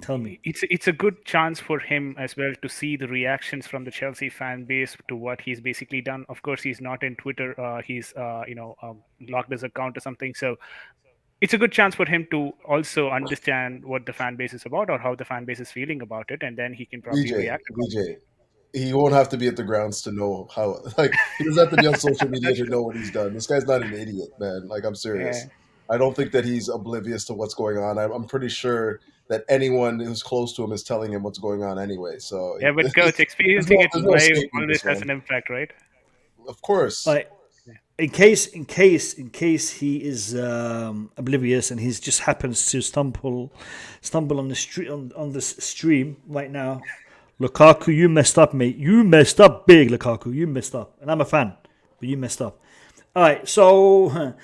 Tell me. It's a good chance for him as well to see the reactions from the Chelsea fan base to what he's basically done. Of course, he's not in Twitter. He's locked his account or something. So it's a good chance for him to also understand what the fan base is about or how the fan base is feeling about it, and then he can probably react. He won't have to be at the grounds to know how. Like, he doesn't have to be on social media to know what he's done. This guy's not an idiot, man. Like, I'm serious. Yeah. I don't think that he's oblivious to what's going on. I'm pretty sure that anyone who's close to him is telling him what's going on anyway. So yeah, but coach, experiencing it live always has an impact, right? Of course. In case he is oblivious and he just happens to stumble on the street on this stream right now, Lukaku, you messed up, mate. You messed up big, Lukaku. You messed up, and I'm a fan, but you messed up. All right, so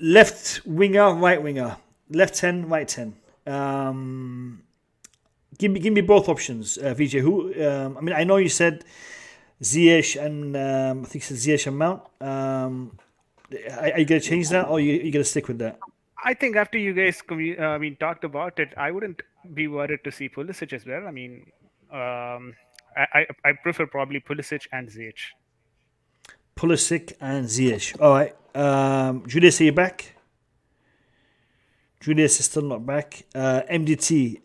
left winger, right winger, left 10, right 10. Give me both options, VJ. Who? I know you said Ziyech and I think you said Ziyech and Mount. Are you gonna change that, or you gonna stick with that? I think after you guys talked about it, I wouldn't be worried to see Pulisic as well. I prefer probably Pulisic and Ziyech. Pulisic and Ziyech. All right. Julius, are you back? Julius is still not back. MDT.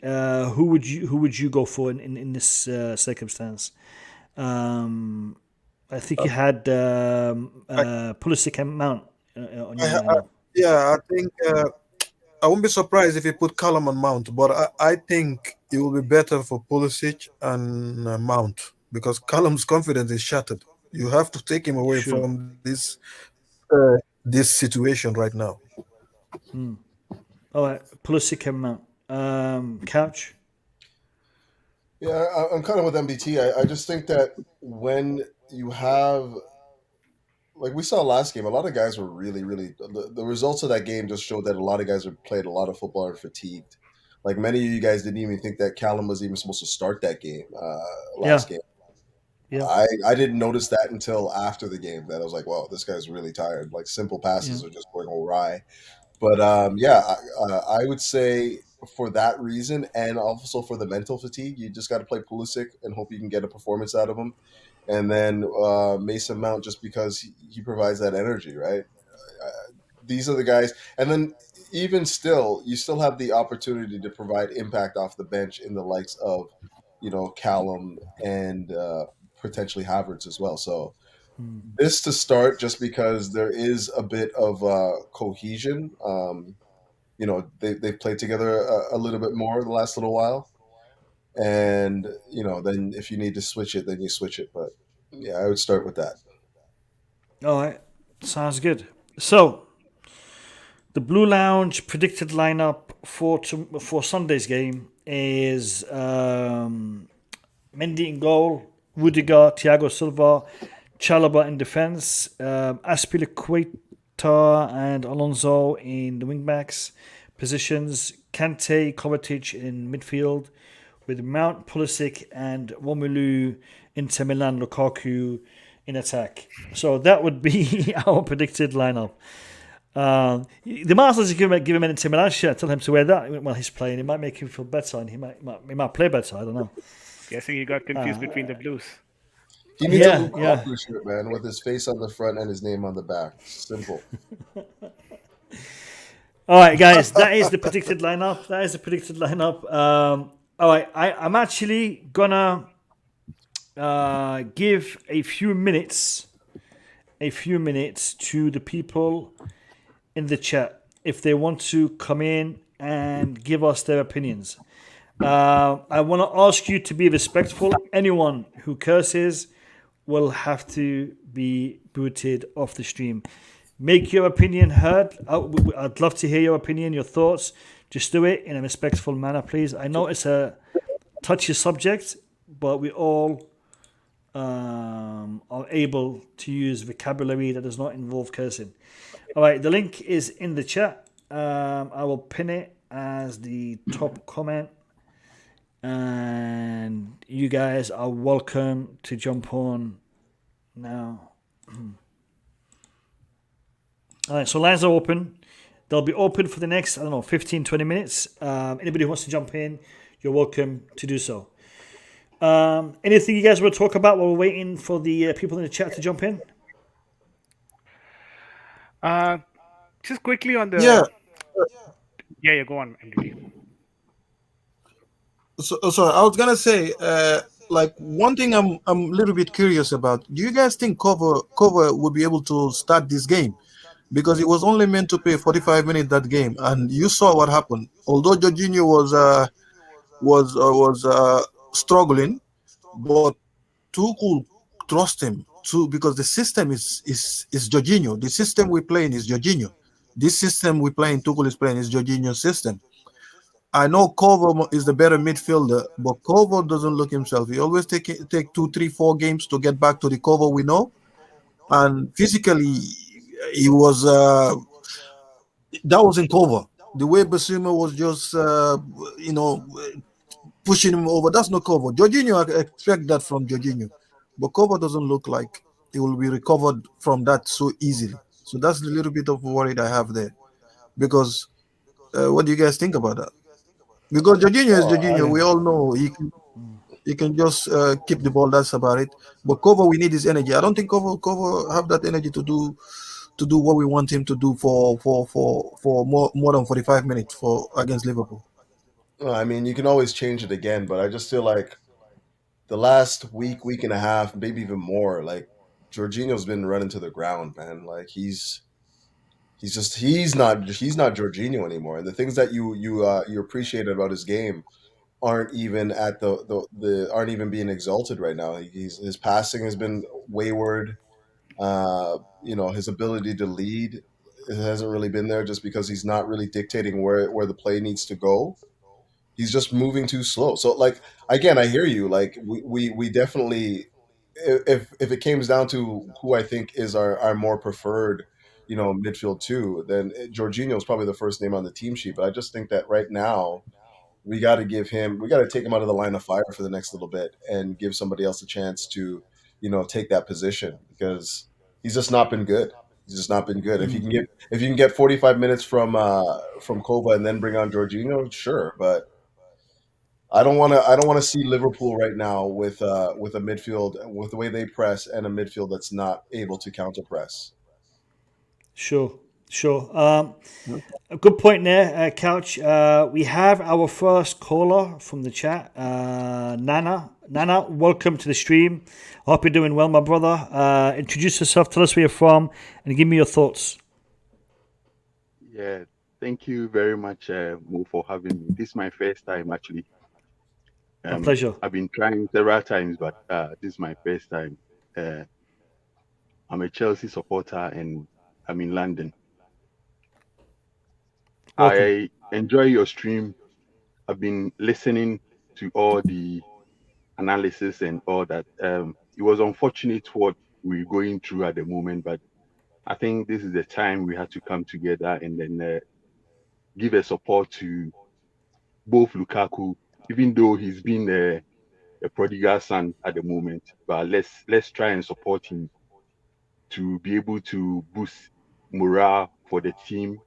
Who would you go for in this circumstance? I think you had Pulisic and Mount on your lineup. I think I won't be surprised if you put Callum and Mount, but I think it will be better for Pulisic and Mount because Callum's confidence is shattered. You have to take him away from this situation right now. All right, Pulisic and Mount. Couch? Yeah, I'm kind of with MBT. I just think that when you have, like we saw last game, a lot of guys were really, really, the results of that game just showed that a lot of guys have played a lot of football and fatigued. Like many of you guys didn't even think that Callum was even supposed to start that game last game. Yeah. I didn't notice that until after the game that I was like, wow, this guy's really tired. Like simple passes are just going awry. But I would say for that reason and also for the mental fatigue, you just got to play Pulisic and hope you can get a performance out of him. And then Mason Mount just because he provides that energy, right? These are the guys. And then even still, you still have the opportunity to provide impact off the bench in the likes of, Callum and potentially Havertz as well. So this to start just because there is a bit of cohesion. They've played together a little bit more the last little while. And, then if you need to switch it, then you switch it. But, yeah, I would start with that. All right. Sounds good. So, the Blue Lounge predicted lineup for Sunday's game is Mendy in goal, Rudiger, Thiago Silva, Chalobah in defense, Azpilicueta and Alonso in the wingbacks positions, Kante, Kovačić in midfield, with Mount, Pulisic and Romelu, Inter Milan, Lukaku in attack. So that would be our predicted lineup. The Masters give him an Inter Milan shirt, tell him to wear that while he's playing. It might make him feel better and he might play better. I don't know. Guessing you got confused between the Blues. He needs a Lukaku shirt, man, with his face on the front and his name on the back. Simple. All right, guys, that is the predicted lineup. All right, I'm actually gonna give a few minutes to the people in the chat if they want to come in and give us their opinions. I want to ask you to be respectful. Anyone who curses will have to be booted off the stream. Make your opinion heard. I'd love to hear your opinion, your thoughts. Just do it in a respectful manner, please. I know it's a touchy subject, but we all are able to use vocabulary that does not involve cursing. All right, the link is in the chat. I will pin it as the top comment. And you guys are welcome to jump on now. All right, so lines are open. They'll be open for the next, 15, 20 minutes. Anybody who wants to jump in, you're welcome to do so. Anything you guys want to talk about while we're waiting for the people in the chat to jump in? Just quickly on the... Yeah, go on, MDT. So I was gonna say, like one thing I'm a little bit curious about. Do you guys think Cover would be able to start this game? Because he was only meant to play 45 minutes that game, and you saw what happened. Although Jorginho was struggling, but Tuchel trust him too, because the system is Jorginho. The system we're playing is Jorginho. This system we're playing, Tuchel is playing, is Jorginho's system. I know Kovac is the better midfielder, but Kovac doesn't look himself. He always take 2, 3, 4 games to get back to the Kovac we know, and physically he was that wasn't Kovac. The way Basuma was just pushing him over, that's not Kovac. Jorginho, I expect that from Jorginho, but Kovac doesn't look like he will be recovered from that so easily. So that's a little bit of worry I have there, because what do you guys think about that? Because Jorginho is Jorginho, we all know he can just keep the ball. That's about it. But Kovac, we need his energy. I don't think Kovac have that energy to do what we want him to do for more than 45 minutes against Liverpool. Well, I mean, you can always change it again, but I just feel like the last week and a half, maybe even more, like Jorginho's been running to the ground, man. Like he's not Jorginho anymore. And the things that you appreciate about his game aren't even at aren't even being exalted right now. His passing has been wayward. His ability to lead hasn't really been there, just because he's not really dictating where the play needs to go. He's just moving too slow. So, like, again, I hear you. Like, we definitely, if it comes down to who I think is our more preferred, midfield too, then Jorginho is probably the first name on the team sheet. But I just think that right now we got to take him out of the line of fire for the next little bit and give somebody else a chance to, take that position, because he's just not been good. He's just not been good. Mm-hmm. If you can get 45 minutes from Kova and then bring on Jorginho, sure. But I don't want to see Liverpool right now with a midfield, with the way they press, and a midfield that's not able to counter press. Sure. A good point there, Couch. We have our first caller from the chat, Nana. Nana, welcome to the stream. I hope you're doing well, my brother. Introduce yourself, tell us where you're from, and give me your thoughts. Yeah, thank you very much, Mo, for having me. This is my first time, actually. My pleasure. I've been trying several times, but this is my first time. I'm a Chelsea supporter, and I'm in London. Welcome. I enjoy your stream. I've been listening to all the analysis and all that. It was unfortunate what we're going through at the moment, but I think this is the time we have to come together and then give a support to both Lukaku, even though he's been a prodigal son at the moment. But let's try and support him to be able to boost morale for the team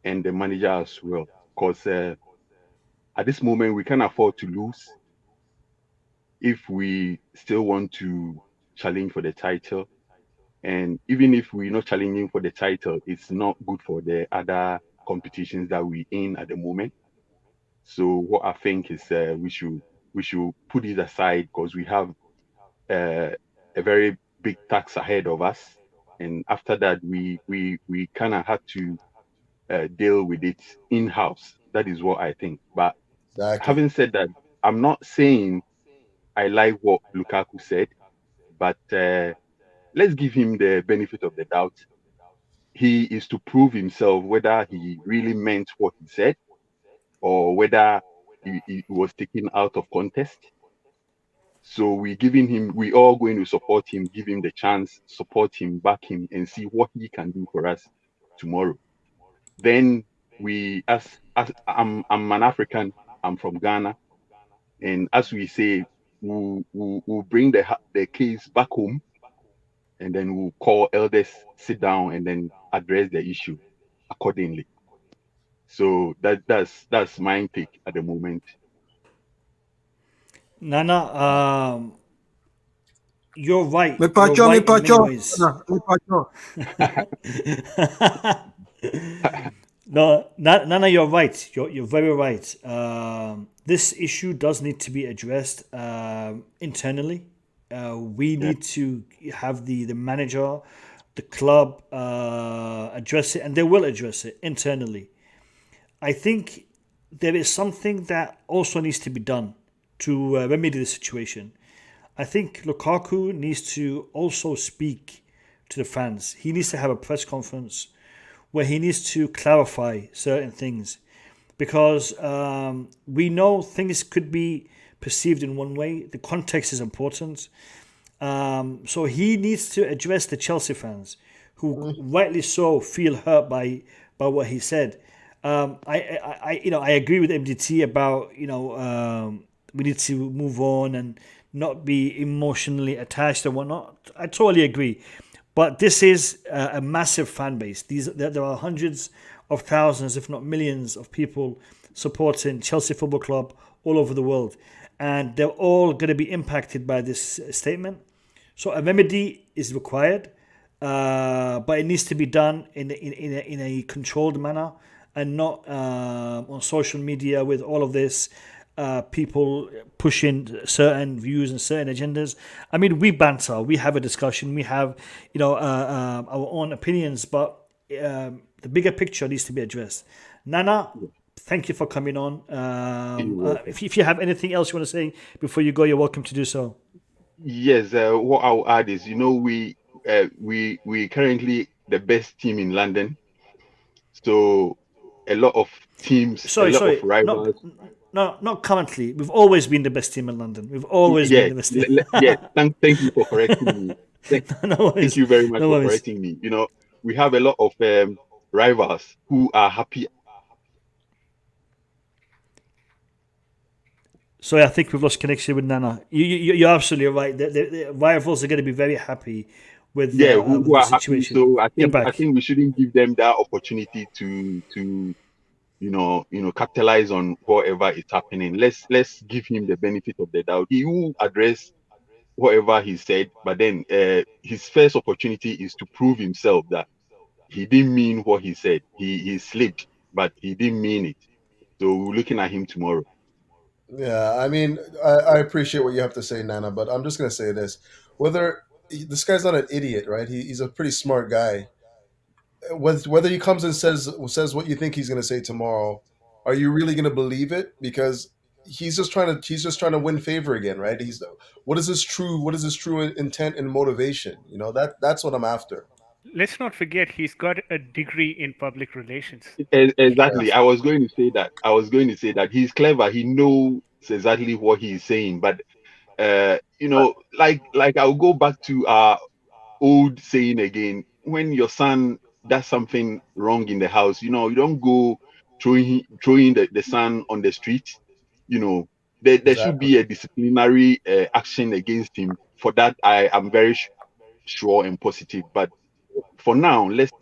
and the manager as well. Because at this moment, we can't afford to lose if we still want to challenge for the title. And even if we're not challenging for the title, it's not good for the other competitions that we're in at the moment. So what I think is we should put it aside, because we have a very big task ahead of us. And after that, we kind of had to deal with it in-house. That is what I think. But Having said that, I'm not saying I like what Lukaku said, but let's give him the benefit of the doubt. He is to prove himself whether he really meant what he said or whether he was taken out of context. So we all going to support him, give him the chance, support him, back him, and see what he can do for us tomorrow. Then I'm an African, I'm from Ghana, and as we say, we'll bring the case back home, and then we'll call elders, sit down, and then address the issue accordingly. So that's my take at the moment. Nana, you're right. Me pacho, you're me right in many pacho. ways. No, Nana, you're right. You're very right. This issue does need to be addressed internally. We need to have the manager, the club address it, and they will address it internally. I think there is something that also needs to be done to remedy the situation. I think Lukaku needs to also speak to the fans. He needs to have a press conference where he needs to clarify certain things, because we know things could be perceived in one way. The context is important. So he needs to address the Chelsea fans who rightly so feel hurt by what he said. I agree with MDT about we need to move on and not be emotionally attached and whatnot. I totally agree. But this is a massive fan base. There are hundreds of thousands, if not millions, of people supporting Chelsea Football Club all over the world. And they're all going to be impacted by this statement. So a remedy is required, but it needs to be done in a controlled manner and not on social media with all of this people pushing certain views and certain agendas. I mean, we banter, we have a discussion, we have our own opinions, but the bigger picture needs to be addressed. Nana, thank you for coming on. If you have anything else you want to say before you go, you're welcome to do so. Yes, what I'll add is, we currently the best team in London. So a lot of teams, a lot of rivals. Not currently. We've always been the best team in London. We've always been the best team. Thank you for correcting me. Thank you very much for correcting me. We have a lot of rivals who are happy. So I think we've lost connection with Nana. You're absolutely right. The rivals are going to be very happy with who are the situation. Happy. So I think we shouldn't give them that opportunity to capitalize on whatever is happening. Let's give him the benefit of the doubt. He will address whatever he said, but then his first opportunity is to prove himself that he didn't mean what he said. He slipped, but he didn't mean it. So we're looking at him tomorrow. Yeah, I mean, I appreciate what you have to say, Nana, but I'm just going to say this. This guy's not an idiot, right? He's a pretty smart guy. Whether he comes and says what you think he's going to say tomorrow, are you really going to believe it? Because he's just trying to win favor again, right? What is his true intent and motivation? That's what I'm after. Let's not forget he's got a degree in public relations. Exactly. I was going to say that he's clever. He knows exactly what he's saying. But like I'll go back to our old saying again. When your son does something wrong in the house, you don't go throwing the son on the street. There should be a disciplinary action against him. For that, I am very sure and positive. But for now, let's.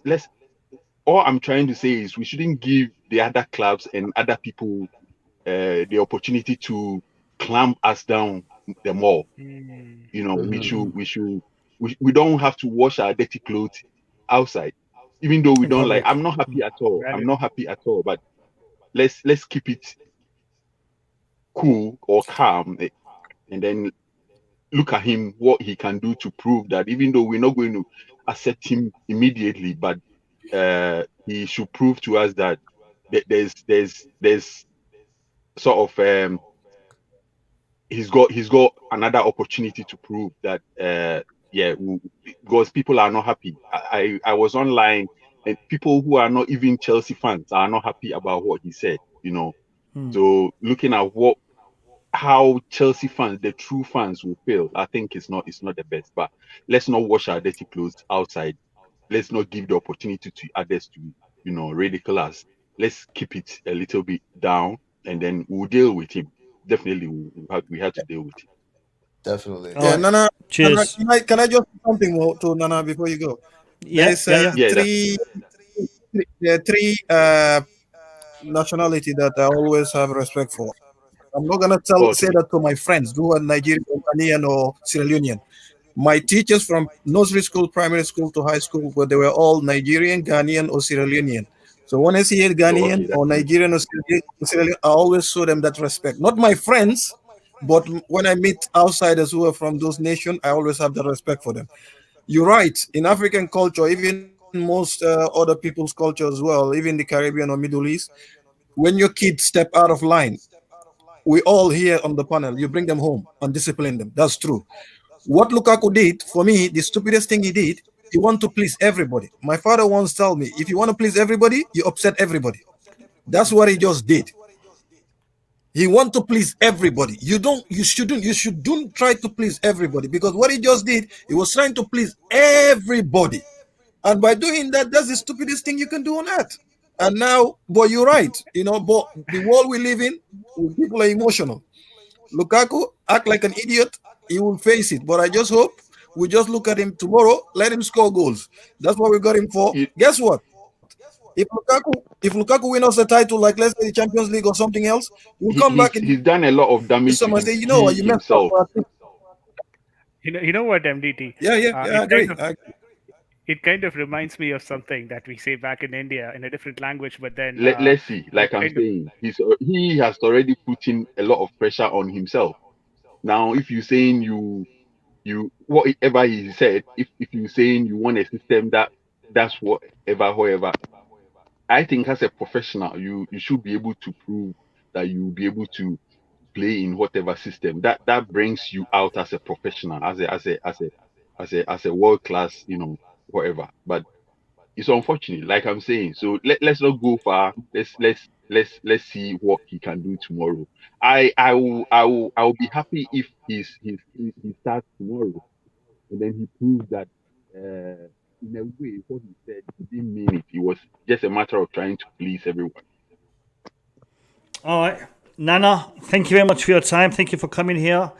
All I'm trying to say is we shouldn't give the other clubs and other people the opportunity to clamp us down the more. We don't have to wash our dirty clothes outside, even though we don't like. I'm not happy at all. I'm not happy at all. But let's keep it cool or calm, and then look at him, what he can do to prove that, even though we're not going to accept him immediately, but he should prove to us that there's sort of he's got another opportunity to prove that because people are not happy. I was online, and people who are not even Chelsea fans are not happy about what he said, you know. So looking at how Chelsea fans, the true fans, will feel, I think it's not the best. But let's not wash our dirty clothes outside. Let's not give the opportunity to others to, you know, ridicule us. Let's keep it a little bit down, and then we'll deal with him. Definitely, we had to deal with it. Definitely. Yeah, Nana. Cheers. Nana, can I just say something more to Nana before you go? Yes. There's three nationality that I always have respect for. I'm not gonna say that to my friends who are Nigerian, Ghanaian, or Sierra Leonean. My teachers from nursery school, primary school to high school, where they were all Nigerian, Ghanaian, or Sierra Leonean. So when I see a Ghanaian or Nigerian or Sierra Leonean, I always show them that respect. Not my friends, but when I meet outsiders who are from those nations, I always have that respect for them. You're right. In African culture, even most other people's culture as well, even the Caribbean or Middle East, when your kids step out of line, we all here on the panel, you bring them home and discipline them. That's true. What Lukaku did, for me, the stupidest thing he did, he want to please everybody. My father once told me, if you want to please everybody, you upset everybody. That's what he just did. He want to please everybody. You shouldn't try to please everybody, because what he just did, he was trying to please everybody. And by doing that, that's the stupidest thing you can do on earth. And now, but you're right, you know, but the world we live in, people are emotional. Lukaku act like an idiot, he will face it. But I just hope we just look at him tomorrow, let him score goals. That's what we got him for. Guess what? If Lukaku wins us the title, like let's say the Champions League or something else, we'll come back. He's done a lot of damage. Someone say, you know what, you messed up. You know what, MDT? I agree. It kind of reminds me of something that we say back in India in a different language, but then let's see. Like I'm saying, he has already put in a lot of pressure on himself. Now, if you're saying you whatever he said, if you're saying you want a system that's however, I think as a professional, you should be able to prove that you'll be able to play in whatever system. That brings you out as a professional, as a world class, you know, whatever. But it's unfortunate, like I'm saying. So let's not go far. Let's see what he can do tomorrow. I will be happy if he starts tomorrow, and then he proves that in a way what he said, he didn't mean it. It was just a matter of trying to please everyone. All right, Nana, thank you very much for your time. Thank you for coming here.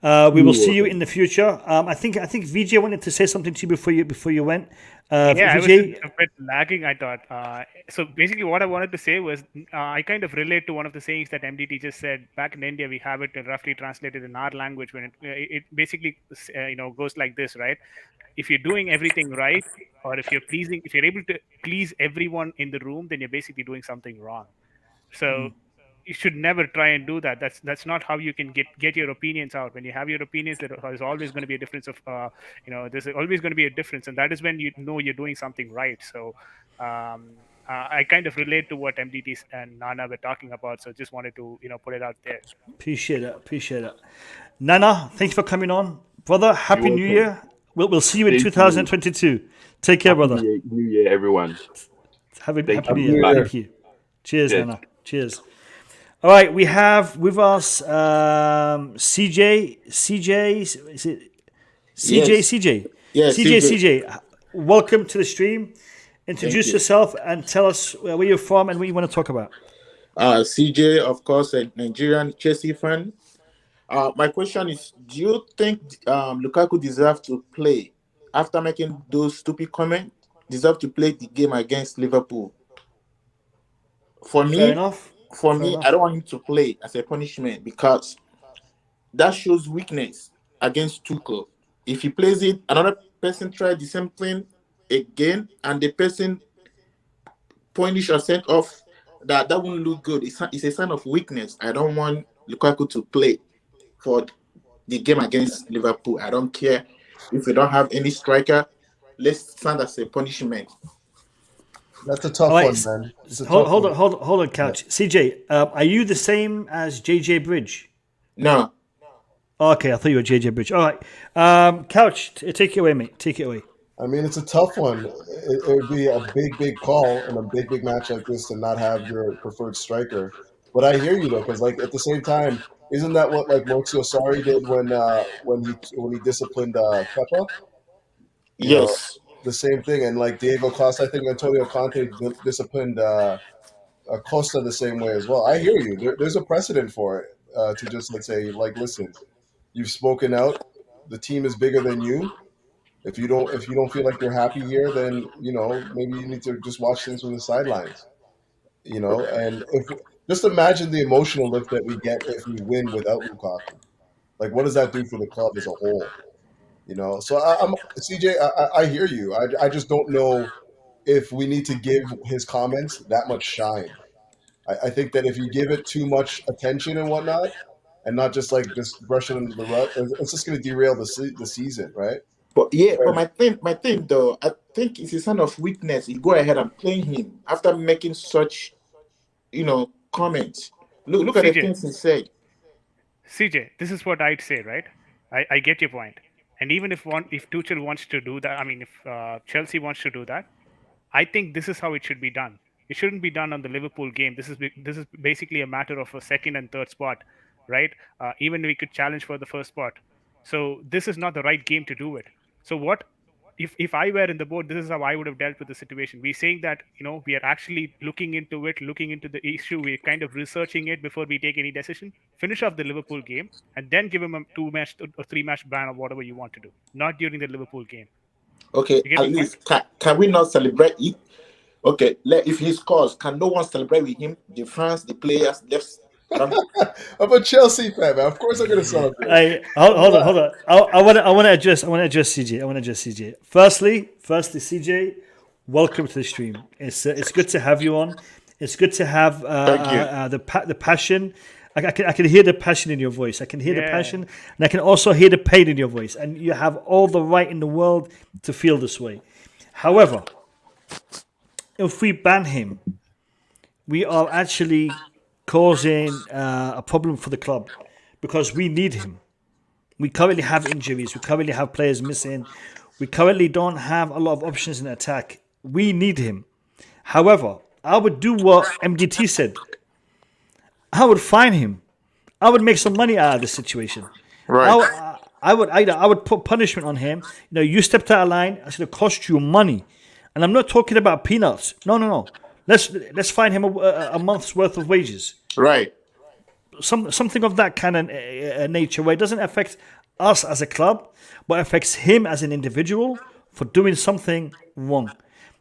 We will see you in the future. I think VJ wanted to say something to you before you went. I VJ? was a bit lagging, I thought. So basically what I wanted to say was I kind of relate to one of the sayings that MDT just said. Back in India, we have it roughly translated in our language when it basically goes like this, right? If you're doing everything right, or if you're able to please everyone in the room, then you're basically doing something wrong. So you should never try and do that. That's not how you can get your opinions out. When you have your opinions, there's always going to be a difference of there's always going to be a difference, and that is when you know you're doing something right. So I kind of relate to what MDT and Nana were talking about, so just wanted to put it out there. Appreciate it. Nana, thanks for coming on, brother. Happy New Year. We'll see you in 2022. Take care, brother. New Year, everyone. Happy New Year. Thank you. Cheers, Nana. Cheers. All right, we have with us CJ. Is it CJ? Yes. CJ. Yes, CJ. Welcome to the stream. Introduce yourself and tell us where you're from and what you want to talk about. CJ, of course, a Nigerian Chelsea fan. My question is, do you think Lukaku deserves to play after making those stupid comments? Deserve to play the game against Liverpool? For me, I don't want him to play as a punishment because that shows weakness against Tuchel. If he plays it, another person try the same thing again, and the person punish or sent off, that won't look good. It's a sign of weakness. I don't want Lukaku to play for the game against Liverpool. I don't care if we don't have any striker. Let's stand as a punishment. That's a tough All right, one, man. It's a hold, tough hold one. on, hold on, Couch. CJ, are you the same as JJ Bridge? No. Okay, I thought you were JJ Bridge. All right, Couch, take it away, mate. Take it away. I mean, it's a tough one. It would be a big call in a big match like this to not have your preferred striker. But I hear you though, because like at the same time, isn't that what like Maurizio Sarri did when he disciplined Kepa? You know, Yes. the same thing. And like Diego Costa, I think Antonio Conte disciplined Costa the same way as well. I hear you. There's a precedent for it to just let's say like, listen, you've spoken out. The team is bigger than you. If you don't feel like you're happy here, then maybe you need to just watch things from the sidelines. And if just imagine the emotional lift that we get if we win without Lukaku. Like, what does that do for the club as a whole? So I'm CJ. I hear you. I just don't know if we need to give his comments that much shine. I think that if you give it too much attention and whatnot, and not just brush it under the rug, it's just going to derail the season, right? But my thing though, I think it's a sign of weakness. You go ahead and play him after making such, comments. Look at the CJ. things he said. CJ, this is what I'd say, right? I get your point. And even if Tuchel wants to do that, I mean, if Chelsea wants to do that, I think this is how it should be done. It shouldn't be done on the Liverpool game. This is basically a matter of a second and third spot, right? Even we could challenge for the first spot. So this is not the right game to do it. So what if I were in the board, this is how I would have dealt with the situation. We're saying that, we are actually looking into the issue. We're kind of researching it before we take any decision. Finish off the Liverpool game and then give him a 2-match or 3-match ban or whatever you want to do. Not during the Liverpool game. Okay, at least can we not celebrate it? Okay, if he scores, can no one celebrate with him? The fans, the players, I'm a Chelsea fan, man. Of course I'm going to celebrate. Hold on. I want to address CJ. Firstly, CJ, welcome to the stream. It's good to have you on. It's good to have the passion. I can hear the passion in your voice. I can hear the passion, and I can also hear the pain in your voice. And you have all the right in the world to feel this way. However, if we ban him, we are actually causing a problem for the club because we need him. We currently have injuries. We currently have players missing. We currently don't have a lot of options in attack. We need him. However, I would do what MDT said. I would fine him. I would make some money out of this situation. Right. I would put punishment on him. You stepped out of line. I said it cost you money, and I'm not talking about peanuts. No. Let's fine him a month's worth of wages. Right. Something of that kind of nature, where it doesn't affect us as a club, but affects him as an individual for doing something wrong.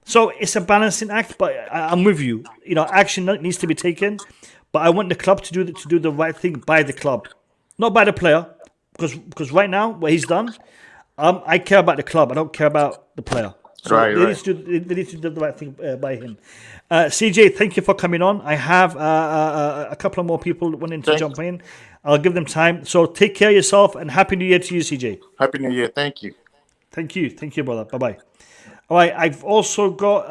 So it's a balancing act, but I'm with you. Action needs to be taken, but I want the club to do the right thing by the club, not by the player, because right now what he's done, I care about the club. I don't care about the player. So they need to do the right thing by him. CJ, thank you for coming on. I have a couple of more people wanting to jump in. I'll give them time. So take care of yourself and Happy New Year to you, CJ. Happy New Year. Thank you. Thank you, brother. Bye-bye. All right, I've also got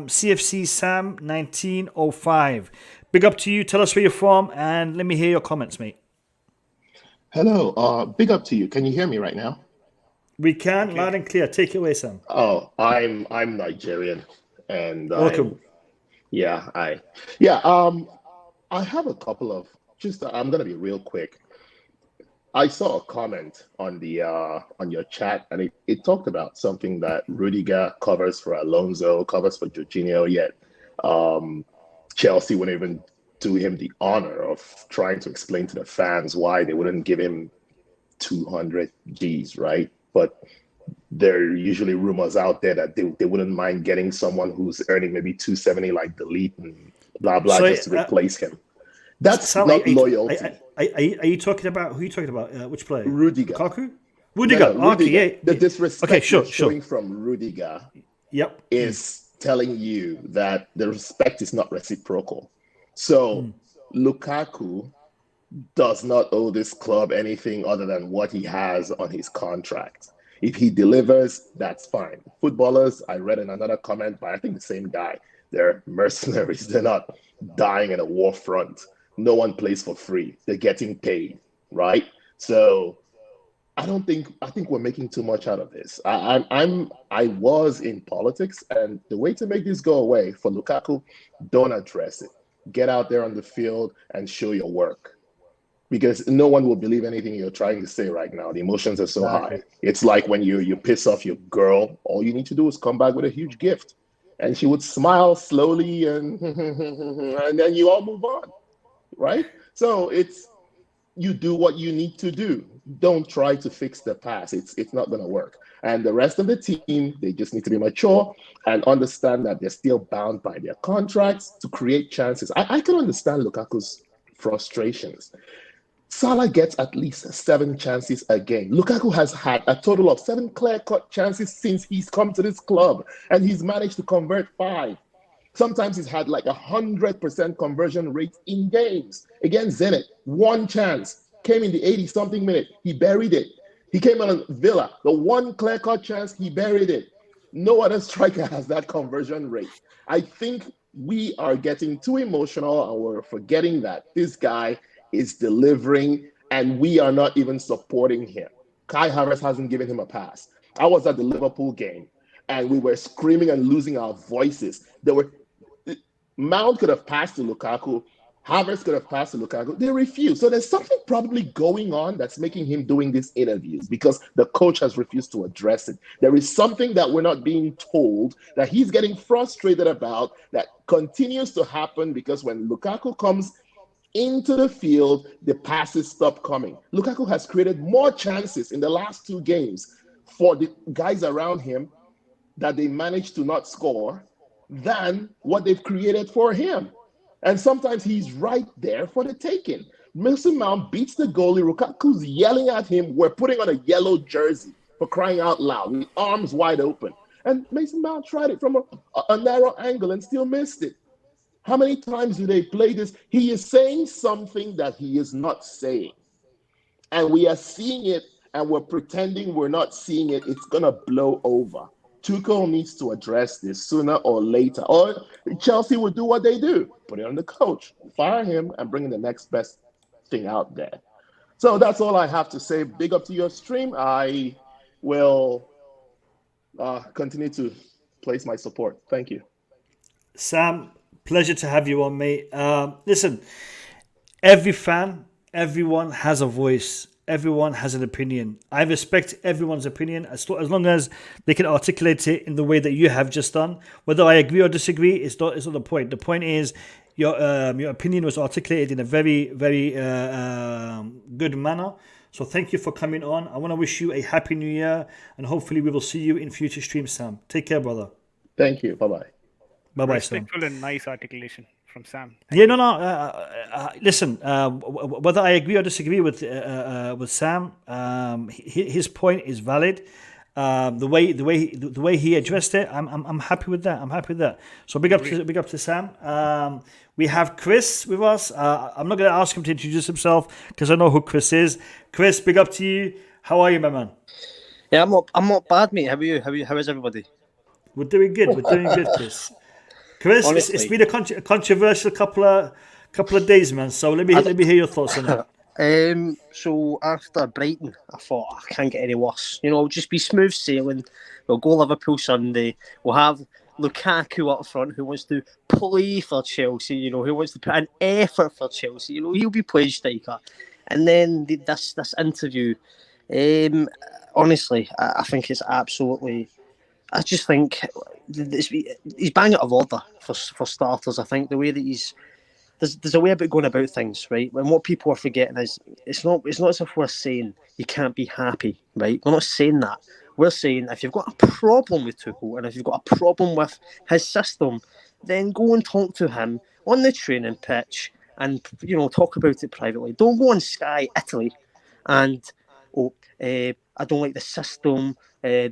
CFC Sam 1905. Big up to you. Tell us where you're from and let me hear your comments, mate. Hello. Big up to you. Can you hear me right now? We can, loud and clear. Take it away, Sam. Oh, I'm Nigerian, and welcome. I have a couple of I'm gonna be real quick. I saw a comment on the on your chat, and it talked about something that Rudiger covers for Alonso, covers for Jorginho, yet Chelsea wouldn't even do him the honor of trying to explain to the fans why they wouldn't give him 200 Gs, right? But there are usually rumors out there that they wouldn't mind getting someone who's earning maybe 270 like Delete and blah blah just to replace him. That's not loyalty. Are you talking about who are you talking about? Which player? Rudiger. Lukaku? Rudiger. No, Okay, yeah. The disrespect you're showing from Rudiger yep. is telling you that the respect is not reciprocal. So Lukaku does not owe this club anything other than what he has on his contract. If he delivers, that's fine. Footballers, I read in another comment by I think the same guy, they're mercenaries. They're not dying in a war front. No one plays for free. They're getting paid, right? So I think we're making too much out of this. I was in politics, and the way to make this go away for Lukaku, don't address it. Get out there on the field and show your work. Because no one will believe anything you're trying to say right now. The emotions are so high. It's like when you piss off your girl, all you need to do is come back with a huge gift. And she would smile slowly and then you all move on, right? So you do what you need to do. Don't try to fix the past. It's not going to work. And the rest of the team, they just need to be mature and understand that they're still bound by their contracts to create chances. I can understand Lukaku's frustrations. Salah gets at least 7 chances a game. Lukaku has had a total of 7 clear-cut chances since he's come to this club, and he's managed to convert 5. Sometimes he's had like 100% conversion rate in games. Against Zenit, 1 chance, came in the 80-something minute, he buried it. He came on Villa, the 1 clear-cut chance, he buried it. No other striker has that conversion rate. I think we are getting too emotional, and we're forgetting that this guy is delivering, and we are not even supporting him. Kai Havertz hasn't given him a pass. I was at the Liverpool game, and we were screaming and losing our voices. Mount could have passed to Lukaku. Havertz could have passed to Lukaku. They refused. So there's something probably going on that's making him doing these interviews, because the coach has refused to address it. There is something that we're not being told that he's getting frustrated about that continues to happen, because when Lukaku comes into the field, the passes stop coming. Lukaku has created more chances in the last 2 games for the guys around him that they managed to not score than what they've created for him. And sometimes he's right there for the taking. Mason Mount beats the goalie. Lukaku's yelling at him, "We're putting on a yellow jersey," for crying out loud, with arms wide open. And Mason Mount tried it from a narrow angle and still missed it. How many times do they play this? He is saying something that he is not saying. And we are seeing it, and we're pretending we're not seeing it. It's going to blow over. Tuchel needs to address this sooner or later. Or Chelsea will do what they do. Put it on the coach. Fire him and bring in the next best thing out there. So that's all I have to say. Big up to your stream. I will continue to place my support. Thank you. Sam, pleasure to have you on, mate. Listen, every fan, everyone has a voice. Everyone has an opinion. I respect everyone's opinion as long as they can articulate it in the way that you have just done. Whether I agree or disagree, it's not the point. The point is your opinion was articulated in a very, very good manner. So thank you for coming on. I want to wish you a happy new year, and hopefully we will see you in future streams, Sam. Take care, brother. Thank you. Bye-bye. Bye-bye, Sam. Respectful and nice articulation from Sam. Listen, whether I agree or disagree with Sam, his point is valid. The way he addressed it, I'm happy with that. I'm happy with that. So big up to Sam. We have Chris with us. I'm not going to ask him to introduce himself because I know who Chris is. Chris, big up to you. How are you, my man? Yeah, I'm not bad, mate. How are you? How is everybody? We're doing good. Chris. Chris, Honestly, it's been a controversial couple of days, man. So let me hear your thoughts on it. So after Brighton, I thought I can't get any worse. You know, just be smooth sailing. We'll go Liverpool Sunday. We'll have Lukaku up front, who wants to play for Chelsea. You know, who wants to put an effort for Chelsea. You know, he'll be playing striker. And then this interview. Honestly, I think it's absolutely. I just think he's bang out of order for starters. I think the way that there's a way about going about things, right? And what people are forgetting is it's not as if we're saying you can't be happy, right? We're not saying that. We're saying if you've got a problem with Tuchel and if you've got a problem with his system, then go and talk to him on the training pitch and talk about it privately. Don't go on Sky Italy and I don't like the system. I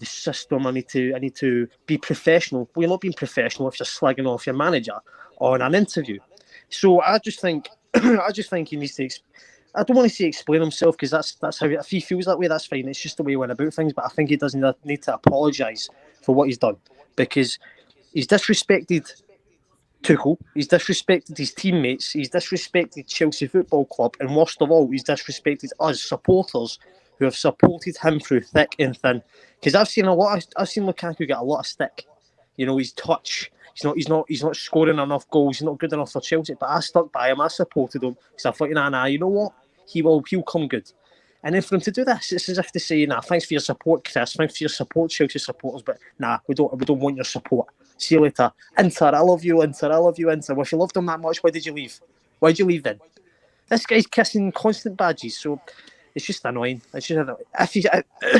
need to be professional. Well, you're not being professional if you're slagging off your manager on an interview. So I just think he needs to I don't want to say explain himself, because that's how if he feels that way, that's fine. It's just the way he went about things. But I think he doesn't need to apologise for what he's done, because he's disrespected Tuchel, he's disrespected his teammates, he's disrespected Chelsea Football Club, and worst of all, he's disrespected us supporters who have supported him through thick and thin. Because I've seen Lukaku get a lot of stick. His touch. He's not scoring enough goals. He's not good enough for Chelsea. But I stuck by him. I supported him because I thought, nah, you know what? He'll come good. And then for him to do this, it's as if to say, nah, thanks for your support, Chris. Thanks for your support, Chelsea supporters. But nah, we don't want your support. See you later. Inter, I love you, Inter. I love you, Inter. Well, if you loved them that much, why did you leave? Why did you leave then? This guy's kissing constant badges, so it's just annoying. It's just annoying.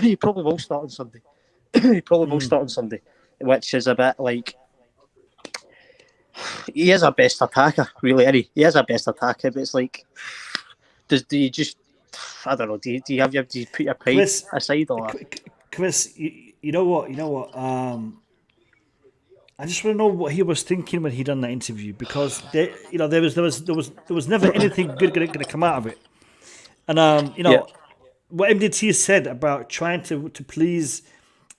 He probably will start on Sunday. Which is a bit like, he is our best attacker, really, isn't he? He is our best attacker, but it's like, do you just, I don't know, do you put your pride aside or? Chris, you know what? I just want to know what he was thinking when he done that interview, because there was never anything good going to come out of it, and what MDT said about trying to please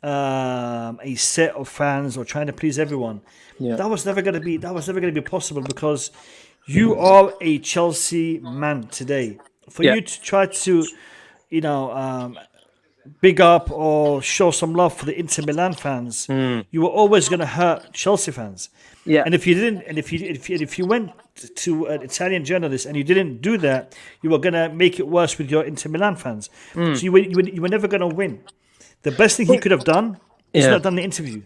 a set of fans or trying to please everyone, that was never going to be possible, because you are a Chelsea man today. For you to try to, big up or show some love for the Inter Milan fans, you were always going to hurt Chelsea fans. Yeah. And if you didn't, and if you went to an Italian journalist and you didn't do that, you were going to make it worse with your Inter Milan fans. So you were never going to win. The best thing he could have done is not done the interview.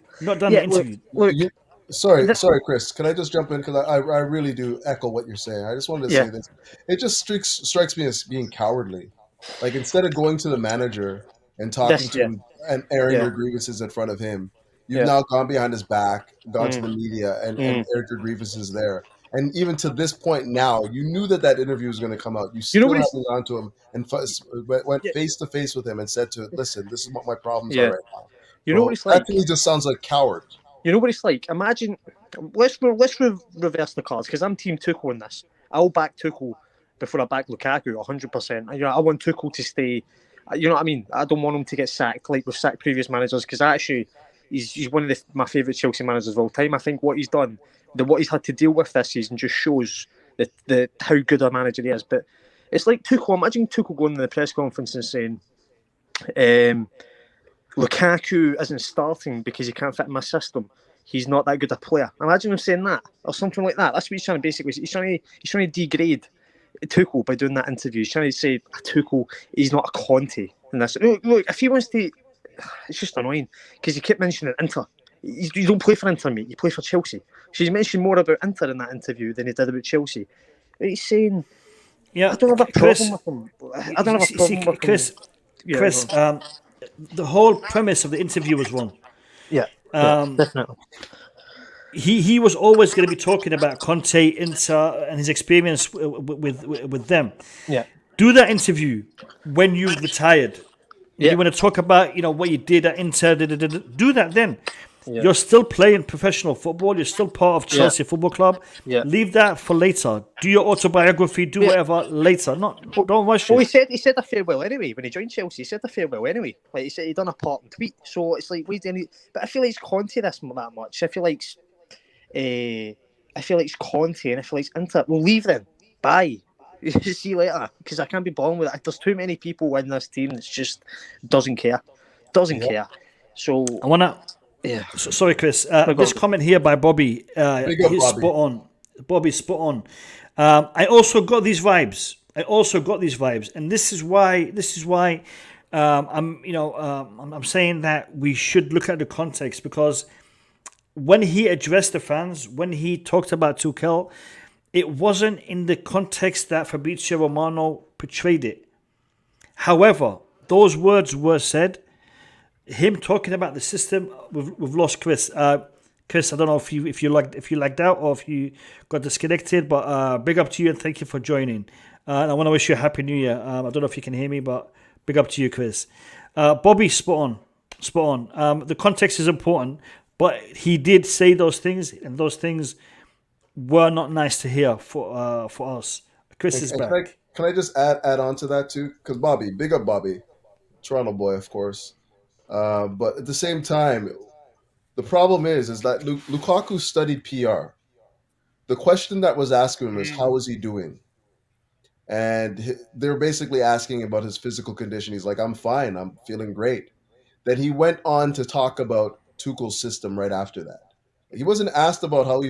Sorry, Chris. Can I just jump in? Because I really do echo what you're saying. I just wanted to say this. It just strikes me as being cowardly. Like, instead of going to the manager and talking to him and airing your grievances in front of him, you've now gone behind his back, gone to the media and aired your grievances there. And even to this point now, you knew that interview was going to come out. You still haven't gone to him and went face to face with him and said to him, listen, this is what my problems are right now. You know what it's like? That to me just sounds like coward. You know what it's like? Imagine, let's reverse the cards, because I'm Team Tuchel in this. I'll back Tuchel before I back Lukaku 100%. I want Tuchel to stay. You know what I mean? I don't want him to get sacked like we've sacked previous managers, because he's one of my favourite Chelsea managers of all time. I think what he's done, what he's had to deal with this season, just shows how good a manager he is. But it's like Tuchel. Imagine Tuchel going to the press conference and saying, Lukaku isn't starting because he can't fit in my system. He's not that good a player. Imagine him saying that or something like that. That's what he's trying to basically. He's trying to degrade Tuchel by doing that interview. He's trying to say Tuchel, he's not a Conte. And this, look, if he wants to, it's just annoying because you keep mentioning Inter. You don't play for Inter, mate. You play for Chelsea. So he's mentioned more about Inter in that interview than he did about Chelsea. He's saying, I don't have a problem with him. I don't have a problem with Chris. him. Chris, the whole premise of the interview was wrong. Definitely. He was always going to be talking about Conte, Inter, and his experience with them. Yeah. Do that interview when you've retired. You want to talk about what you did at Inter. Do that then. Yeah. You're still playing professional football. You're still part of Chelsea Football Club. Yeah. Leave that for later. Do your autobiography. Do whatever later. Don't rush it. Well, he said a farewell anyway when he joined Chelsea. He said a farewell anyway. Like he said, he done a parting tweet. So it's like, but I feel like it's Conte this that much. I feel like it's Conte and I feel like it's Inter. We'll leave then. Bye. See you later. Because I can't be bothered with it. There's too many people in this team that just doesn't care. Care. So I wanna. Yeah. Sorry, Chris. This comment here by Bobby. He's spot on. Bobby's spot on. I also got these vibes. And this is why. I'm saying that we should look at the context, because when he addressed the fans, when he talked about Tuchel, it wasn't in the context that Fabrizio Romano portrayed it. However, those words were said. Him talking about the system, we've lost Chris. Chris, I don't know if you lagged out or if you got disconnected, but big up to you and thank you for joining. And I want to wish you a happy New Year. I don't know if you can hear me, but big up to you, Chris. Bobby, spot on. The context is important, but he did say those things, and those things were not nice to hear for us. Chris is back. Can I just add on to that too? Because Bobby, big up Bobby, Toronto boy, of course. But at the same time, the problem is that Lukaku studied PR. The question that was asked him is, how is he doing? And they're basically asking about his physical condition. He's like, I'm fine. I'm feeling great. Then he went on to talk about Tuchel's system right after that. He wasn't asked about how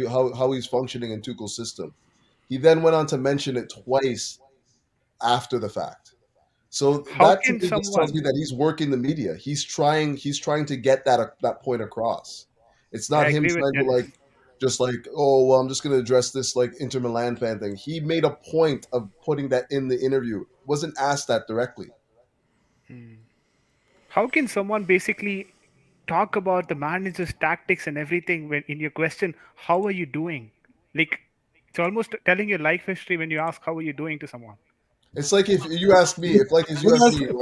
he's functioning in Tuchel's system. He then went on to mention it twice after the fact. So that to me just tells me that he's working the media. He's trying to get that point across. It's not him trying to oh, well, I'm just going to address this like Inter Milan fan thing. He made a point of putting that in the interview. Wasn't asked that directly. How can someone basically talk about the manager's tactics and everything when in your question, how are you doing? Like, it's almost telling your life history when you ask how are you doing to someone. It's like if you ask me,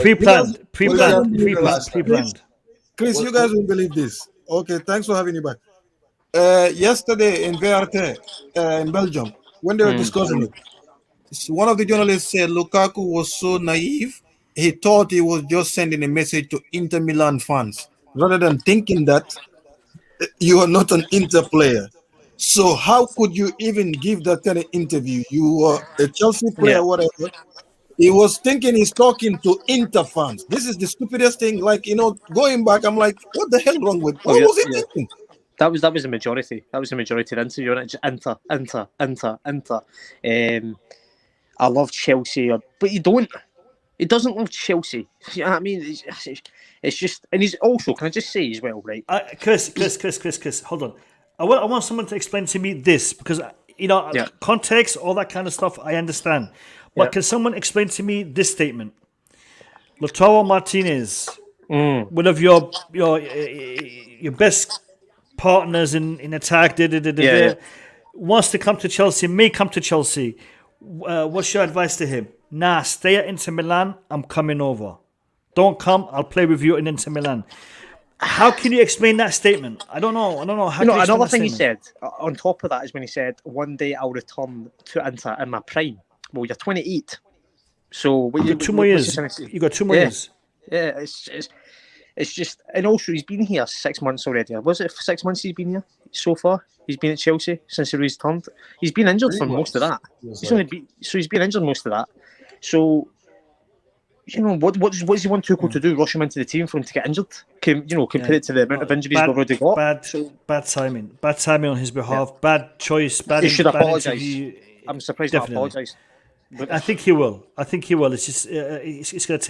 pre-planned. Chris, you guys won't believe this. Okay, thanks for having me back. Yesterday in VRT in Belgium, when they were discussing it, one of the journalists said Lukaku was so naive, he thought he was just sending a message to Inter Milan fans, rather than thinking that you are not an Inter player. So how could you even give that kind of interview? You are a Chelsea player, whatever. He was thinking he's talking to Inter fans. This is the stupidest thing. Like, going back, I'm like, what the hell wrong with? What was he thinking? That was the majority. That was the majority of the interview. And Inter. I love Chelsea, but you don't. He doesn't love Chelsea. You know what I mean? It's just, and he's also. Can I just say as well, right? Chris, hold on. I want someone to explain to me this because context, all that kind of stuff, I understand. But can someone explain to me this statement? Lautaro Martinez, one of your best partners in attack, wants to come to Chelsea, may come to Chelsea. What's your advice to him? Nah, stay at Inter Milan. I'm coming over. Don't come. I'll play with you in Inter Milan. How can you explain that statement? I don't know. How another thing he said on top of that is when he said, "One day I'll return to Inter in my prime." Well, you're 28, so you got 2 more years. You got 2 more years. Yeah, it's just, and also he's been here 6 months already. Was it 6 months he's been here so far? He's been at Chelsea since he returned. He's been injured for most of that. He's been injured most of that. So, what does he want Tuchel to do? Rush him into the team for him to get injured? Compare it to the amount of injuries we've already got. Bad timing. Bad timing on his behalf. Yeah. Bad choice. He should apologise. I'm surprised he apologised. I think he will. It's just it's going to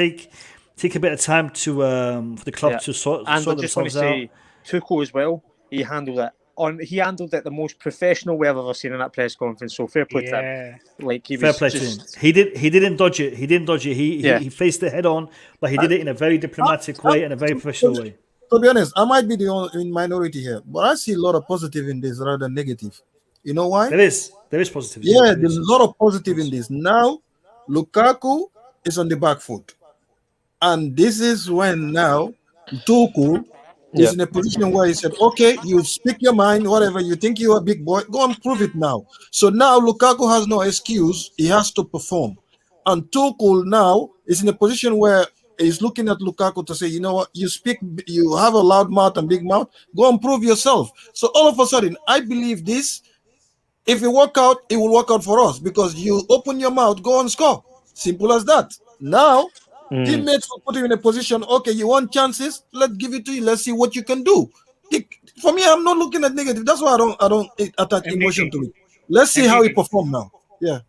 take a bit of time to for the club to sort themselves out. Tuchel as well. He handled it the most professional way I've ever seen in that press conference. So fair play to him. Like fair play to him. He didn't dodge it. He faced it head on, but he did it in a very diplomatic way and a very professional way. To be honest, I might be the only minority here, but I see a lot of positive in this rather than negative. You know why? There is positive. Yeah, there's a lot of positive in this. Now, Lukaku is on the back foot. And this is when now Tuchel is in a position where he said, okay, you speak your mind, whatever, you think you're a big boy, go and prove it now. So now Lukaku has no excuse. He has to perform. And Tuchel now is in a position where he's looking at Lukaku to say, you know what, you have a loud mouth and big mouth, go and prove yourself. So all of a sudden, I believe this. If it work out, it will work out for us because you open your mouth, go and score. Simple as that. Now, teammates will put you in a position, okay, you want chances, let's give it to you. Let's see what you can do. For me, I'm not looking at negative. That's why I don't attach emotion to it. Let's see how he performs now. Yeah.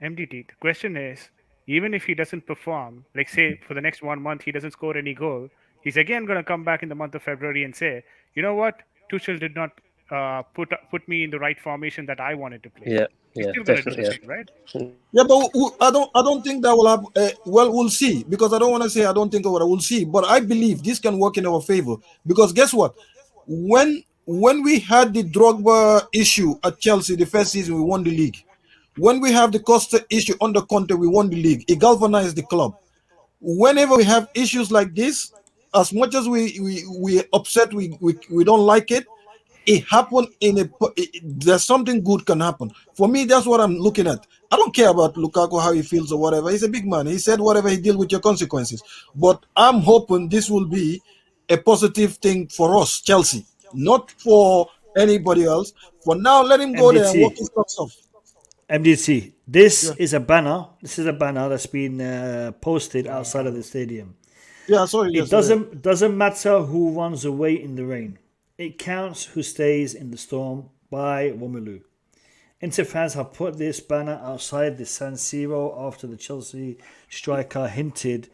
MDT, the question is, even if he doesn't perform, like say for the next 1 month, he doesn't score any goal, he's again going to come back in the month of February and say, you know what, Tuchel did not put me in the right formation that I wanted to play. Definitely. Right? Yeah, but I don't think that will have. We'll see, because I don't want to say I don't think of it. We'll see, but I believe this can work in our favor because guess what? When we had the Drogba issue at Chelsea the first season, we won the league. When we have the Costa issue under Conte, we won the league. It galvanized the club. Whenever we have issues like this, as much as we upset, we don't like it. it happened there's something good can happen. For me, that's what I'm looking at. I don't care about Lukaku, how he feels or whatever. He's a big man. He said whatever, he deal with your consequences. But I'm hoping this will be a positive thing for us, Chelsea, not for anybody else. For now, let him go there and work his socks off. MDT, this is a banner. This is a banner that's been posted outside of the stadium. Yeah, sorry. It doesn't matter who runs away in the rain. It counts who stays in the storm by Romelu. Inter fans have put this banner outside the San Siro after the Chelsea striker hinted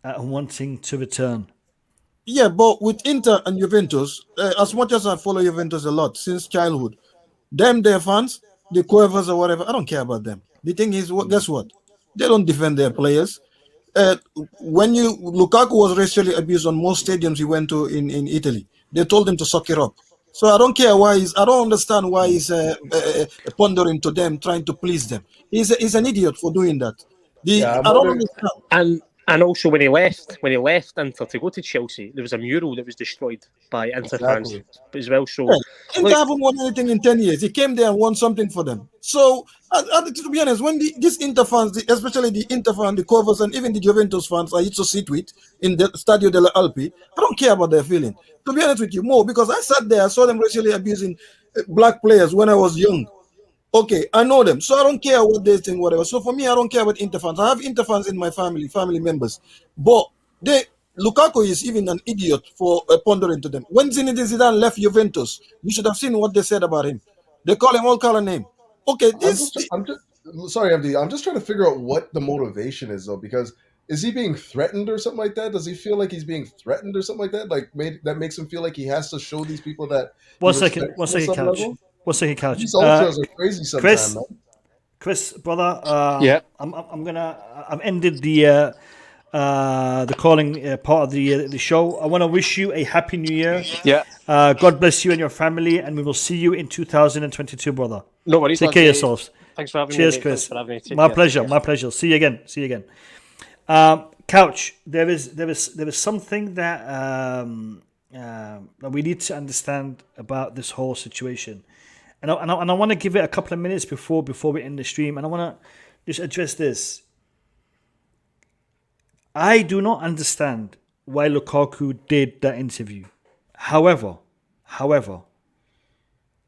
at wanting to return. Yeah, but with Inter and Juventus, as much as I follow Juventus a lot since childhood, their fans, the Cuevas or whatever, I don't care about them. The thing is, guess what? They don't defend their players. Lukaku was racially abused on most stadiums he went to in Italy. They told him to suck it up. So I don't care why I don't understand why he's pondering to them, trying to please them. He's an idiot for doing that. I don't understand. And also when he left Inter to go to Chelsea, there was a mural that was destroyed by Inter fans as well. So Inter haven't won anything in 10 years. He came there and won something for them. So to be honest, when these Inter fans, especially the Inter fans, the Cuevas, and even the Juventus fans I used to sit with in the Stadio delle Alpi, I don't care about their feeling. To be honest with you, more because I sat there, I saw them racially abusing black players when I was young. Okay, I know them, so I don't care what they think, whatever. So for me, I don't care about Inter fans. I have Inter fans in my family members. But Lukaku is even an idiot for pondering to them. When Zinedine Zidane left Juventus, you should have seen what they said about him. They call him all kind of name. Okay, I'm just sorry, MD. I'm just trying to figure out what the motivation is, though, because is he being threatened or something like that? Does he feel like he's being threatened or something like that? Like that makes him feel like he has to show these people that. One second, Couch. These ultras are crazy sometimes, man. Chris, brother. Yeah. I've ended the calling part of the show. I want to wish you a happy new year. Yeah. God bless you and your family, and we will see you in 2022, brother. No worries. Take care of yourselves. Thanks for having me. Cheers, Chris. My pleasure. See you again. Couch. There is something that we need to understand about this whole situation. And I want to give it a couple of minutes before we end the stream, and I want to just address this. I do not understand why Lukaku did that interview. However,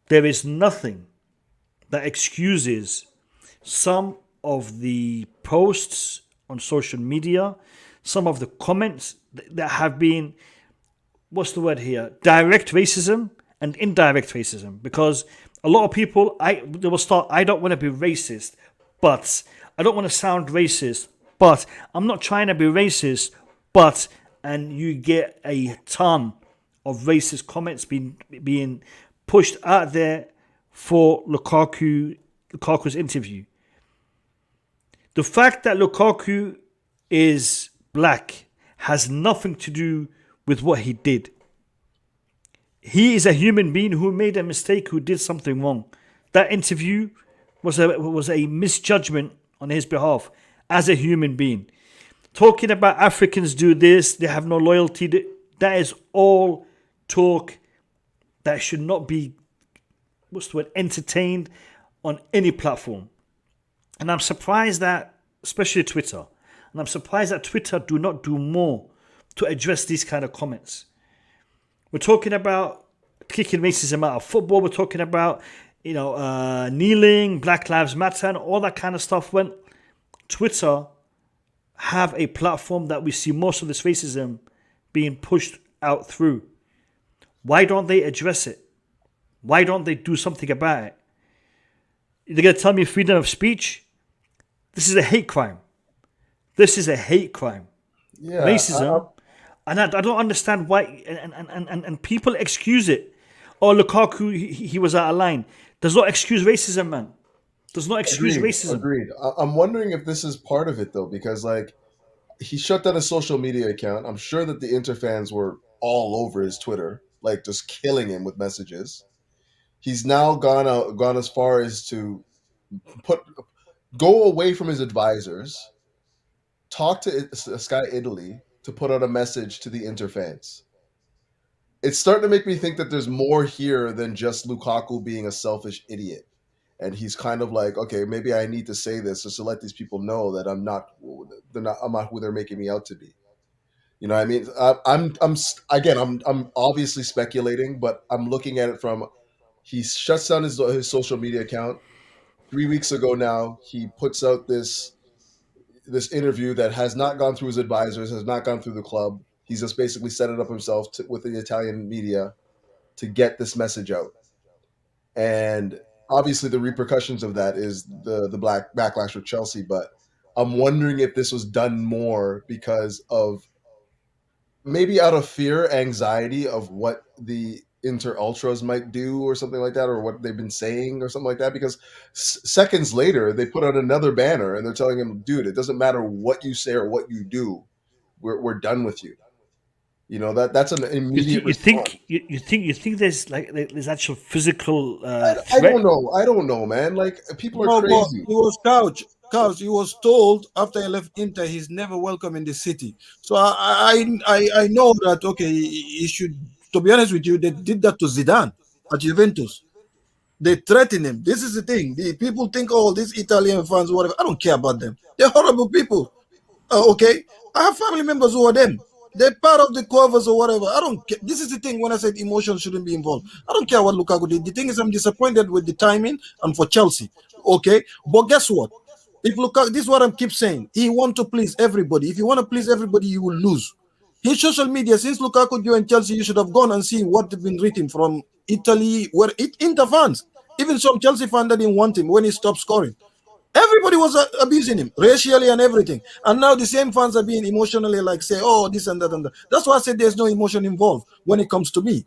there is nothing that excuses some of the posts on social media, some of the comments that have been, what's the word here? Direct racism and indirect racism, because a lot of people, they will start, I don't want to be racist, but I don't want to sound racist, but I'm not trying to be racist, but, and you get a ton of racist comments being pushed out there for Lukaku's interview. The fact that Lukaku is black has nothing to do with what he did. He is a human being who made a mistake, who did something wrong. That interview was a misjudgment on his behalf as a human being. Talking about Africans do this, they have no loyalty, that is all talk that should not be, entertained on any platform. And I'm surprised that, especially Twitter, and I'm surprised that Twitter do not do more to address these kind of comments. We're talking about kicking racism out of football. We're talking about, kneeling, Black Lives Matter, and all that kind of stuff. When Twitter have a platform that we see most of this racism being pushed out through, why don't they address it? Why don't they do something about it? They're going to tell me freedom of speech? This is a hate crime. Yeah, racism. And I don't understand why, and people excuse it. Oh, Lukaku, he was out of line. Does not excuse racism, man. Does not excuse racism. Agreed. I'm wondering if this is part of it, though, because, he shut down his social media account. I'm sure that the Inter fans were all over his Twitter, just killing him with messages. He's now gone as far as to go away from his advisors, talk to Sky Italy to put out a message to the Inter fans. it's starting to make me think that there's more here than just Lukaku being a selfish idiot. And he's kind of like, okay, maybe I need to say this just to let these people know that I'm not who they're making me out to be. You know what I mean? I'm obviously speculating, but I'm looking at it from, he shuts down his social media account. 3 weeks ago now, he puts out this interview that has not gone through his advisors, has not gone through the club. He's just basically set it up himself with the Italian media to get this message out. And obviously the repercussions of that is the black backlash with Chelsea, but I'm wondering if this was done more because of maybe out of fear, anxiety of what the Inter Ultras might do or something like that, or what they've been saying or something like that, because seconds later they put out another banner and they're telling him, dude, it doesn't matter what you say or what you do, we're done with you. You know, that's an immediate response. You think there's actual physical I don't know, man. Like, people are crazy. He was Couch. He was told after he left Inter he's never welcome in the city. So I know that, okay, he should. To be honest with you, they did that to Zidane at Juventus. They threaten him. This is the thing. The people think, oh, these Italian fans, whatever. I don't care about them. They're horrible people. Okay, I have family members who are them. They're part of the covers or whatever. I don't care. This is the thing when I said emotion shouldn't be involved. I don't care what Lukaku did. The thing is, I'm disappointed with the timing and for Chelsea. Okay, but guess what? If Lukaku, this is what I keep saying. He wants to please everybody. If you want to please everybody, you will lose. His social media, since Lukaku joined Chelsea, you should have gone and seen what has been written from Italy, where Inter fans, even some Chelsea fans that didn't want him when he stopped scoring. Everybody was abusing him racially and everything. And now the same fans are being emotionally like say, oh, this and that and that. That's why I said there's no emotion involved when it comes to me.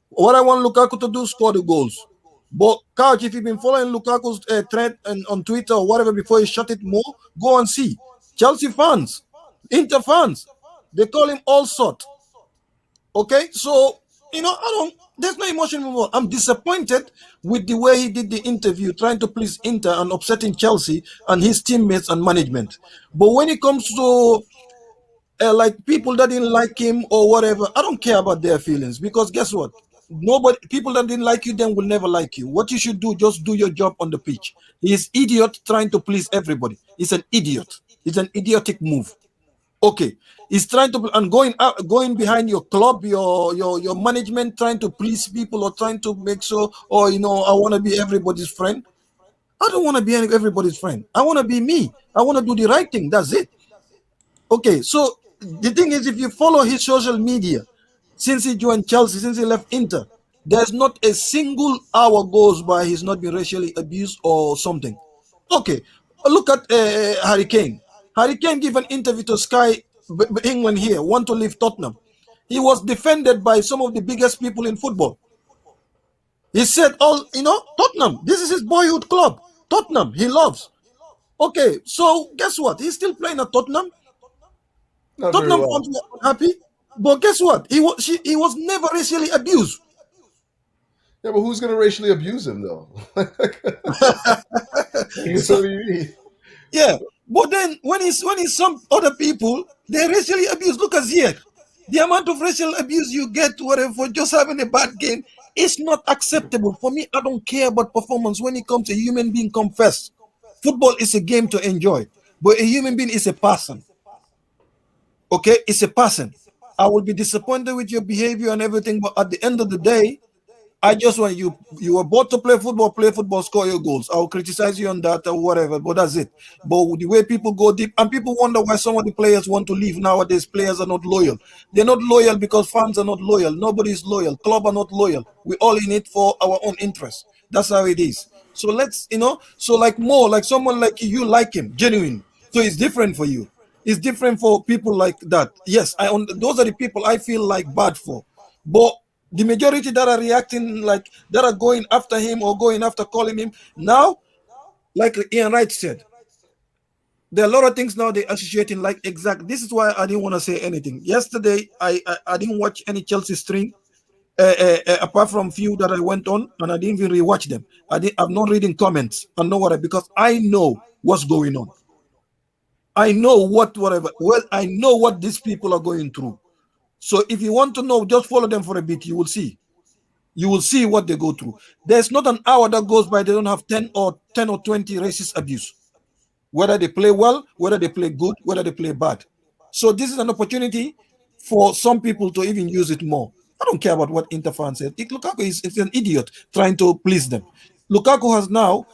What I want Lukaku to do, score the goals. But Couch, if you've been following Lukaku's thread on Twitter or whatever before he shut it more, go and see. Chelsea fans, Inter fans, they call him all sort. Okay, so there's no emotion involved. I'm disappointed with the way he did the interview, trying to please Inter and upsetting Chelsea and his teammates and management. But when it comes to like people that didn't like him or whatever, I don't care about their feelings, because guess what? People that didn't like you then will never like you. What you should do, just do your job on the pitch. He's idiot trying to please everybody. He's an idiot. It's an idiotic move. Okay, he's trying to and going behind your club, your management, trying to please people or trying to make sure, I want to be everybody's friend. I don't want to be everybody's friend. I want to be me. I want to do the right thing. That's it. Okay, so the thing is, if you follow his social media, since he joined Chelsea, since he left Inter, there's not a single hour goes by he's not been racially abused or something. Okay, look at Harry Kane. Harry Kane gave an interview to Sky England here, want to leave Tottenham. He was defended by some of the biggest people in football. He said, Tottenham, this is his boyhood club. Tottenham, he loves. Okay, so guess what? He's still playing at Tottenham. Not Tottenham very well. fans were happy. But guess what? He was never racially abused. Yeah, but who's going to racially abuse him, though? Yeah, but then when he's some other people, they racially abuse. Look at Ziyech. The amount of racial abuse you get, whatever, for just having a bad game, is not acceptable. For me, I don't care about performance. When it comes to a human being, come first. Football is a game to enjoy, but a human being is a person. Okay, it's a person. I will be disappointed with your behavior and everything, but at the end of the day, I just want you were bought to play football, score your goals. I'll criticize you on that or whatever, but that's it. But the way people go deep, and people wonder why some of the players want to leave nowadays. Players are not loyal. They're not loyal because fans are not loyal. Nobody is loyal. Club are not loyal. We're all in it for our own interest. That's how it is. So let's, so like someone like you like him, genuine. So it's different for you. It's different for people like that. Yes, those are the people I feel like bad for. But the majority that are reacting like that are going after him or going after calling him now, like Ian Wright said, there are a lot of things now they're associating like exact. This is why I didn't want to say anything. Yesterday, I didn't watch any Chelsea stream apart from few that I went on, and I didn't even rewatch them. I'm not reading comments and know what because I know what's going on. I know whatever. Well, I know what these people are going through. So if you want to know, just follow them for a bit. You will see. You will see what they go through. There's not an hour that goes by they don't have 10 or 20 racist abuse. Whether they play well, whether they play good, whether they play bad. So this is an opportunity for some people to even use it more. I don't care about what Inter fans said. Lukaku is an idiot trying to please them. Lukaku has now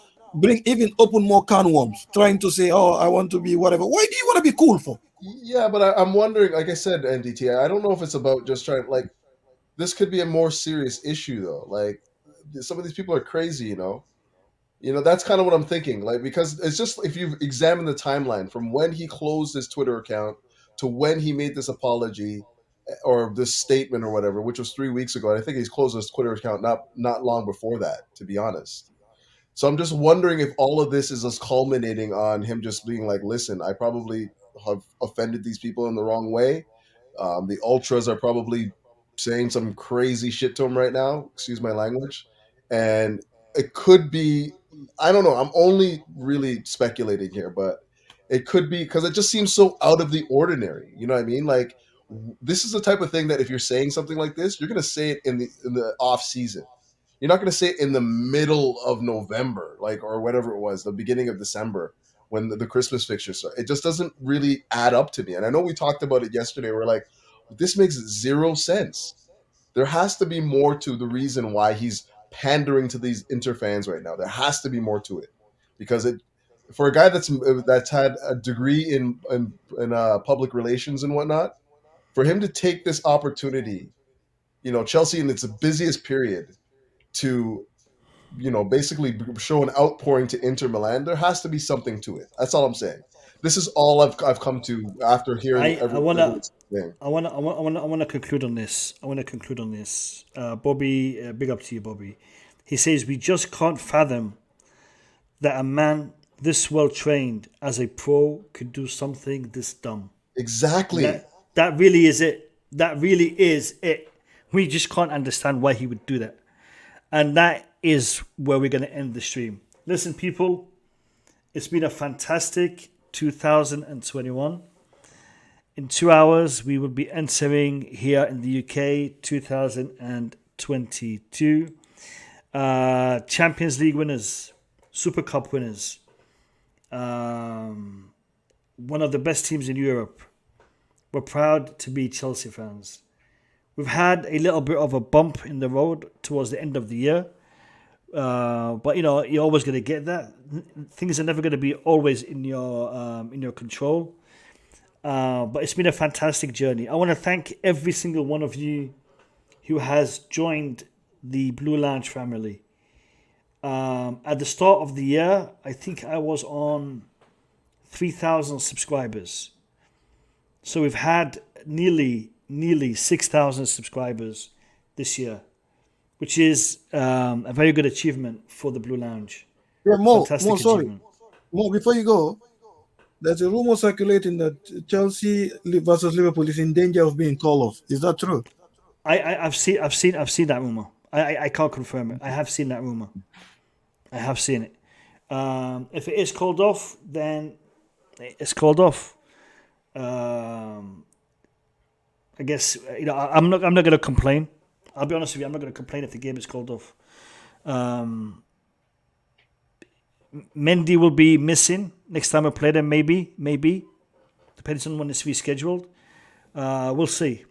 even open more can worms, trying to say, "Oh, I want to be whatever." Why do you want to be cool for? Yeah, but I'm wondering, like I said, NDT, I don't know if it's about just trying, like, this could be a more serious issue, though. Like, some of these people are crazy, you know? That's kind of what I'm thinking. Like, because it's just, if you examine the timeline from when he closed his Twitter account to when he made this apology or this statement or whatever, which was 3 weeks ago. And I think he's closed his Twitter account not long before that, to be honest. So I'm just wondering if all of this is just culminating on him just being like, listen, I probably have offended these people in the wrong way. The ultras are probably saying some crazy shit to him right now. Excuse my language. And it could be, I don't know. I'm only really speculating here, but it could be because it just seems so out of the ordinary. You know what I mean? Like, this is the type of thing that if you're saying something like this, you're going to say it in the off season. You're not going to say it in the middle of November, like, or whatever it was, the beginning of December, when the Christmas fixtures start. It just doesn't really add up to me. And I know we talked about it yesterday. We're like, this makes zero sense. There has to be more to the reason why he's pandering to these Inter fans right now. There has to be more to it, because for a guy that's had a degree in public relations and whatnot, for him to take this opportunity, Chelsea in its busiest period, to basically show an outpouring to Inter Milan, there has to be something to it. That's all I'm saying. This is all I've come to after hearing I want to conclude on this. Bobby, big up to you, Bobby. He says, we just can't fathom that a man this well trained as a pro could do something this dumb. Exactly. That really is it. That really is it. We just can't understand why he would do that. And that is where we're going to end the stream. Listen, people, it's been a fantastic 2021. In 2 hours, we will be entering here in the UK 2022. Champions League winners, Super Cup winners, one of the best teams in Europe. We're proud to be Chelsea fans. We've had a little bit of a bump in the road towards the end of the year. But, you're always going to get that. Things are never going to be always in your control. But it's been a fantastic journey. I want to thank every single one of you who has joined the Blue Lounge family. At the start of the year, I think I was on 3,000 subscribers. So we've had nearly 6,000 subscribers this year, which is a very good achievement for the Blue Lounge. Yeah, Mo, before you go, there's a rumor circulating that Chelsea versus Liverpool is in danger of being called off. Is that true? I've seen that rumor. I can't confirm it. I have seen that rumor. I have seen it. If it is called off, then it's called off. I guess I'm not going to complain. I'll be honest with you. I'm not going to complain if the game is called off. Mendy will be missing next time I play them. Maybe depends on when it's rescheduled. We'll see.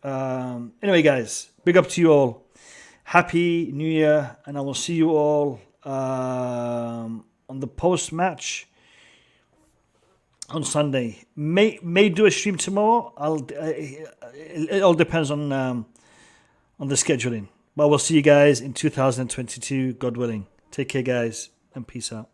Anyway, guys, big up to you all. Happy New Year, and I will see you all on the post match on Sunday. May do a stream tomorrow. It all depends on the scheduling. But we'll see you guys in 2022, God willing. Take care, guys, and peace out.